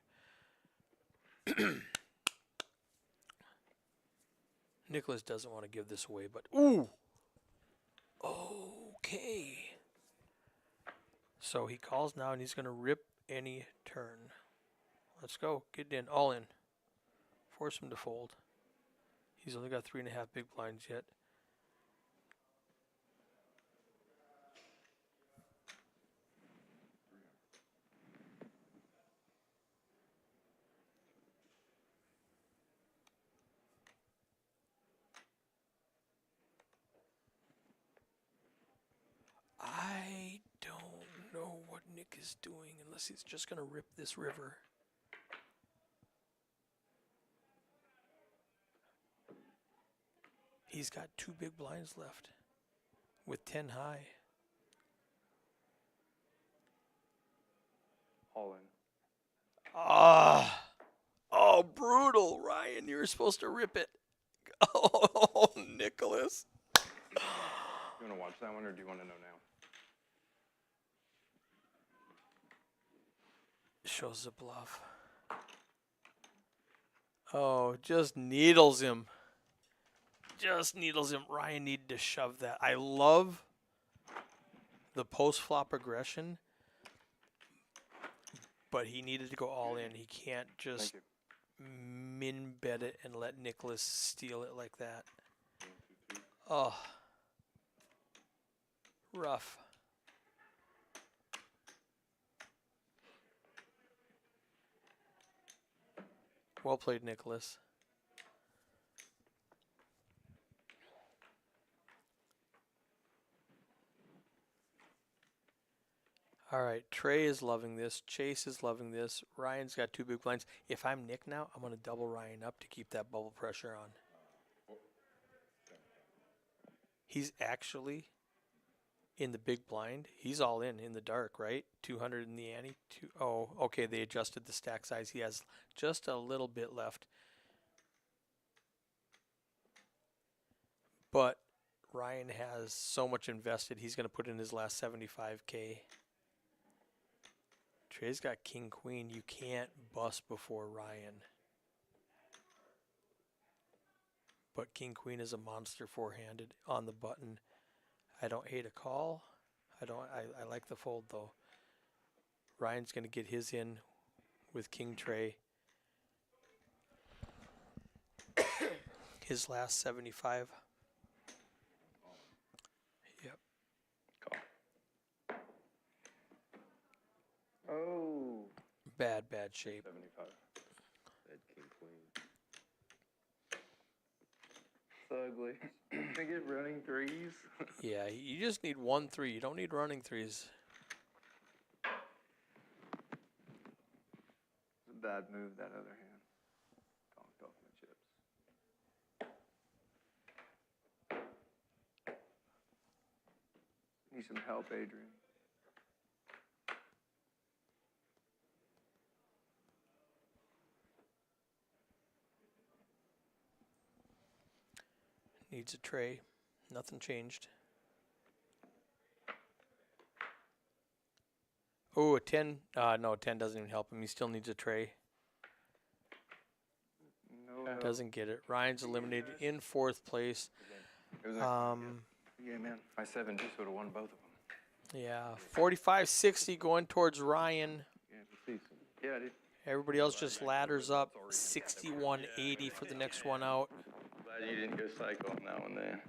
Nicholas doesn't want to give this away, but ooh! Okay. So he calls now, and he's going to rip any turn. Let's go. Get in. All in. Force him to fold. He's only got 3.5 big blinds yet. I don't know what Nick is doing unless he's just going to rip this river. He's got 2 big blinds left with 10 high.
All in.
Ah, oh, brutal, Ryan. You were supposed to rip it. Oh, Nicholas.
You want to watch that one, or do you want to know now?
Shows the bluff. Oh, just needles him. Just needles him. Ryan needed to shove that. I love the post-flop aggression, but he needed to go all in. He can't just min bet it and let Nicholas steal it like that. Oh, rough. Well played, Nicholas. All right, Trey is loving this. Chase is loving this. Ryan's got 2 big blinds. If I'm Nick now, I'm going to double Ryan up to keep that bubble pressure on. He's actually in the big blind. He's all in the dark, right? 200 in the ante. Oh, okay, they adjusted the stack size. He has just a little bit left. But Ryan has so much invested. He's going to put in his last 75K. Trey's got king queen. You can't bust before Ryan. But king queen is a monster four-handed on the button. I don't hate a call. I like the fold though. Ryan's going to get his in with king Trey. His last 75. Yep.
Oh.
Bad shape.
75. Dead king queen.
It's ugly. I get running threes.
Yeah, you just need 1-3. You don't need running threes.
It's a bad move, that other hand. Conked off my chips. Need some help, Adrian.
Needs a tray. Nothing changed. Oh, a 10. No, 10 doesn't even help him. He still needs a tray.
No.
Doesn't get it. Ryan's eliminated in 4th place.
It was
Yeah, man.
my 7 just would have won both of them.
Yeah, 45-60 going towards Ryan.
Yeah, dude.
Everybody else just ladders up. 61-80 for the next one out.
Glad you didn't go psycho on that one there.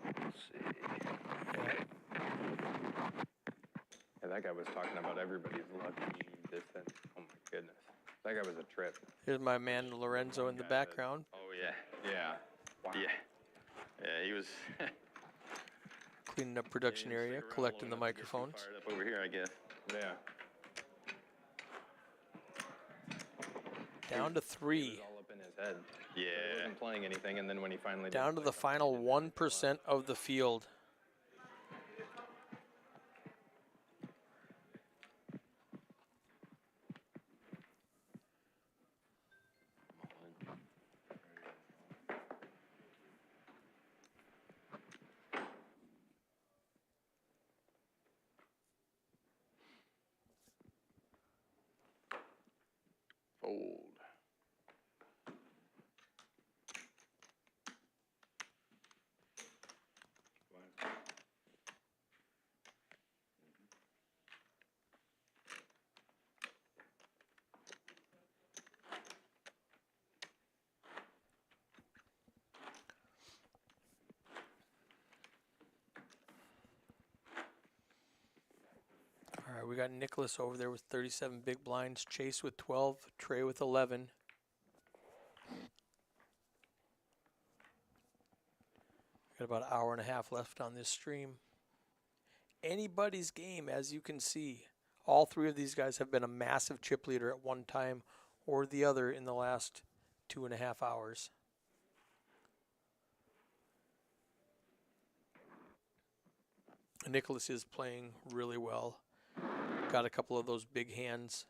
Let's see. Yeah, that guy was talking about everybody's lucky distance. Oh my goodness. That guy was a trip.
Here's my man Lorenzo in the background.
Oh yeah. Wow. Yeah. Yeah, he was
Cleaning up production area, collecting the microphones.
fired up over here, I guess. Yeah.
Down to 3.
It was all up in his head. Yeah. He wasn't playing anything, and then when he finally
Down to the final 1% of the field.
fold.
All right, we got Nicholas over there with 37 big blinds, Chase with 12, Trey with 11. Got about an hour and a half left on this stream. Anybody's game, as you can see. All three of these guys have been a massive chip leader at one time or the other in the last 2.5 hours. Nicholas is playing really well. Got a couple of those big hands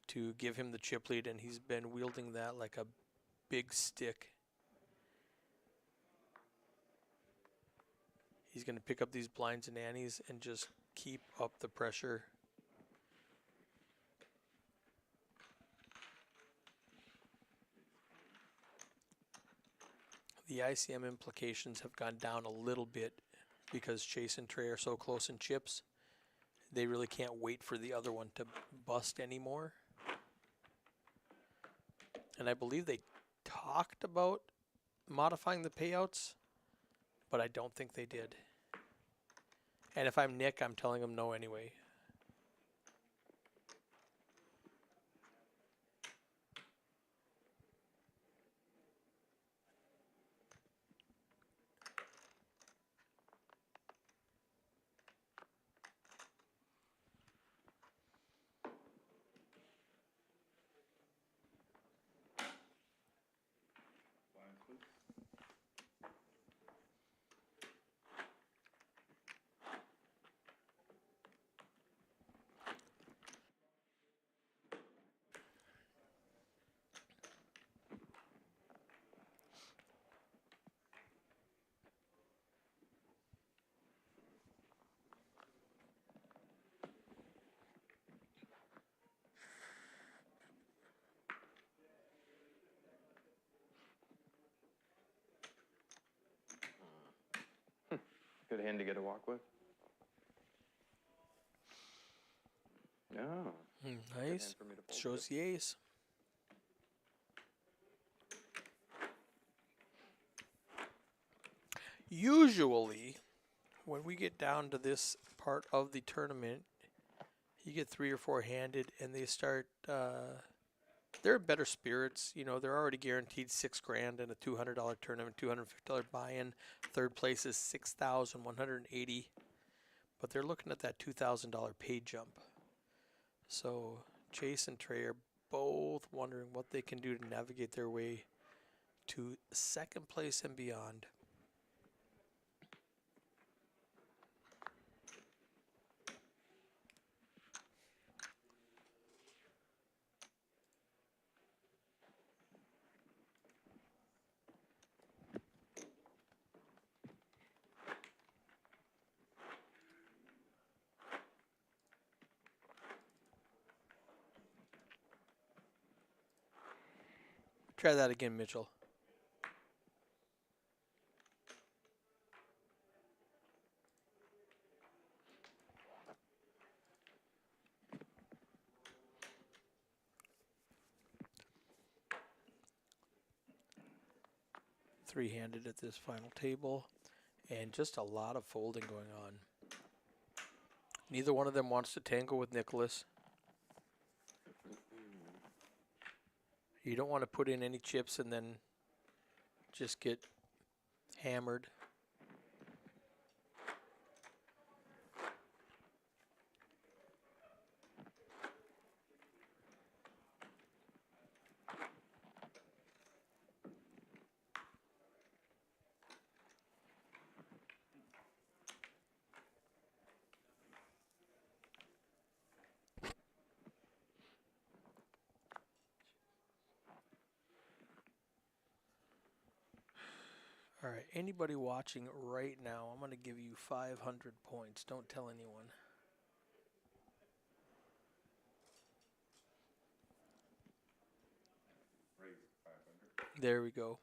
to give him the chip lead, and he's been wielding that like a big stick. He's going to pick up these blinds and annies and just keep up the pressure. The ICM implications have gone down a little bit because Chase and Trey are so close in chips. They really can't wait for the other one to bust anymore. And I believe they talked about modifying the payouts, but I don't think they did. And if I'm Nick, I'm telling them no anyway.
Good hand to get a walk with. No.
Nice. Shows the ace. Usually, when we get down to this part of the tournament, you get 3 or 4 handed, and they start. They're in better spirits. You know, they're already guaranteed $6,000 in a $200 tournament, $250 buy-in. Third place is $6,180, but they're looking at that $2,000 pay jump. So Chase and Trey are both wondering what they can do to navigate their way to second place and beyond. Try that again, Mitchell. Three-handed at this final table, and just a lot of folding going on. Neither one of them wants to tangle with Nicholas. You don't want to put in any chips and then just get hammered. All right, anybody watching right now, I'm going to give you 500 points. Don't tell anyone. There we go.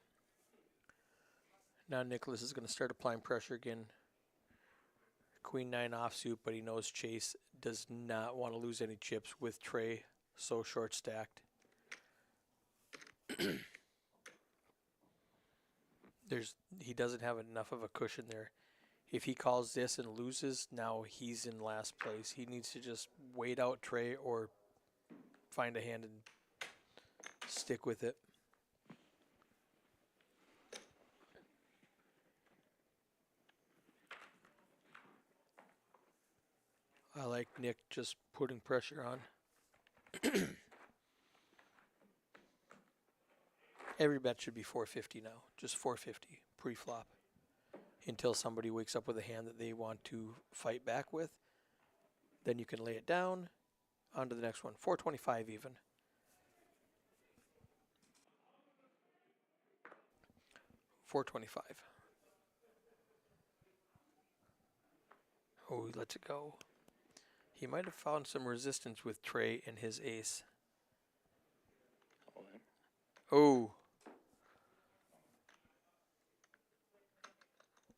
Now Nicholas is going to start applying pressure again. Queen 9 offsuit, but he knows Chase does not want to lose any chips with Trey so short stacked. He doesn't have enough of a cushion there. If he calls this and loses, now he's in last place. He needs to just wait out Trey or find a hand and stick with it. I like Nick just putting pressure on. Every bet should be 450 now, just 450 pre-flop, until somebody wakes up with a hand that they want to fight back with. Then you can lay it down, on to the next one, 425 even. $425. Oh, he lets it go. He might have found some resistance with Trey and his ace. Oh.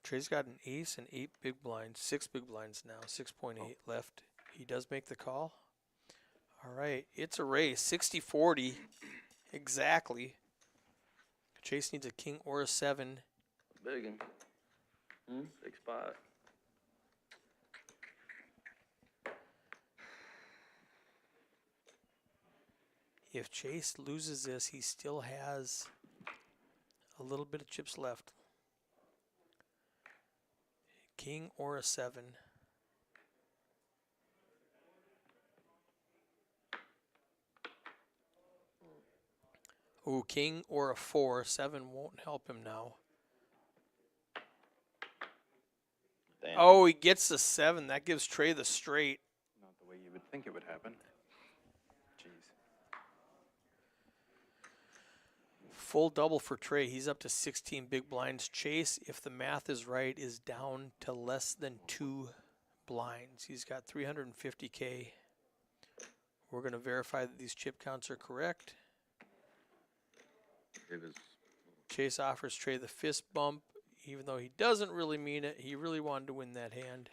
Trey's got an ace and 8 big blinds, 6 big blinds now, 6.8 left. He does make the call. All right, it's a race, 60-40, exactly. Chase needs a king or a 7.
Big one. Big spot.
If Chase loses this, he still has a little bit of chips left. King or a 7. Ooh, king or a 4. 7 won't help him now.
Damn.
Oh, he gets the 7. That gives Trey the straight.
Not the way you would think it would happen. Jeez.
Full double for Trey. He's up to 16 big blinds. Chase, if the math is right, is down to less than 2 blinds. He's got 350K. We're going to verify that these chip counts are correct.
It was
Chase offers Trey the fist bump. even though he doesn't really mean it. He really wanted to win that hand.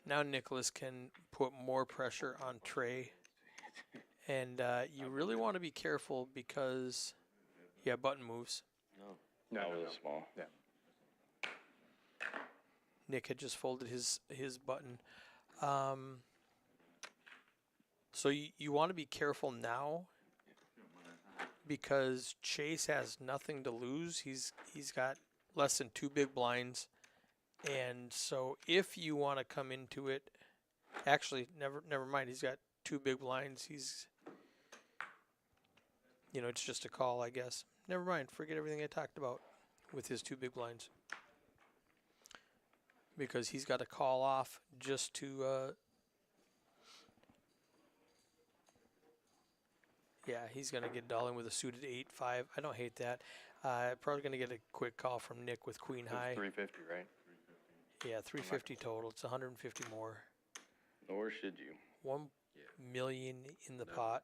Now Nicholas can put more pressure on Trey. And you really want to be careful because, yeah, button moves.
No, that was small.
Yeah.
Nick had just folded his button. So you want to be careful now because Chase has nothing to lose. He's got less than 2 big blinds. And so if you want to come into it, actually, never mind. He's got 2 big blinds. He's, it's just a call, I guess. Never mind. Forget everything I talked about with his 2 big blinds. Because he's got to call off just to, yeah, he's going to get dolling with a suited 8-5. I don't hate that. Probably going to get a quick call from Nick with queen high.
350, right?
Yeah, 350 total. It's 150 more.
Nor should you.
1 million in the pot.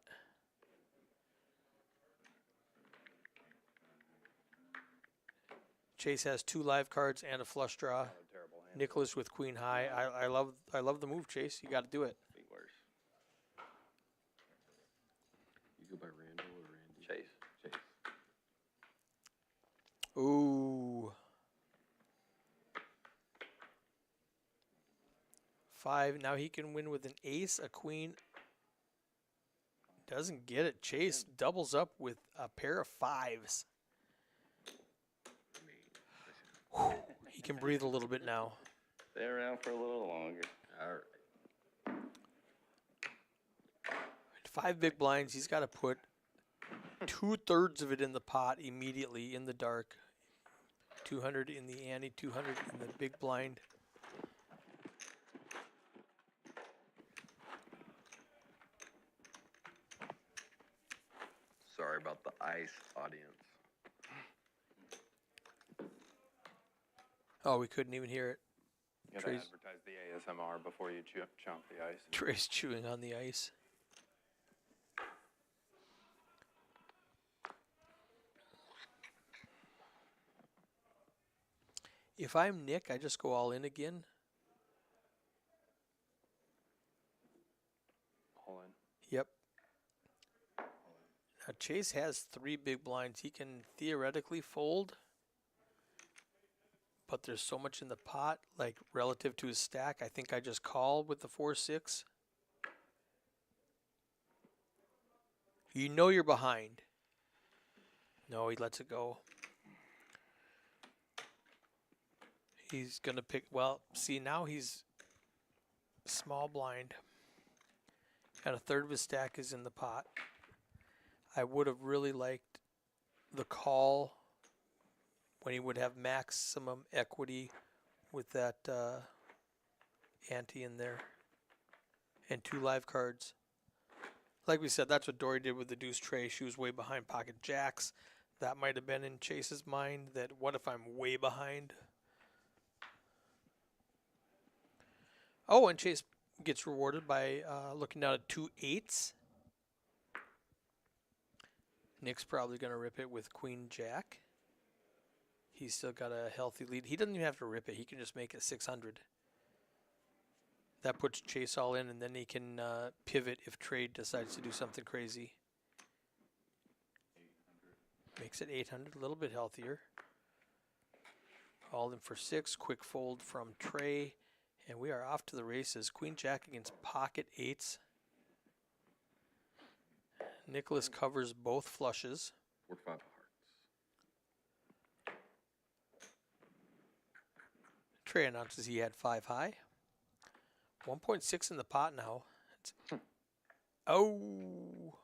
Chase has 2 live cards and a flush draw. Nicholas with queen high. I love the move, Chase. You got to do it.
Be worse. You go by Randall or Randy? Chase.
Ooh. 5. Now he can win with an ace, a queen. Doesn't get it. Chase doubles up with a pair of 5s. Whew. He can breathe a little bit now.
Stay around for a little longer. All right.
5 big blinds. He's got to put 2/3 of it in the pot immediately in the dark. 200 in the ante, 200 in the big blind.
Sorry about the ice, audience.
Oh, we couldn't even hear it.
You gotta advertise the ASMR before you chomp the ice.
Trey's chewing on the ice. If I'm Nick, I just go all in again.
All in.
Yep. Now Chase has 3 big blinds. He can theoretically fold, but there's so much in the pot, like relative to his stack. I think I just call with the 4-6. You know you're behind. No, he lets it go. He's going to pick, well, see, now he's small blind. And 1/3 of his stack is in the pot. I would have really liked the call when he would have maximum equity with that ante in there. And 2 live cards. Like we said, that's what Dory did with the deuce tray. She was way behind pocket jacks. That might have been in Chase's mind, that what if I'm way behind? Oh, and Chase gets rewarded by looking down at 2 8s. Nick's probably going to rip it with queen jack. He's still got a healthy lead. He doesn't even have to rip it. He can just make it 600. That puts Chase all in, and then he can pivot if trade decides to do something crazy. Makes it 800, a little bit healthier. All in for 6. Quick fold from Trey. And we are off to the races. Queen jack against pocket 8s. Nicholas covers both flushes.
4-5 hearts.
Trey announces he had 5 high. 1.6 in the pot now. Oh,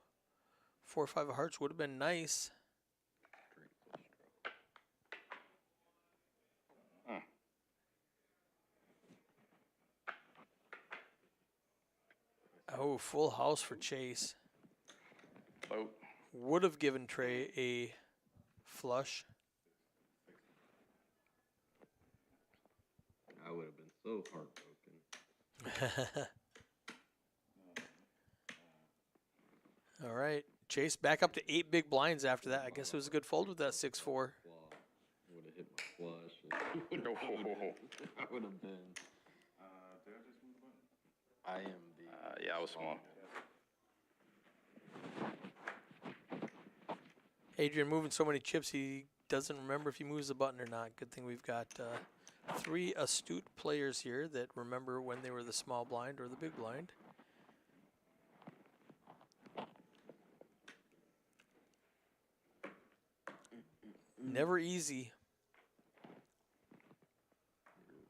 4 or 5 of hearts would have been nice. Oh, full house for Chase.
Vote.
Would have given Trey a flush.
I would have been so heartbroken.
All right. Chase back up to 8 big blinds after that. I guess it was a good fold with that 6-4.
flush.
No.
I would have been.
Did I just move the button?
I am the.
Yeah, I was small.
Adrian moving so many chips, he doesn't remember if he moves the button or not. Good thing we've got 3 astute players here that remember when they were the small blind or the big blind. Never easy.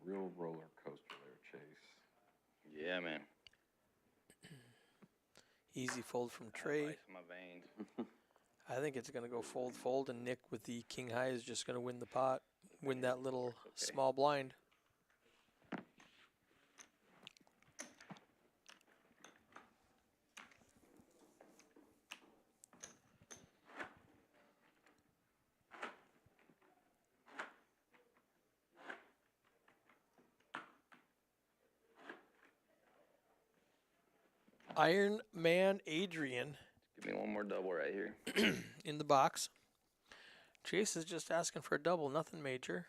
Real roller coaster there, Chase.
Yeah, man.
Easy fold from
I have
Trey.
ice in my veins.
I think it's going to go fold, fold, and Nick with the king high is just going to win the pot, win that little small blind. Iron Man Adrian
Give me one more double right here.
in the box. Chase is just asking for a double, nothing major.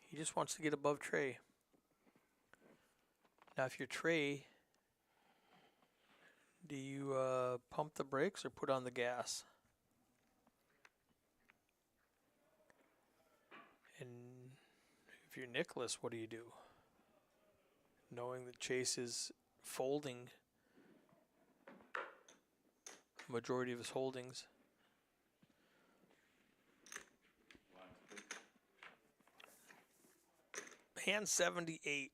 He just wants to get above Trey. Now, if you're Trey, do you pump the brakes or put on the gas? And if you're Nicholas, what do you do? Knowing that Chase is folding majority of his holdings. Hand 78.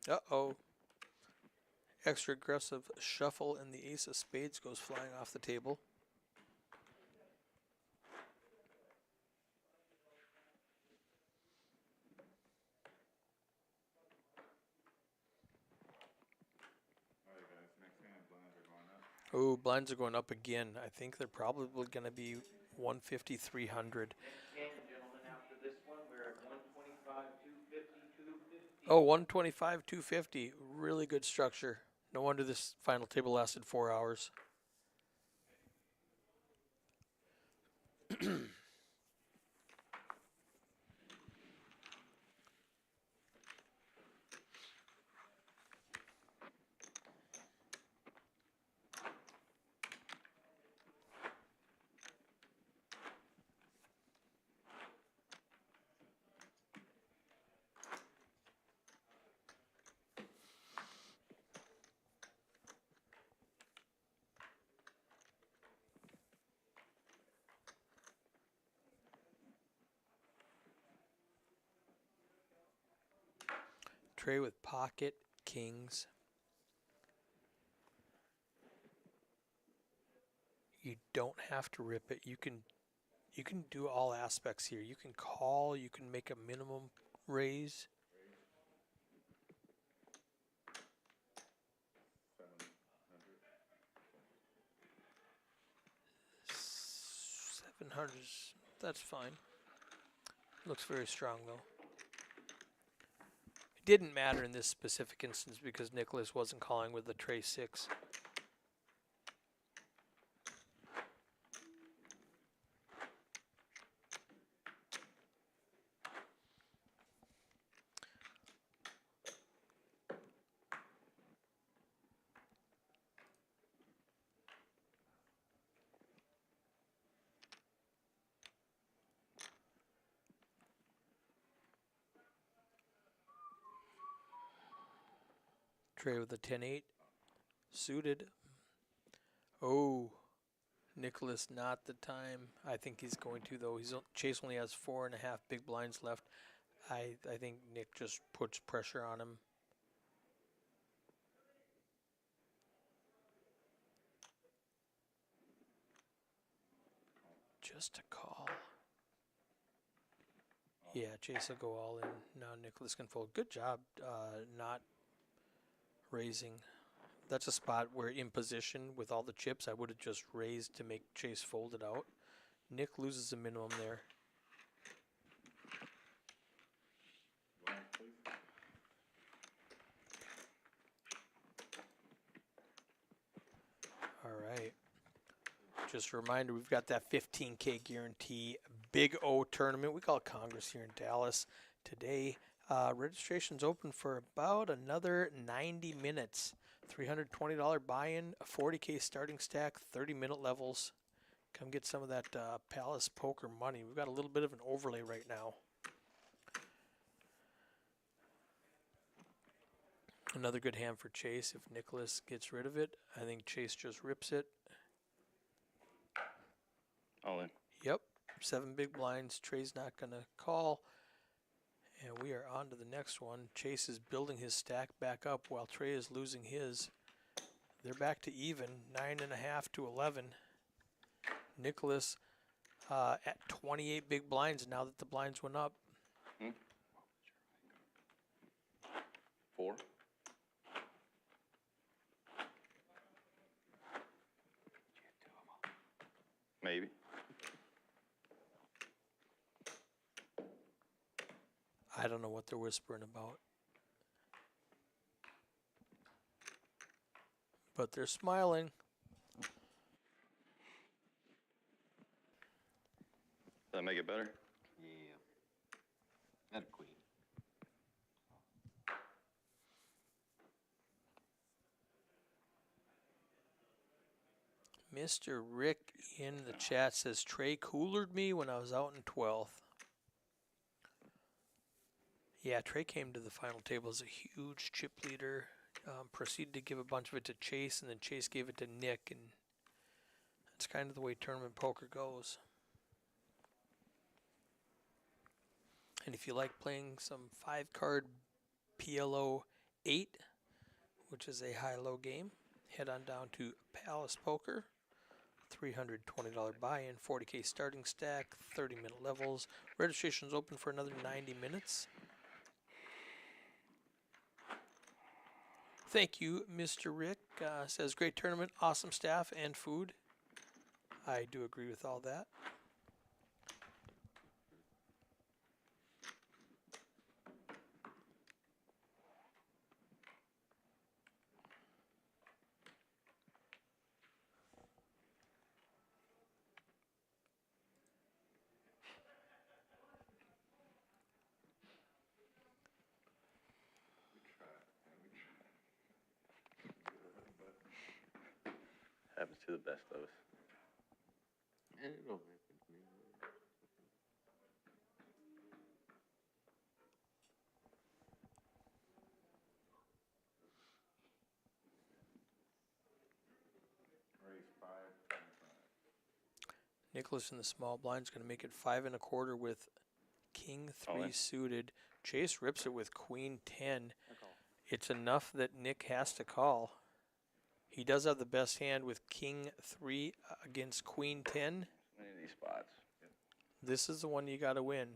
Uh-oh. Extra aggressive shuffle and the ace of spades goes flying off the table. Oh, blinds are going up again. I think they're probably going to be 150, 300. Oh, 125, 250. Really good structure. No wonder this final table lasted 4 hours. Trey with pocket kings. You don't have to rip it. You can do all aspects here. You can call, you can make a minimum raise. $700, that's fine. Looks very strong though. It didn't matter in this specific instance because Nicholas wasn't calling with the Trey 6. Trey with a 10-8, suited. Oh, Nicholas, not the time. I think he's going to though. Chase only has 4.5 big blinds left. I think Nick just puts pressure on him. Just a call. Yeah, Chase will go all in. Now Nicholas can fold. Good job not raising. That's a spot where in position with all the chips, I would have just raised to make Chase fold it out. Nick loses a minimum there. right. Just a reminder, we've got that 15K guarantee Big O tournament. We call it Congress here in Dallas today. Registration's open for about another 90 minutes. $320 buy-in, a 40K starting stack, 30-minute levels. Come get some of that Palace Poker money. We've got a little bit of an overlay right now. Another good hand for Chase if Nicholas gets rid of it. I think Chase just rips it.
All in.
Yep, 7 big blinds. Trey's not going to call. And we are on to the next one. Chase is building his stack back up while Trey is losing his. They're back to even, 9.5 to 11. Nicholas at 28 big blinds now that the blinds went up.
4. Maybe.
I don't know what they're whispering about. But they're smiling.
Does that make it better?
Yeah. That a queen.
Mr. Rick in the chat says, Trey coolered me when I was out in 12th. Yeah, Trey came to the final table as a huge chip leader. Proceeded to give a bunch of it to Chase, and then Chase gave it to Nick, and that's kind of the way tournament poker goes. And if you like playing some 5-card PLO 8, which is a high-low game, head on down to Palace Poker. $320 buy-in, 40K starting stack, 30-minute levels. Registration's open for another 90 minutes. Thank you, Mr. Rick. Says, great tournament, awesome staff, and food. I do agree with all that.
Happens to the best of us.
And it don't happen to me.
Raise 5, 25.
Nicholas in the small blind is going to make it 5 1/4 with King 3 suited. Chase rips it with Queen 10. It's enough that Nick has to call. He does have the best hand with King 3 against Queen 10.
Many of these spots.
This is the one you got to win.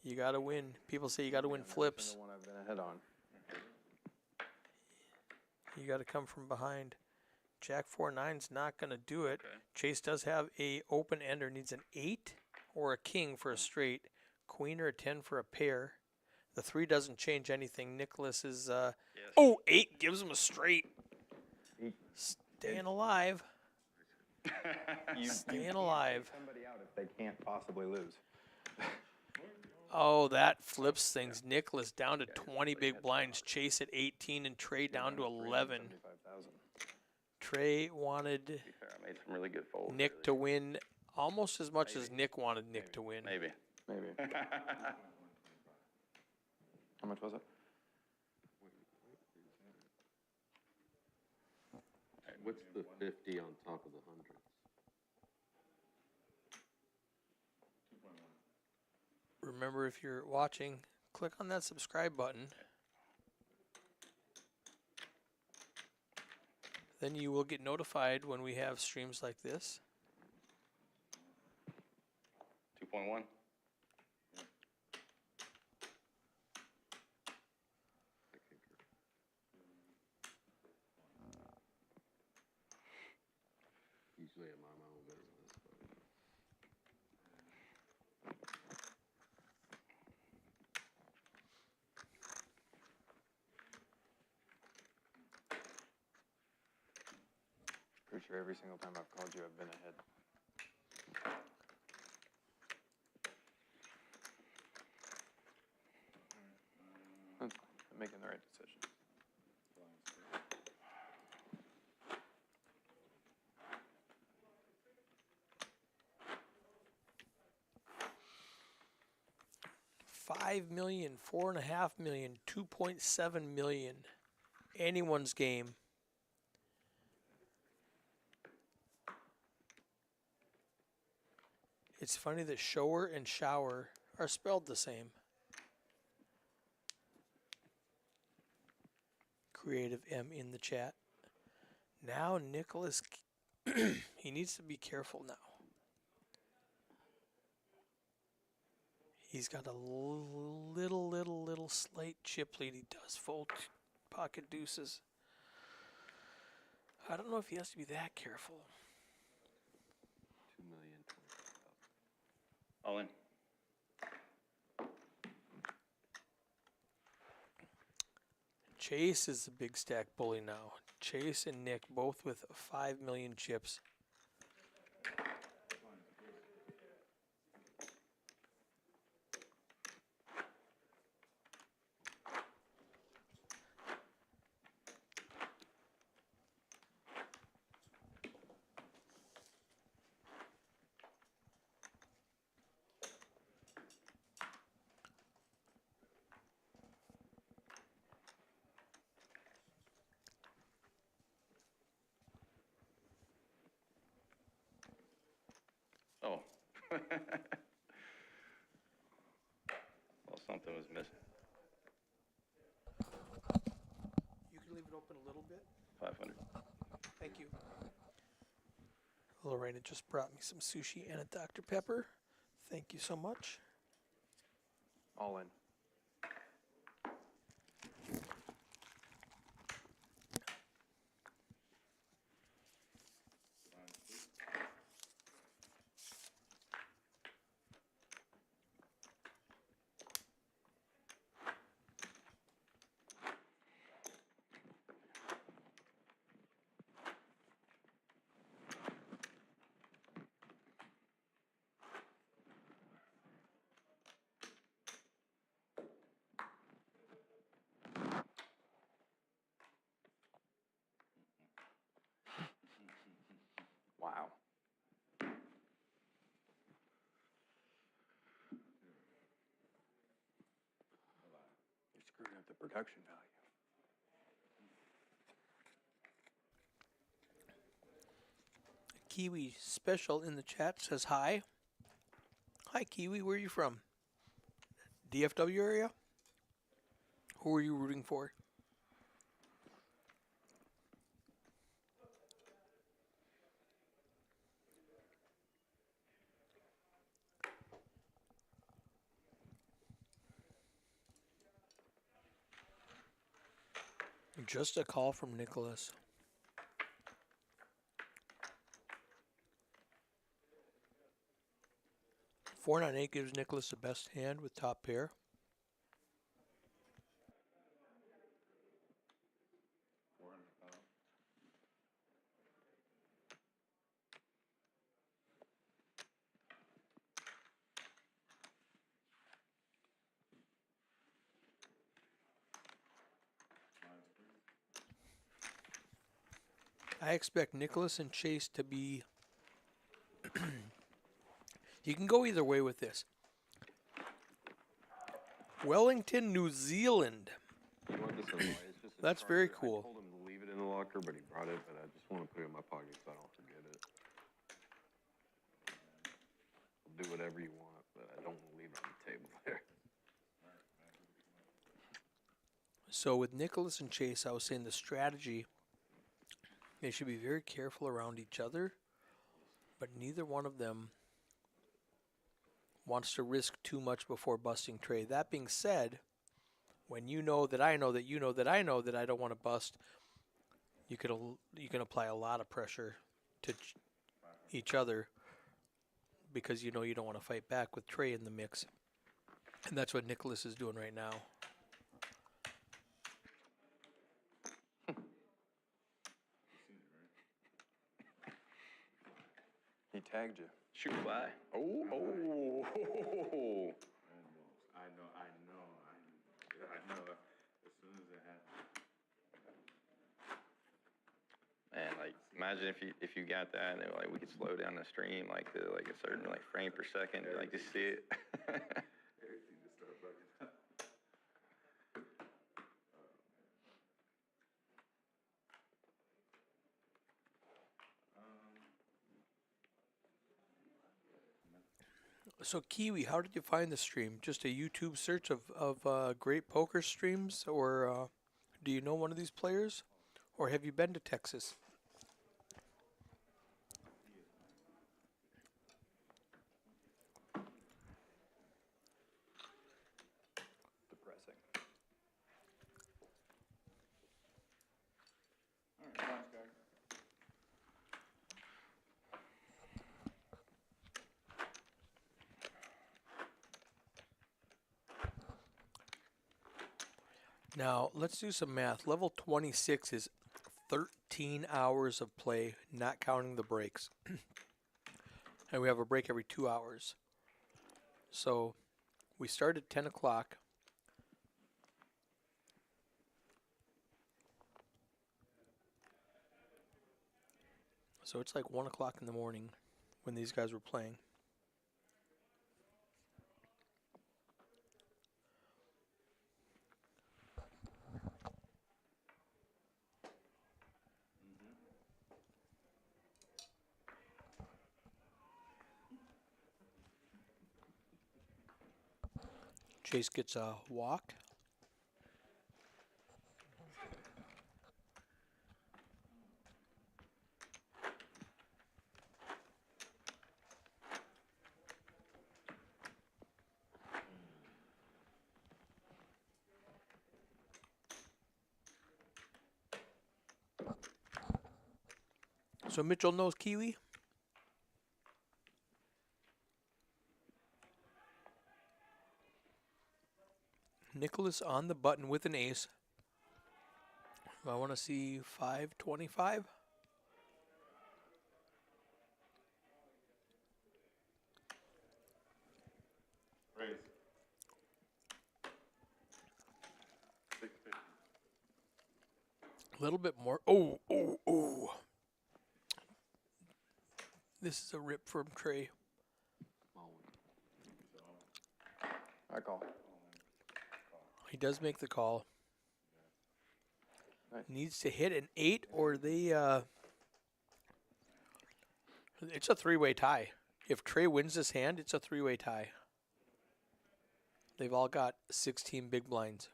You got to win. People say you got to win flips.
The one I've been ahead on.
You got to come from behind. Jack 4-9's not going to do it.
Okay.
Chase does have a open ender. Needs an 8 or a king for a straight. Queen or a 10 for a pair. The 3 doesn't change anything. Nicholas is...
Yes.
Oh, 8 gives him a straight. Staying alive. Staying alive.
Somebody out if they can't possibly lose.
Oh, that flips things. Nicholas down to 20 big blinds. Chase at 18 and Trey down to 11. Trey wanted
To be fair, I made some really good folds.
Nick to win almost as much as Nick wanted Nick to win.
Maybe.
How much was it?
What's the 50 on top of the 100s?
2.1.
Remember, if you're watching, click on that subscribe button. Then you will get notified when we have streams like this.
2.1.
Usually I mind my own business.
Pretty sure every single time I've called you, I've been ahead. That's fine. I'm making the right decision.
$5 million, $4.5 million, $2.7 million. Anyone's game. It's funny that shower and shower are spelled the same. Creative M in the chat. Now Nicholas, he needs to be careful now. He's got a little slight chip lead. He does fold pocket deuces. I don't know if he has to be that careful.
2,025,000.
All in.
Chase is the big stack bully now. Chase and Nick both with 5 million chips.
Oh. Well, something was missing.
You can leave it open a little bit.
500.
Thank you. Lorena just brought me some sushi and a Dr. Pepper. Thank you so much.
All in. Wow. You're screwing up the production value.
Kiwi Special in the chat says hi. Hi Kiwi, where are you from? DFW area? Who are you rooting for? Just a call from Nicholas. $498 gives Nicholas the best hand with top pair. I expect Nicholas and Chase to be... You can go either way with this. Wellington, New Zealand.
You want this in the it's just a
That's very
charger.
cool.
I told him to leave it in the locker, but he brought it, but I just want to put it in my pocket so I don't forget it. I'll do whatever you want, but I don't want to leave it on the table there.
So with Nicholas and Chase, I was saying the strategy, they should be very careful around each other, but neither one of them wants to risk too much before busting trade. That being said, when you know that I know that you know that I know that I don't want to bust, you can apply a lot of pressure to each other because you know you don't want to fight back with Trey in the mix. And that's what Nicholas is doing right now.
He tagged you.
Shoot fly. Oh.
I know. As soon as it happens.
Man, like, imagine if you got that and like we could slow down the stream like to like a certain like frame per second, like just see it.
Everything just started bugging up.
So Kiwi, how did you find the stream? Just a YouTube search of great poker streams, or do you know one of these players, or have you been to Texas?
Depressing.
All right, thanks, guys.
Now, let's do some math. Level 26 is 13 hours of play, not counting the breaks. And we have a break every 2 hours. So, we start at 10 o'clock. So, it's like 1 o'clock in the morning when these guys were playing. Chase gets a walk. So Mitchell knows Kiwi. Nicholas on the button with an ace. I want to see 525.
Raise. 650.
A little bit more. Oh. This is a rip from Trey.
I call.
He does make the call.
Nice.
Needs to hit an 8 or they it's a three-way tie. If Trey wins this hand, it's a three-way tie. They've all got 16 big blinds.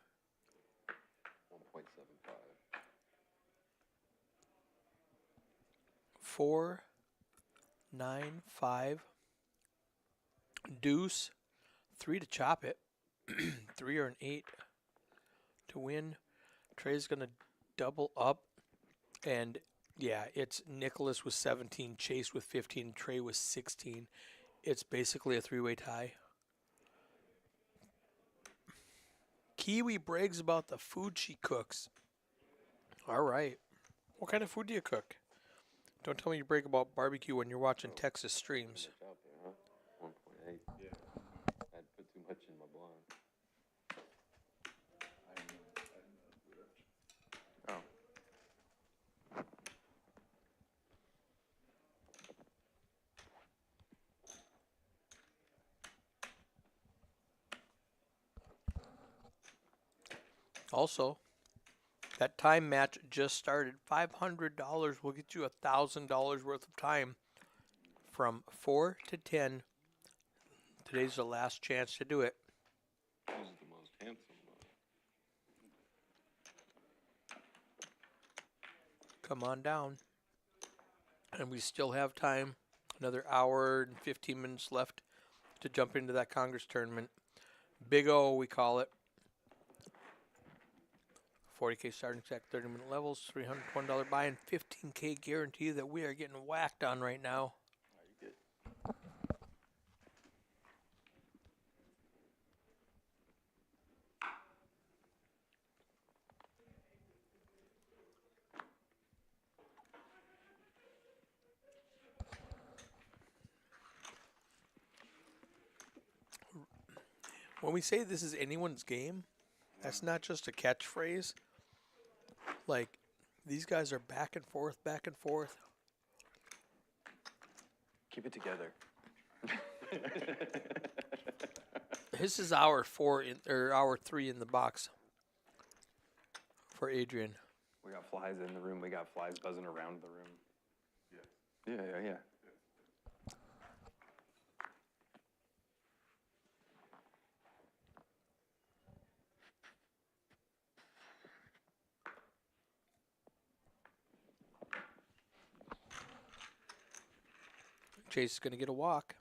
1.75.
4, 9, 5. Deuce. 3 to chop it. 3 or an 8 to win. Trey's going to double up. And, yeah, it's Nicholas with 17, Chase with 15, Trey with 16. It's basically a three-way tie. Kiwi brags about the food she cooks. All right. What kind of food do you cook? Don't tell me you brag about barbecue when you're watching Texas streams.
1.8.
Yeah.
I'd put too much in my blind.
I know.
Oh.
Also, that time match just started. $500 will get you $1,000 worth of time from 4 to 10. Today's the last chance to do it.
Who's the most handsome?
Come on down. And we still have time. Another hour and 15 minutes left to jump into that Congress tournament. Big O, we call it. 40K starting stack, 30-minute levels, $320 buy, and $15K guarantee that we are getting whacked on right now.
Are you good?
When we say this is anyone's game, that's not just a catchphrase. Like, these guys are back and forth, back and forth.
Keep it together.
This is hour 3 in the box for Adrian.
We got flies in the room. We got flies buzzing around the room. Yeah.
Chase is going to get a walk.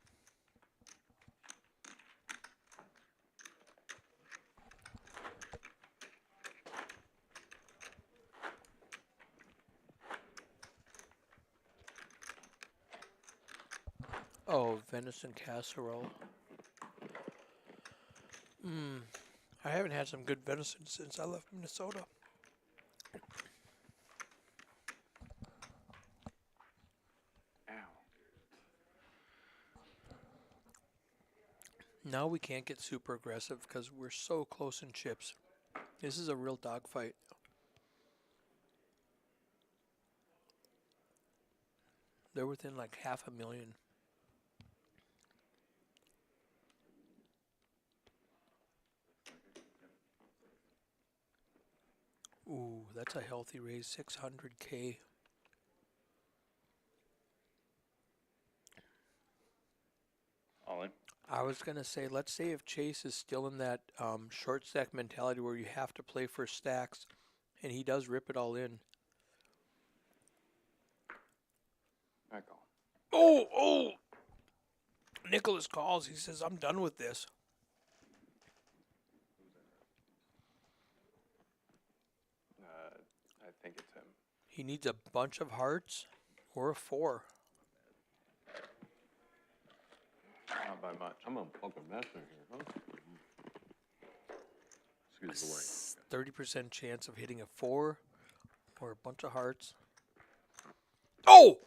Oh, venison casserole. I haven't had some good venison since I left Minnesota. Now we can't get super aggressive because we're so close in chips. This is a real dogfight. They're within like 500,000. Ooh, that's a healthy raise, 600K.
All in.
I was going to say, let's say if Chase is still in that short stack mentality where you have to play for stacks, and he does rip it all in.
I call.
Oh! Nicholas calls. He says, I'm done with this.
I think it's him.
He needs a bunch of hearts or a 4.
Not by much.
I'm a fucking mess in here, huh? Excuse the way.
30% chance of hitting a 4 or a bunch of hearts. Oh!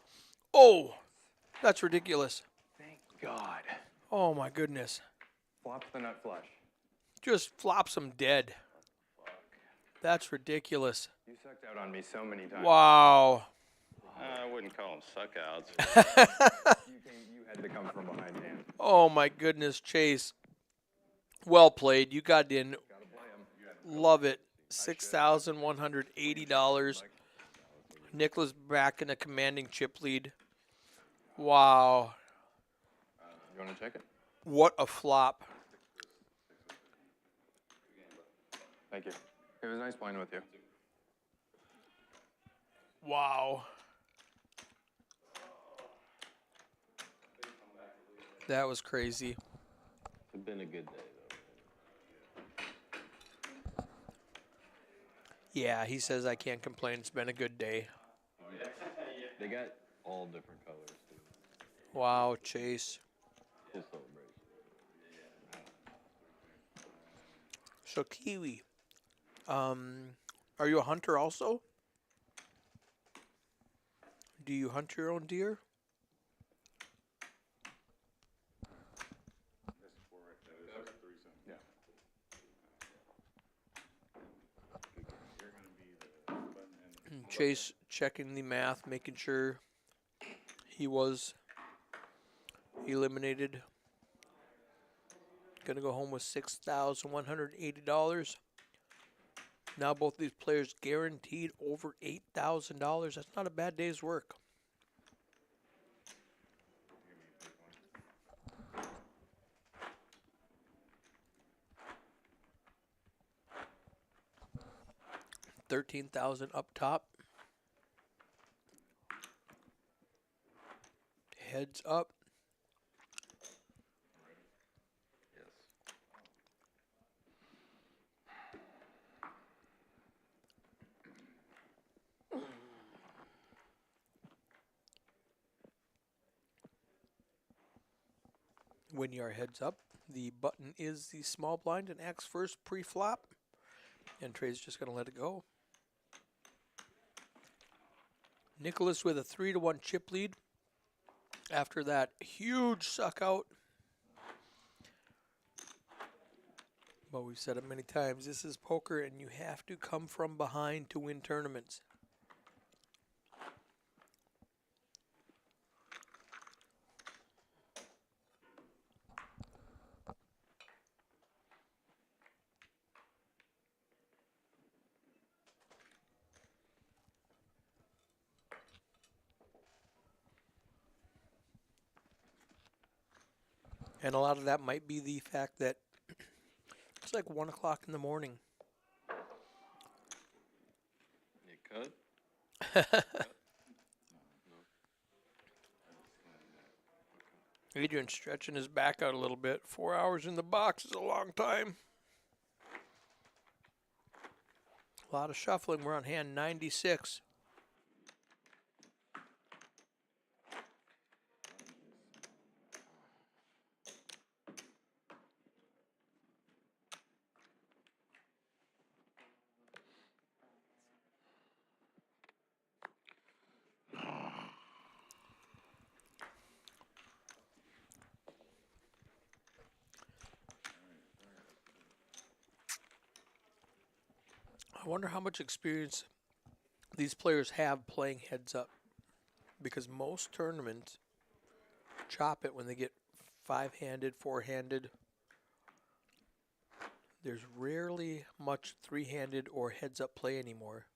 That's ridiculous.
Thank God.
Oh my goodness.
Flops the nut flush.
Just flops him dead. That's ridiculous.
You sucked out on me so many times.
Wow.
I wouldn't call them suckouts.
You had to come from behind, Dan.
Oh my goodness, Chase. Well played. You got in. Love it. $6,180. Nicholas back in a commanding chip lead. Wow.
You want to check it?
What a flop.
Thank you. It was nice playing with you.
Wow. That was crazy.
It's been a good day, though.
Yeah, he says I can't complain. It's been a good day.
They got all different colors, too.
Wow, Chase.
Full celebration.
So, Kiwi, are you a hunter also? Do you hunt your own deer? Chase checking the math, making sure he was eliminated. Gonna go home with $6,180. Now both these players guaranteed over $8,000. That's not a bad day's work. $13,000 up top. Heads up. When you are heads up, the button is the small blind and acts first pre-flop. And Trey's just going to let it go. Nicholas with a 3-1 chip lead after that huge suck out. But we've said it many times. This is poker, and you have to come from behind to win tournaments. And a lot of that might be the fact that it's like 1 o'clock in the morning.
You cut?
Adrian's stretching his back out a little bit. 4 hours in the box is a long time. A lot of shuffling. We're on hand 96. I wonder how much experience these players have playing heads up. Because most tournaments chop it when they get 5-handed, 4-handed. There's rarely much 3-handed or heads up play anymore.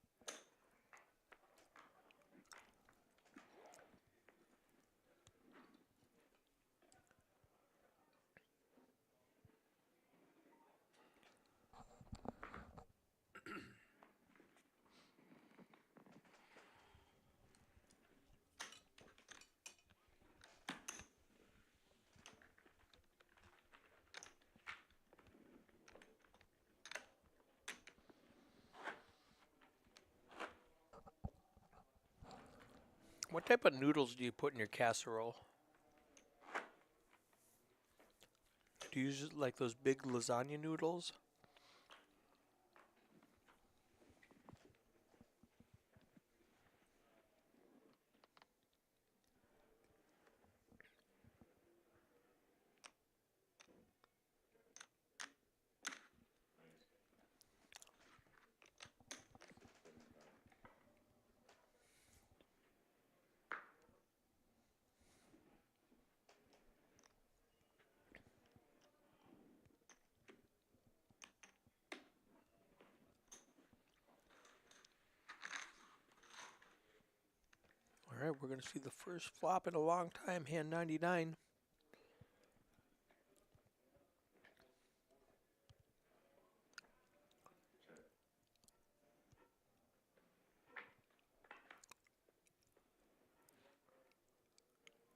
What type of noodles do you put in your casserole? Do you use like those big lasagna noodles? All right, we're going to see the first flop in a long time, hand 99.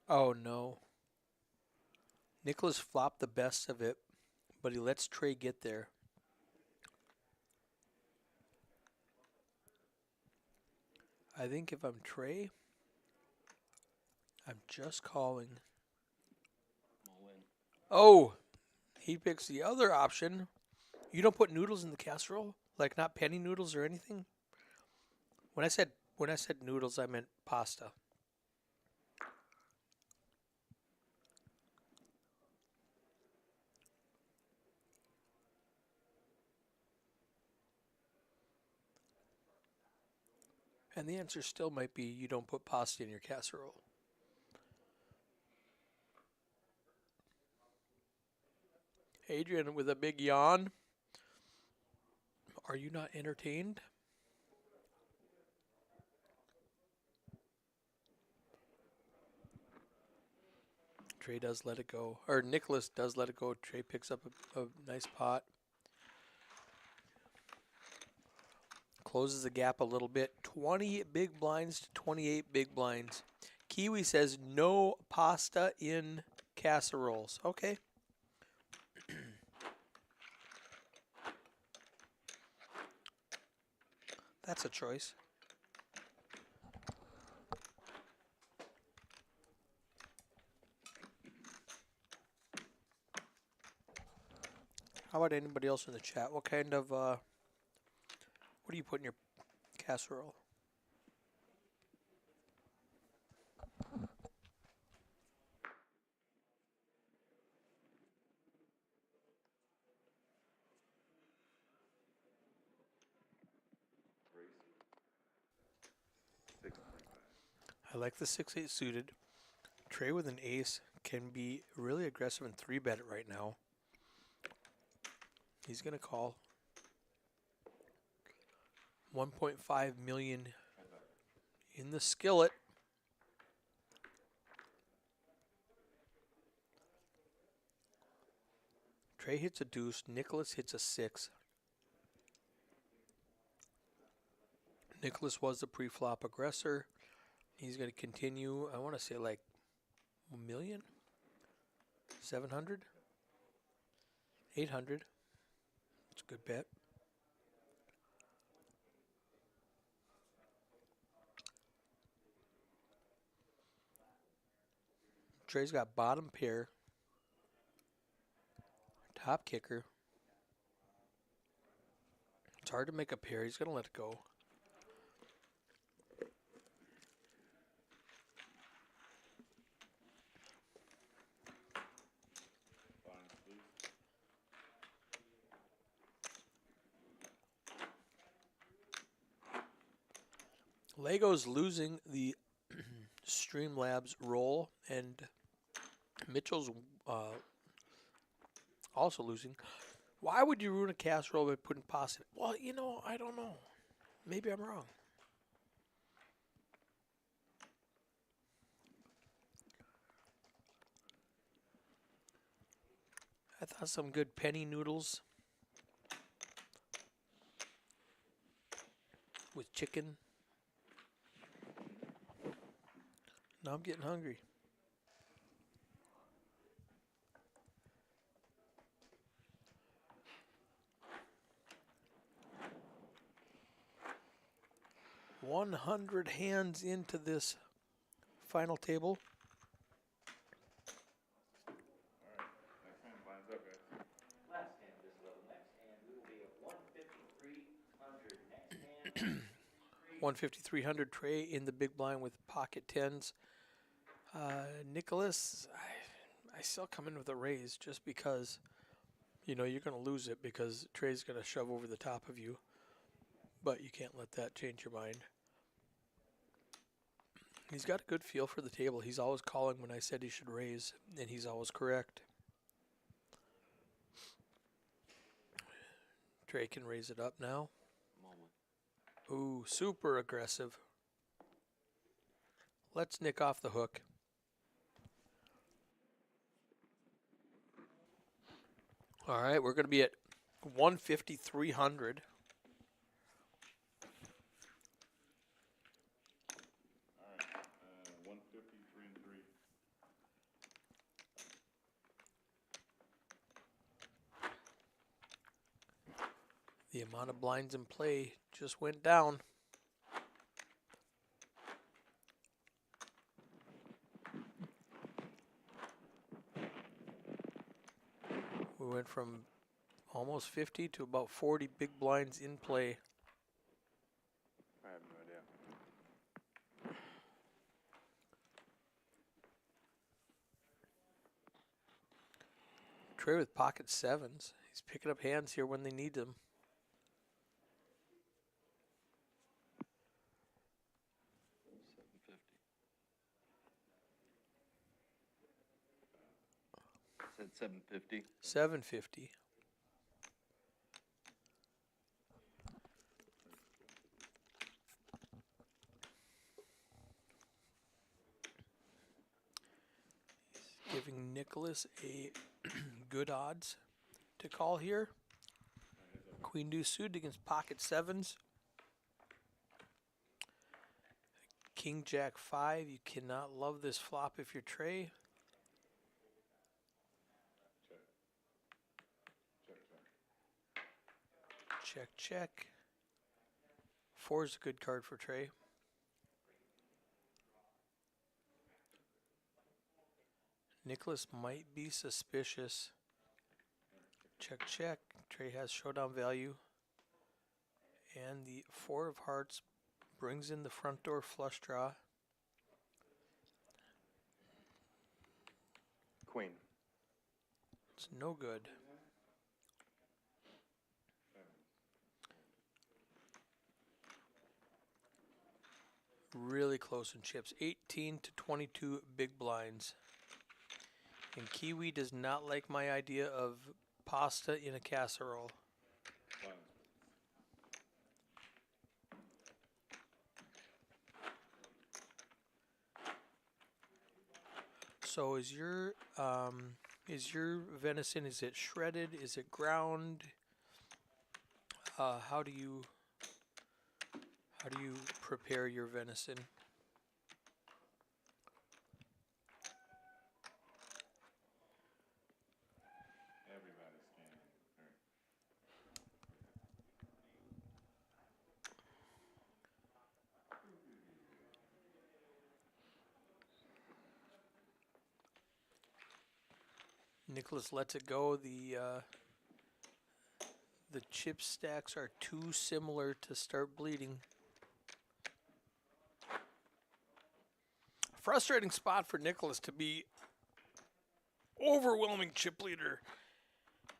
Oh no. Nicholas flopped the best of it, but he lets Trey get there. I think if I'm Trey, I'm just calling. Oh, he picks the other option. You don't put noodles in the casserole? Like not penny noodles or anything? When I said noodles, I meant pasta. And the answer still might be you don't put pasta in your casserole. Adrian with a big yawn. Are you not entertained? Trey does let it go. Or Nicholas does let it go. Trey picks up a nice pot. Closes the gap a little bit. 20 big blinds to 28 big blinds. Kiwi says no pasta in casseroles. Okay. That's a choice. How about anybody else in the chat? What kind of, what do you put in your casserole? I like the 6-8 suited. Trey with an ace can be really aggressive and 3-bet it right now. He's going to call. 1.5 million in the skillet. Trey hits a deuce. Nicholas hits a 6. Nicholas was the pre-flop aggressor. He's going to continue, I want to say like 1 million? 700? 800? It's a good bet. Trey's got bottom pair, top kicker. It's hard to make a pair. He's going to let it go. Lego's losing the Streamlabs roll, and Mitchell's also losing. Why would you ruin a casserole by putting pasta in it? Well, you know, I don't know. Maybe I'm wrong. I thought some good penny noodles with chicken. Now I'm getting hungry. $100 hands into this final table.
Last hand of this level. Next hand, we will be at 15300. Next hand.
150-300 Trey in the big blind with pocket tens. Nicholas, I still come in with a raise just because, you know, you're going to lose it because Trey's going to shove over the top of you. But you can't let that change your mind. He's got a good feel for the table. He's always calling when I said he should raise, and he's always correct. Trey can raise it up now. Ooh, super aggressive. Let's Nick off the hook. All right, we're going to be at 150-300. The amount of blinds in play just went down. We went from almost 50 to about 40 big blinds in play.
I have no idea.
Trey with pocket sevens. He's picking up hands here when they need them.
Said 750.
750. He's giving Nicholas a good odds to call here. Queen deuce suited against pocket sevens. King jack 5. You cannot love this flop if you're Trey. Check, check. 4 is a good card for Trey. Nicholas might be suspicious. Check, check. Trey has showdown value. And the 4 of hearts brings in the front door flush draw.
Queen.
It's no good. really close in chips. 18 to 22 big blinds. And Kiwi does not like my idea of pasta in a casserole. So is your venison, is it shredded? Is it ground? How do you prepare your venison? Nicholas lets it go. The chip stacks are too similar to start bleeding. Frustrating spot for Nicholas to be overwhelming chip leader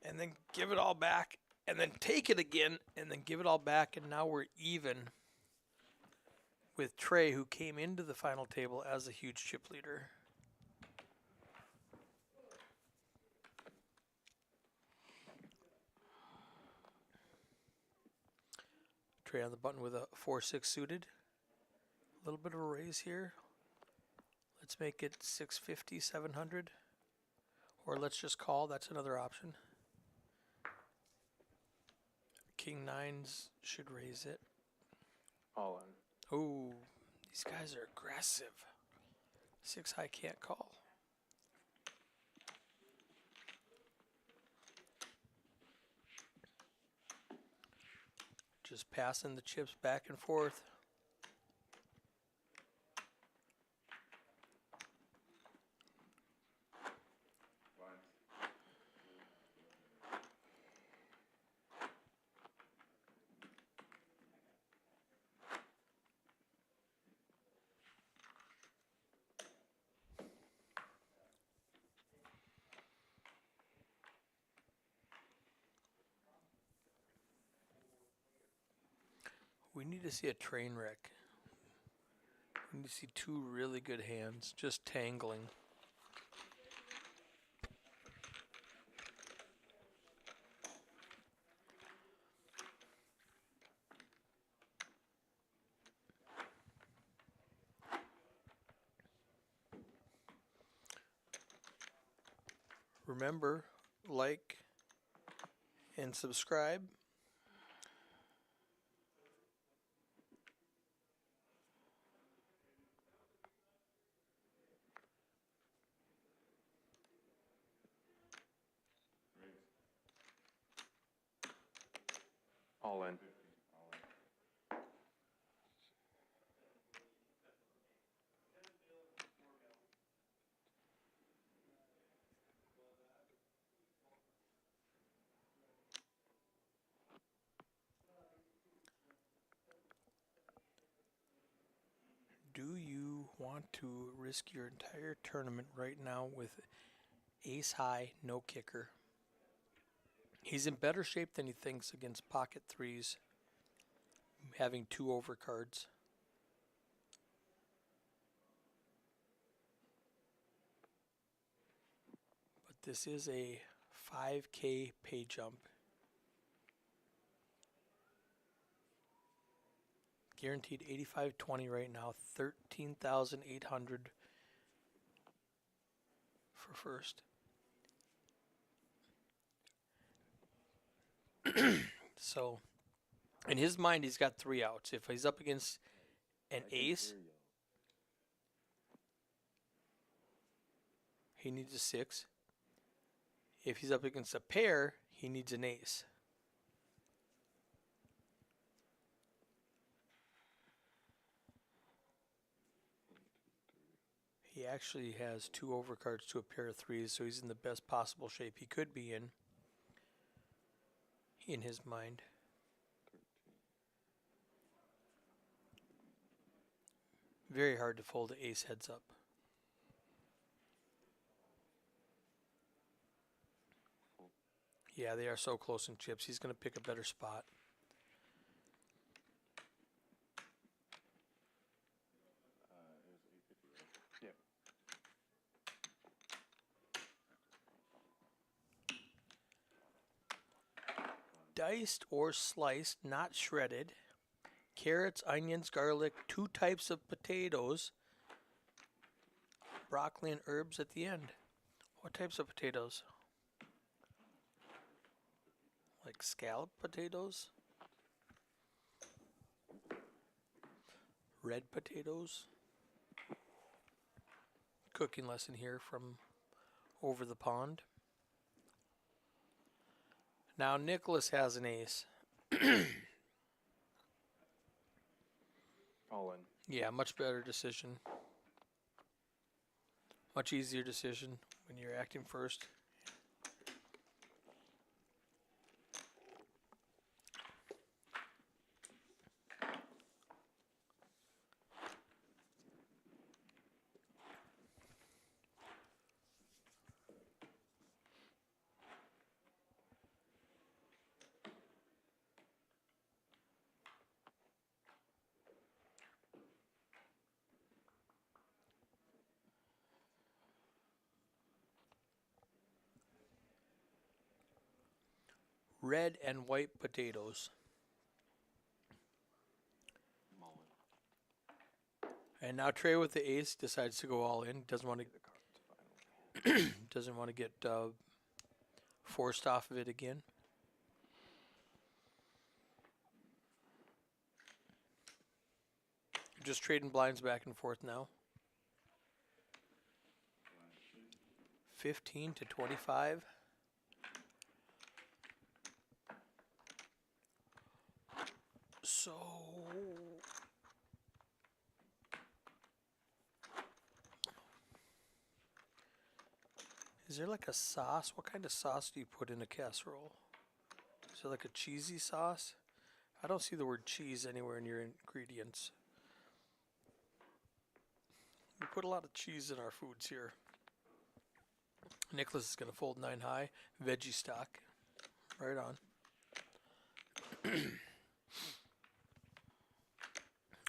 and then give it all back and then take it again and then give it all back, and now we're even with Trey, who came into the final table as a huge chip leader. Trey on the button with a 4-6 suited. A little bit of a raise here. Let's make it 650, 700. Or let's just call. That's another option. King nines should raise it.
All in.
Ooh, these guys are aggressive. 6 high can't call. Just passing the chips back and forth. We need to see a train wreck. We need to see 2 really good hands just tangling. Remember, like and subscribe.
All in.
Do you want to risk your entire tournament right now with ace high, no kicker? He's in better shape than he thinks against pocket threes, having 2 overcards. But this is a 5K pay jump. Guaranteed 85.20 right now, 13,800 for first. So, in his mind, he's got 3 outs. If he's up against an ace, he needs a 6. If he's up against a pair, he needs an ace. He actually has 2 overcards to a pair of threes, so he's in the best possible shape he could be in his mind. Very hard to fold the ace heads up. Yeah, they are so close in chips. He's going to pick a better spot. diced or sliced, not shredded. Carrots, onions, garlic, 2 types of potatoes. Broccoli and herbs at the end. What types of potatoes? Like scallop potatoes? Red potatoes? Cooking lesson here from over the pond. Now Nicholas has an ace.
All in.
Yeah, much better decision. Much easier decision when you're acting first. Red and white potatoes. And now Trey with the ace decides to go all in. Doesn't want to doesn't want to get forced off of it again. Just trading blinds back and forth now. 15 to 25. So is there like a sauce? What kind of sauce do you put in a casserole? Is there like a cheesy sauce? I don't see the word cheese anywhere in your ingredients. We put a lot of cheese in our foods here. Nicholas is going to fold 9 high. Veggie stock. Right on.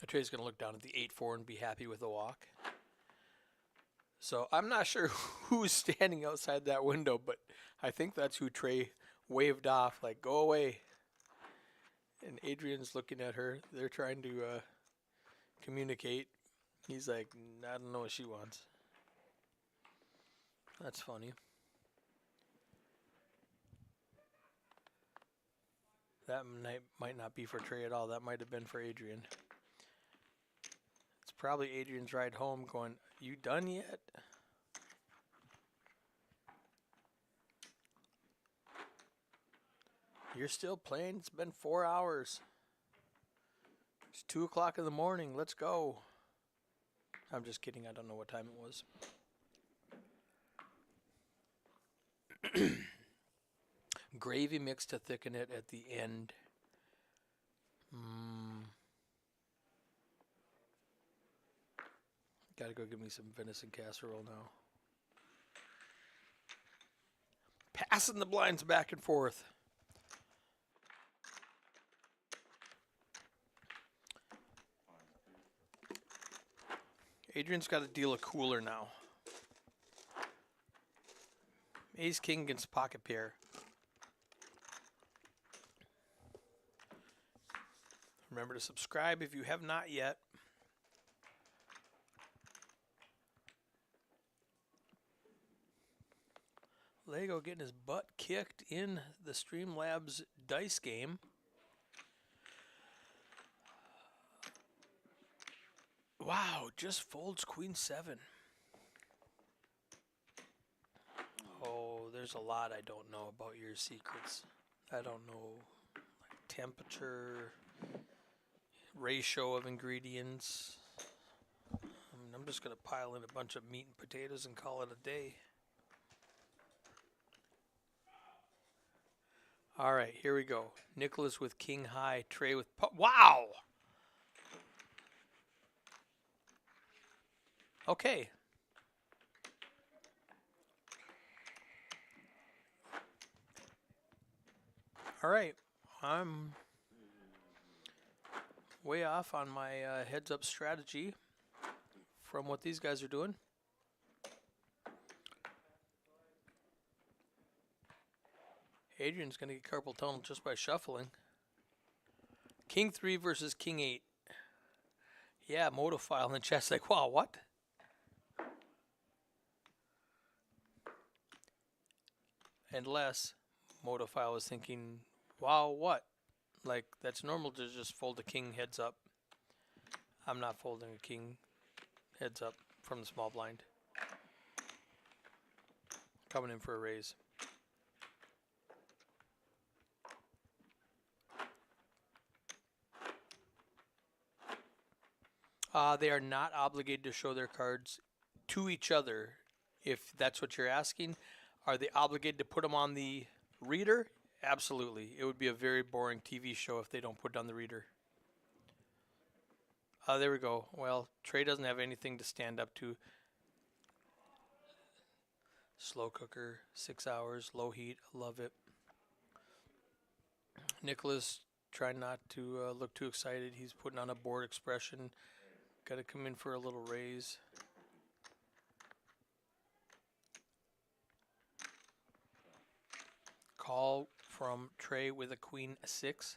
Trey's going to look down at the 8-4 and be happy with the walk. So I'm not sure who's standing outside that window, but I think that's who Trey waved off, like, go away. And Adrian's looking at her. They're trying to communicate. He's like, I don't know what she wants. That's funny. That might not be for Trey at all. That might have been for Adrian. It's probably Adrian's ride home going, you done yet? You're still playing? It's been 4 hours. It's 2 o'clock in the morning. Let's go. I'm just kidding. I don't know what time it was. Gravy mix to thicken it at the end. Gotta go get me some venison casserole now. Passing the blinds back and forth. Adrian's got to deal a cooler now. Ace king against pocket pair. Remember to subscribe if you have not yet. Lego getting his butt kicked in the Streamlabs dice game. Wow, just folds Queen 7. Oh, there's a lot I don't know about your secrets. I don't know, like temperature, ratio of ingredients. I'm just going to pile in a bunch of meat and potatoes and call it a day. All right, here we go. Nicholas with king high, Trey with wow! Okay. All right, I'm way off on my heads up strategy from what these guys are doing. Adrian's going to get carpal tunnel just by shuffling. King 3 versus King 8. Yeah, Motophile in the chat's like, wow, what? Unless Motophile was thinking, wow, what? Like, that's normal to just fold a king heads up. I'm not folding a king heads up from the small blind. Coming in for a raise. They are not obligated to show their cards to each other, if that's what you're asking. Are they obligated to put them on the reader? Absolutely. It would be a very boring TV show if they don't put it on the reader. There we go. Well, Trey doesn't have anything to stand up to. Slow cooker, 6 hours, low heat, love it. Nicholas trying not to look too excited. He's putting on a bored expression. Got to come in for a little raise. Call from Trey with a queen 6.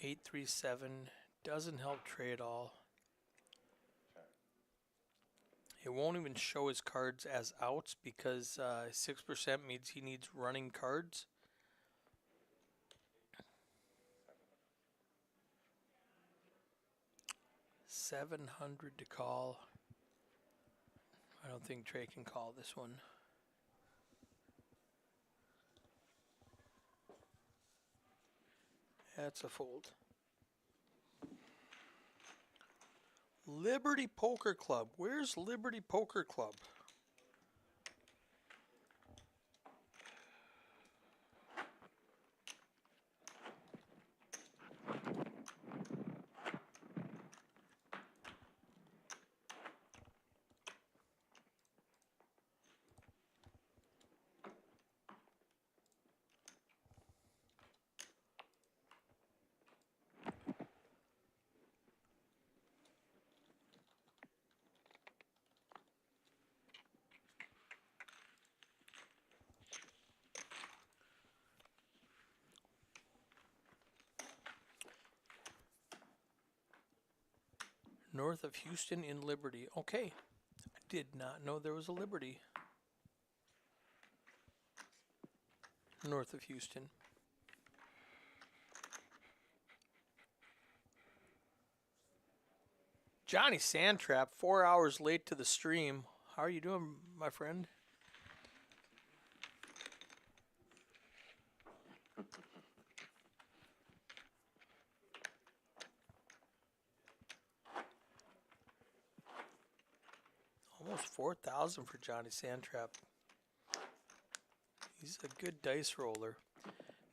Eight, 3, 7 doesn't help Trey at all. It won't even show his cards as outs because 6% means he needs running cards. $700 to call. I don't think Trey can call this one. That's a fold. Liberty Poker Club. Where's Liberty Poker Club? North of Houston in Liberty. Okay. I did not know there was a Liberty north of Houston. Johnny Sandtrap, 4 hours late to the stream. How are you doing, my friend? Almost 4,000 for Johnny Sandtrap. He's a good dice roller.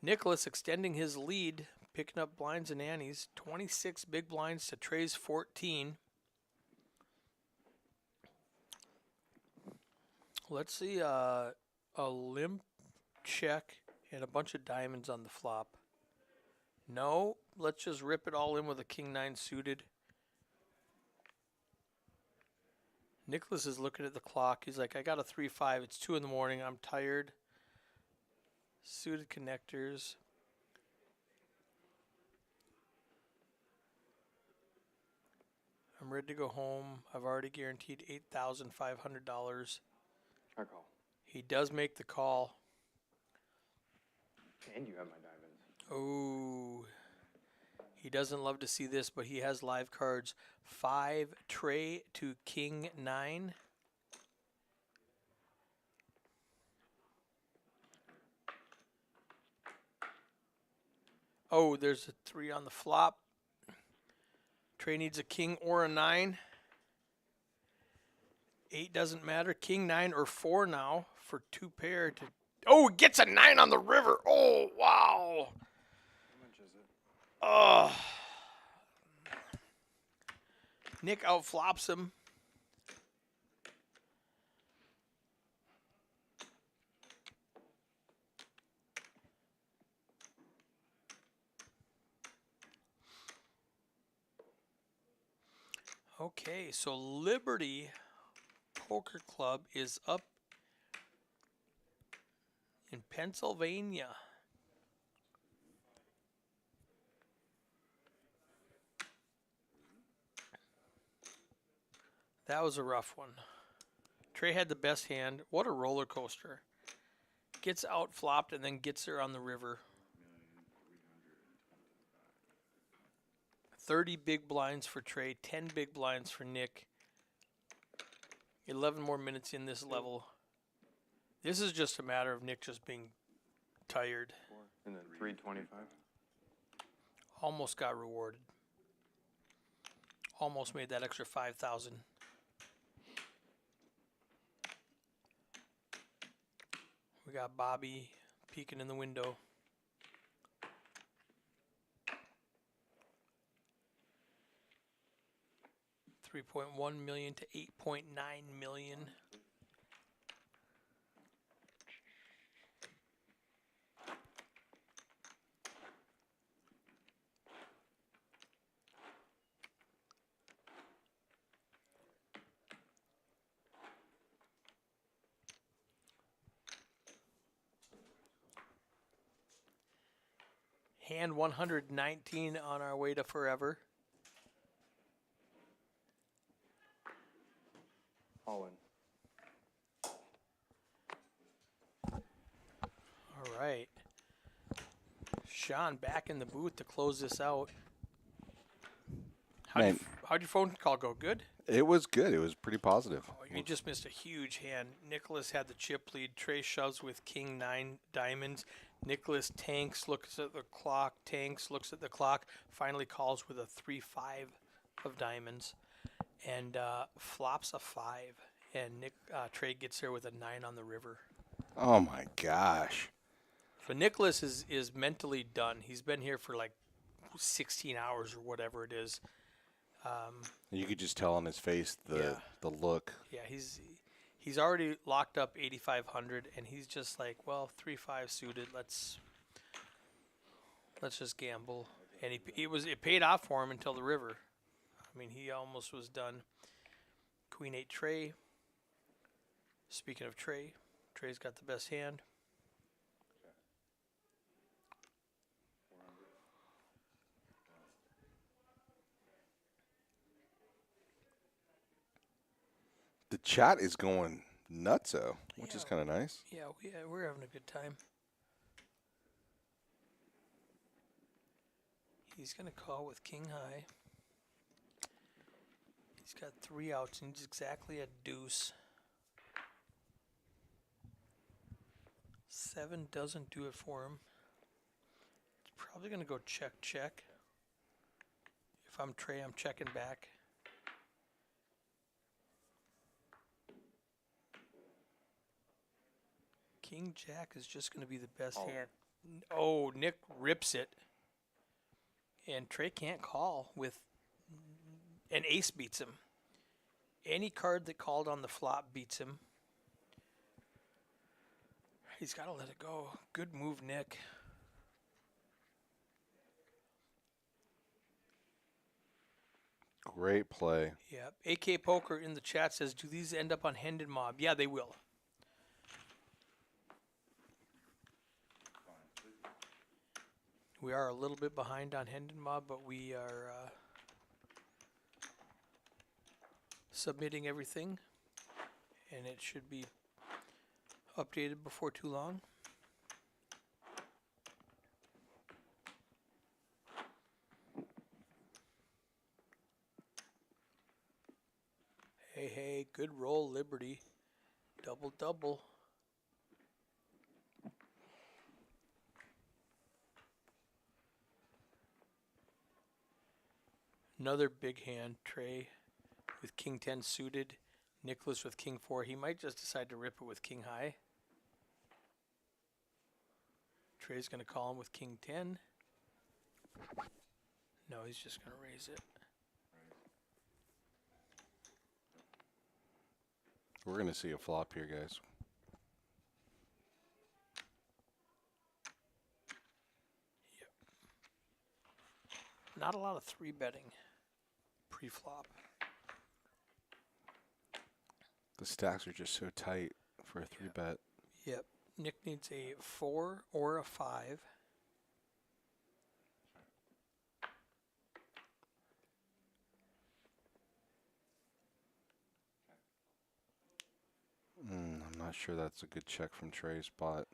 Nicholas extending his lead, picking up blinds and annies. 26 big blinds to Trey's 14. Let's see a limp check and a bunch of diamonds on the flop. No, let's just rip it all in with a king 9 suited. Nicholas is looking at the clock. He's like, I got a 3-5. It's 2 in the morning. I'm tired. Suited connectors. I'm ready to go home. I've already guaranteed $8,500.
I call.
He does make the call.
And you have my diamonds.
Oh. He doesn't love to see this, but he has live cards. 5 Trey to king 9. Oh, there's a 3 on the flop. Trey needs a king or a 9. 8 doesn't matter. King 9 or 4 now for 2 pair to... Oh, it gets a 9 on the river. Oh, wow.
How much is it?
Oh. Nick outflops him. Okay, so Liberty Poker Club is up in Pennsylvania. That was a rough one. Trey had the best hand. What a roller coaster. Gets out flopped and then gets there on the river. 30 big blinds for Trey, 10 big blinds for Nick. 11 more minutes in this level. This is just a matter of Nick just being tired.
And then 325.
Almost got rewarded. Almost made that extra 5,000. We got Bobby peeking in the window. $3.1 million to $8.9 million. Hand 119 on our way to forever.
All in.
All right. Sean back in the booth to close this out. How'd your phone call go? Good?
It was good. It was pretty positive.
Oh, you just missed a huge hand. Nicholas had the chip lead. Trey shoves with king 9 diamonds. Nicholas tanks, looks at the clock, tanks, looks at the clock, finally calls with a 3-5 of diamonds, and flops a 5. And Trey gets there with a 9 on the river.
Oh my gosh.
So Nicholas is mentally done. He's been here for like 16 hours or whatever it is.
You could just tell on his face the look.
Yeah, he's already locked up 8,500, and he's just like, well, 3-5 suited. Let's just gamble. And it paid off for him until the river. I mean, he almost was done. Queen 8 Trey. Speaking of Trey, Trey's got the best hand.
The chat is going nutso, which is kind of nice.
Yeah, we're having a good time. He's going to call with king high. He's got 3 outs and he's exactly a deuce. 7 doesn't do it for him. He's probably going to go check. If I'm Trey, I'm checking back. King Jack is just going to be the best hand. Oh, Nick rips it. And Trey can't call with an ace beats him. Any card that called on the flop beats him. He's got to let it go. Good move, Nick.
Great play.
Yeah. AK Poker in the chat says, do these end up on Hendon Mob? Yeah, they will. We are a little bit behind on Hendon Mob, but we are submitting everything, and it should be updated before too long. Hey, good roll, Liberty. Double. Another big hand, Trey with king 10 suited, Nicholas with king 4. He might just decide to rip it with king high. Trey's going to call him with king 10. No, he's just going to raise it.
We're going to see a flop here, guys.
Yep. Not a lot of 3 betting pre-flop.
The stacks are just so tight for a 3-bet.
Yep. Nick needs a 4 or a 5.
I'm not sure that's a good check from Trey's spot.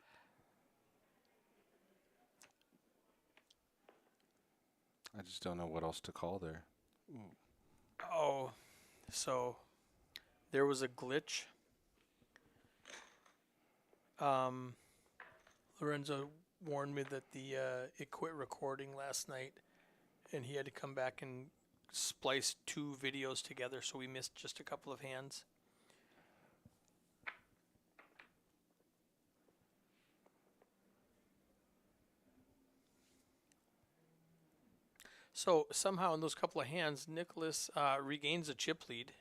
I just don't know what else to call there.
Oh, so there was a glitch. Lorenzo warned me that it quit recording last night, and he had to come back and splice 2 videos together, so we missed just a couple of hands. So somehow in those couple of hands, Nicholas regains a chip lead.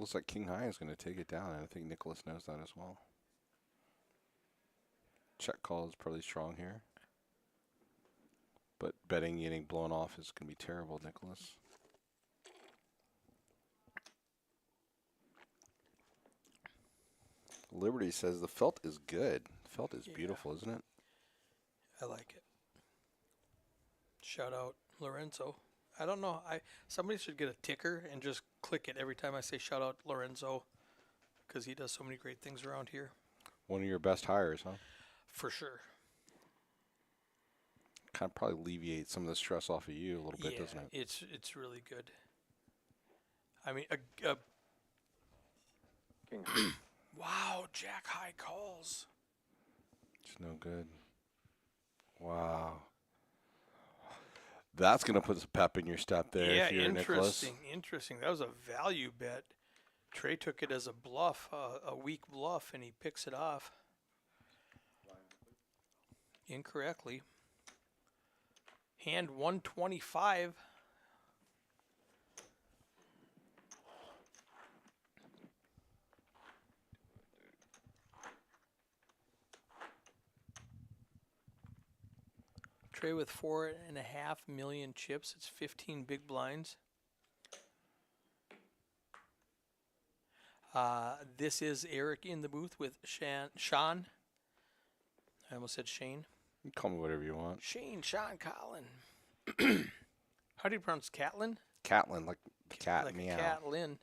Looks like King High is going to take it down, and I think Nicholas knows that as well. Check call is probably strong here. But betting getting blown off is going to be terrible, Nicholas. Liberty says the felt is good. Felt is beautiful, isn't it?
I like it. Shout out Lorenzo. I don't know. Somebody should get a ticker and just click it every time I say shout out Lorenzo, because he does so many great things around here.
One of your best hires, huh?
For sure.
Kind of probably alleviate some of the stress off of you a little bit, doesn't it?
It's really good. I mean,
King.
wow, Jack High calls.
It's no good. Wow. That's going to put some pep in your step there if you're Nicholas.
Interesting. That was a value bet. Trey took it as a bluff, a weak bluff, and he picks it off. Incorrectly. Hand 125. Trey with 4.5 million chips. It's 15 big blinds. This is Eric in the booth with Sean. I almost said Shane.
You can call me whatever you want.
Sean Collin. How do you pronounce Catlin?
Catlin, like the cat,
like
meow.
Catlin.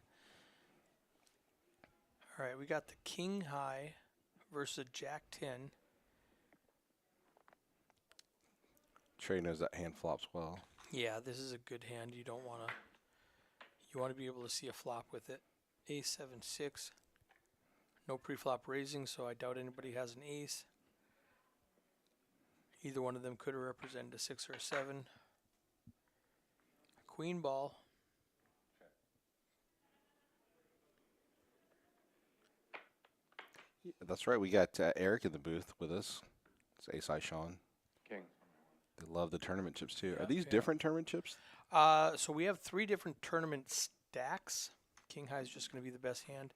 All right, we got the King High versus Jack 10.
Trey knows that hand flops well.
Yeah, this is a good hand. You don't want to. You want to be able to see a flop with it. Ace 7-6. No pre-flop raising, so I doubt anybody has an ace. Either one of them could have represented a 6 or a 7. Queen ball.
Yeah, that's right. We got Eric in the booth with us. It's Ace High Sean.
King.
They love the tournament chips too. Are these different tournament chips?
So we have 3 different tournament stacks. King High is just going to be the best hand.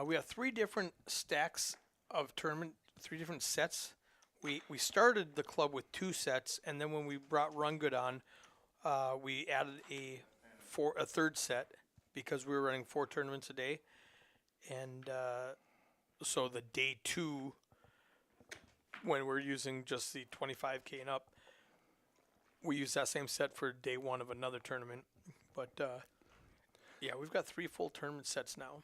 We have 3 different stacks of tournament, 3 different sets. We started the club with 2 sets, and then when we brought Run Good on, we added a 3rd set because we were running 4 tournaments a day. And so the day 2, when we're using just the 25K and up, we use that same set for day 1 of another tournament. But yeah, we've got 3 full tournament sets now.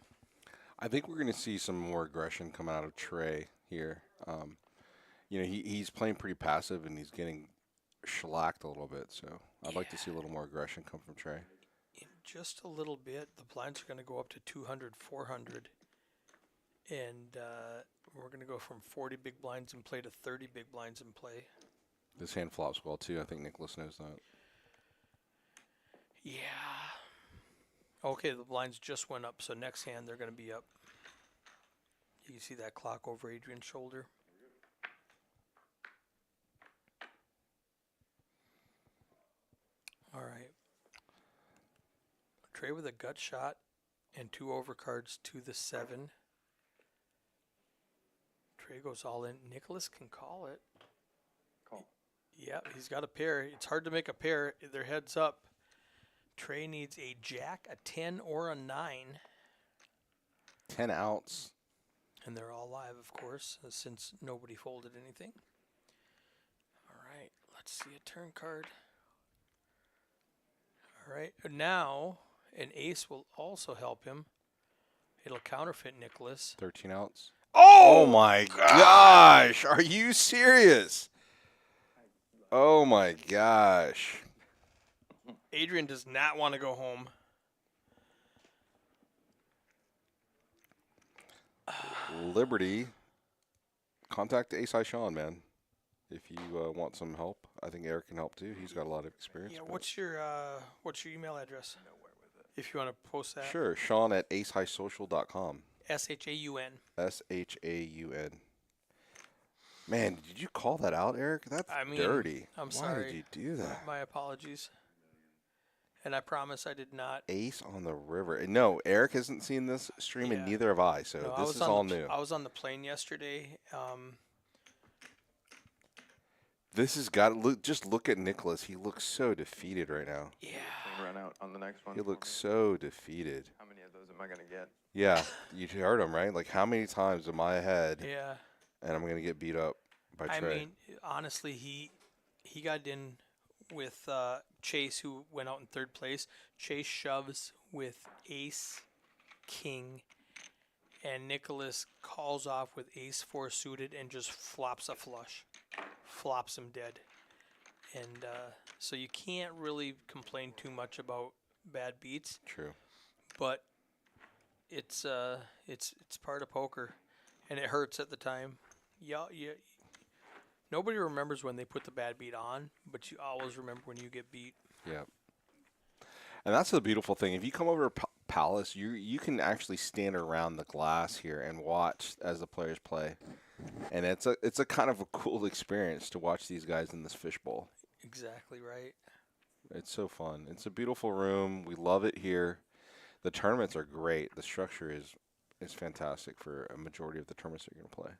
I think we're going to see some more aggression come out of Trey here. You know, he's playing pretty passive and he's getting shellacked a little bit. So I'd like to see a little more aggression come from Trey.
In just a little bit, the blinds are going to go up to 200, 400. And we're going to go from 40 big blinds in play to 30 big blinds in play.
This hand flops well too. I think Nicholas knows that.
Yeah. Okay, the blinds just went up, so next hand they're going to be up. You can see that clock over Adrian's shoulder. All right. Trey with a gut shot and 2 overcards to the 7. Trey goes all in. Nicholas can call it.
Call.
Yeah, he's got a pair. It's hard to make a pair. They're heads up. Trey needs a jack, a 10, or a 9.
10 outs.
And they're all live, of course, since nobody folded anything. All right, let's see a turn card. All right, now an ace will also help him. It'll counterfeit Nicholas.
13 outs. Oh my gosh! Are you serious? Oh my gosh!
Adrian does not want to go home.
Liberty, contact Ace High Sean, man. If you want some help, I think Eric can help too. He's got a lot of experience.
Yeah, what's your email address? If you want to post that.
Sure, Sean at acehighsocial.com.
SHAUN.
SHAUN. Man, did you call that out, Eric? That's dirty.
I'm
Why
sorry.
did you do that?
My apologies. And I promise I did not.
Ace on the river. No, Eric hasn't seen this stream, and neither have I. So
No,
this is all new.
I was on the plane yesterday.
This has got to look. Just look at Nicholas. He looks so defeated right now.
Yeah.
Run out on the next one.
He looks so defeated.
How many of those am I gonna get?
Yeah, you heard him, right? Like, how many times am I ahead?
Yeah.
And I'm gonna get beat up by Trey.
I mean, honestly, he got in with Chase, who went out in third place. Chase shoves with ace, king, and Nicholas calls off with ace 4 suited and just flops a flush, flops him dead. And so you can't really complain too much about bad beats.
True.
But it's part of poker, and it hurts at the time. Yeah. Nobody remembers when they put the bad beat on, but you always remember when you get beat.
Yeah. And that's the beautiful thing. If you come over to Palace, you can actually stand around the glass here and watch as the players play. And it's a kind of a cool experience to watch these guys in this fishbowl.
Exactly right.
It's so fun. It's a beautiful room. We love it here. The tournaments are great. The structure is fantastic for a majority of the tournaments that you're going to play.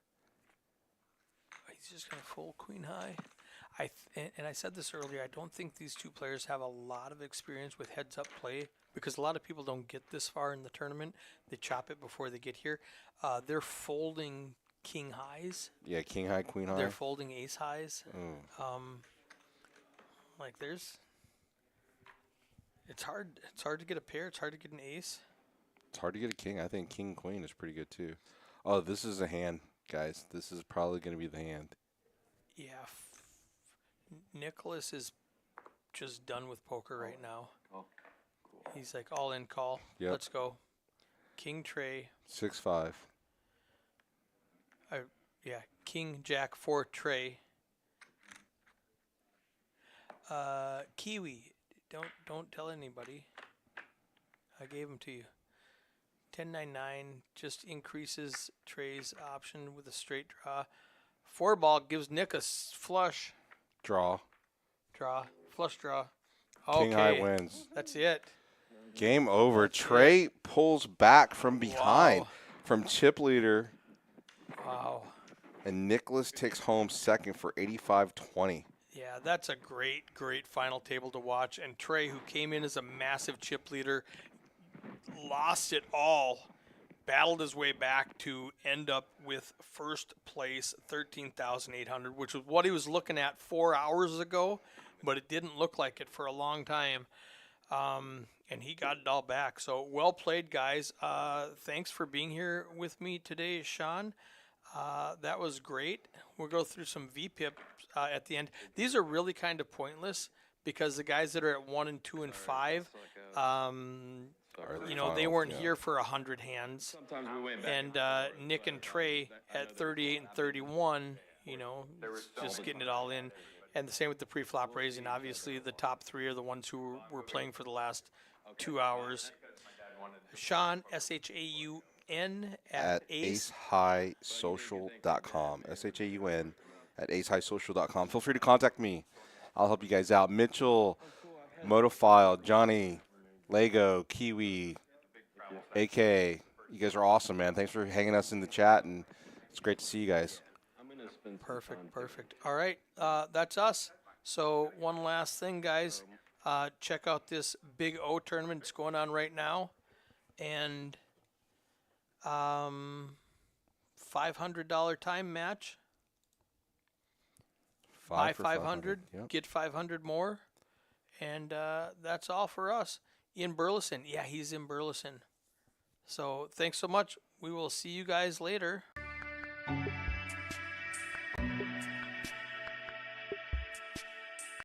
He's just going to fold queen high. And I said this earlier, I don't think these two players have a lot of experience with heads-up play because a lot of people don't get this far in the tournament. They chop it before they get here. They're folding king highs.
Yeah, king high, queen high.
They're folding ace highs. Like it's hard to get a pair. It's hard to get an ace.
It's hard to get a king. I think king queen is pretty good too. Oh, this is a hand, guys. This is probably going to be the hand.
Yeah. Nicholas is just done with poker right now.
Cool.
He's like all in call.
Yep.
Let's go. King Trey.
6-5.
Yeah. King Jack 4 Trey. Kiwi. Don't tell anybody. I gave him to you. 10-9-9 just increases Trey's option with a straight draw. 4 ball gives Nick a flush.
Draw.
Flush draw.
King high wins.
That's it.
Game over. Trey pulls back from behind from chip leader.
Wow.
And Nicholas takes home second for 85-20.
Yeah, that's a great final table to watch. And Trey, who came in as a massive chip leader, lost it all, battled his way back to end up with first place, 13,800, which was what he was looking at 4 hours ago, but it didn't look like it for a long time. And he got it all back. So well played, guys. Thanks for being here with me today, Sean. That was great. We'll go through some VPIP at the end. These are really kind of pointless because the guys that are at 1 and 2 and 5, they weren't here for 100 hands.
Sometimes we win back.
And Nick and Trey at 38 and 31, just getting it all in. And the same with the pre-flop raising. Obviously, the top 3 are the ones who were playing for the last 2 hours. Sean, SHAUN at
acehighsocial.com. SHAUN at acehighsocial.com. Feel free to contact me. I'll help you guys out. Mitchell, Motophile, Johnny, Lego, Kiwi, AK. You guys are awesome, man. Thanks for hanging us in the chat, and it's great to see you guys.
Perfect. All right, that's us. So one last thing, guys, check out this Big O tournament. It's going on right now, and $500 time match. Buy 500,
Yep.
get 500 more, and that's all for us. In Burleson, yeah, he's in Burleson. So thanks so much. We will see you guys later.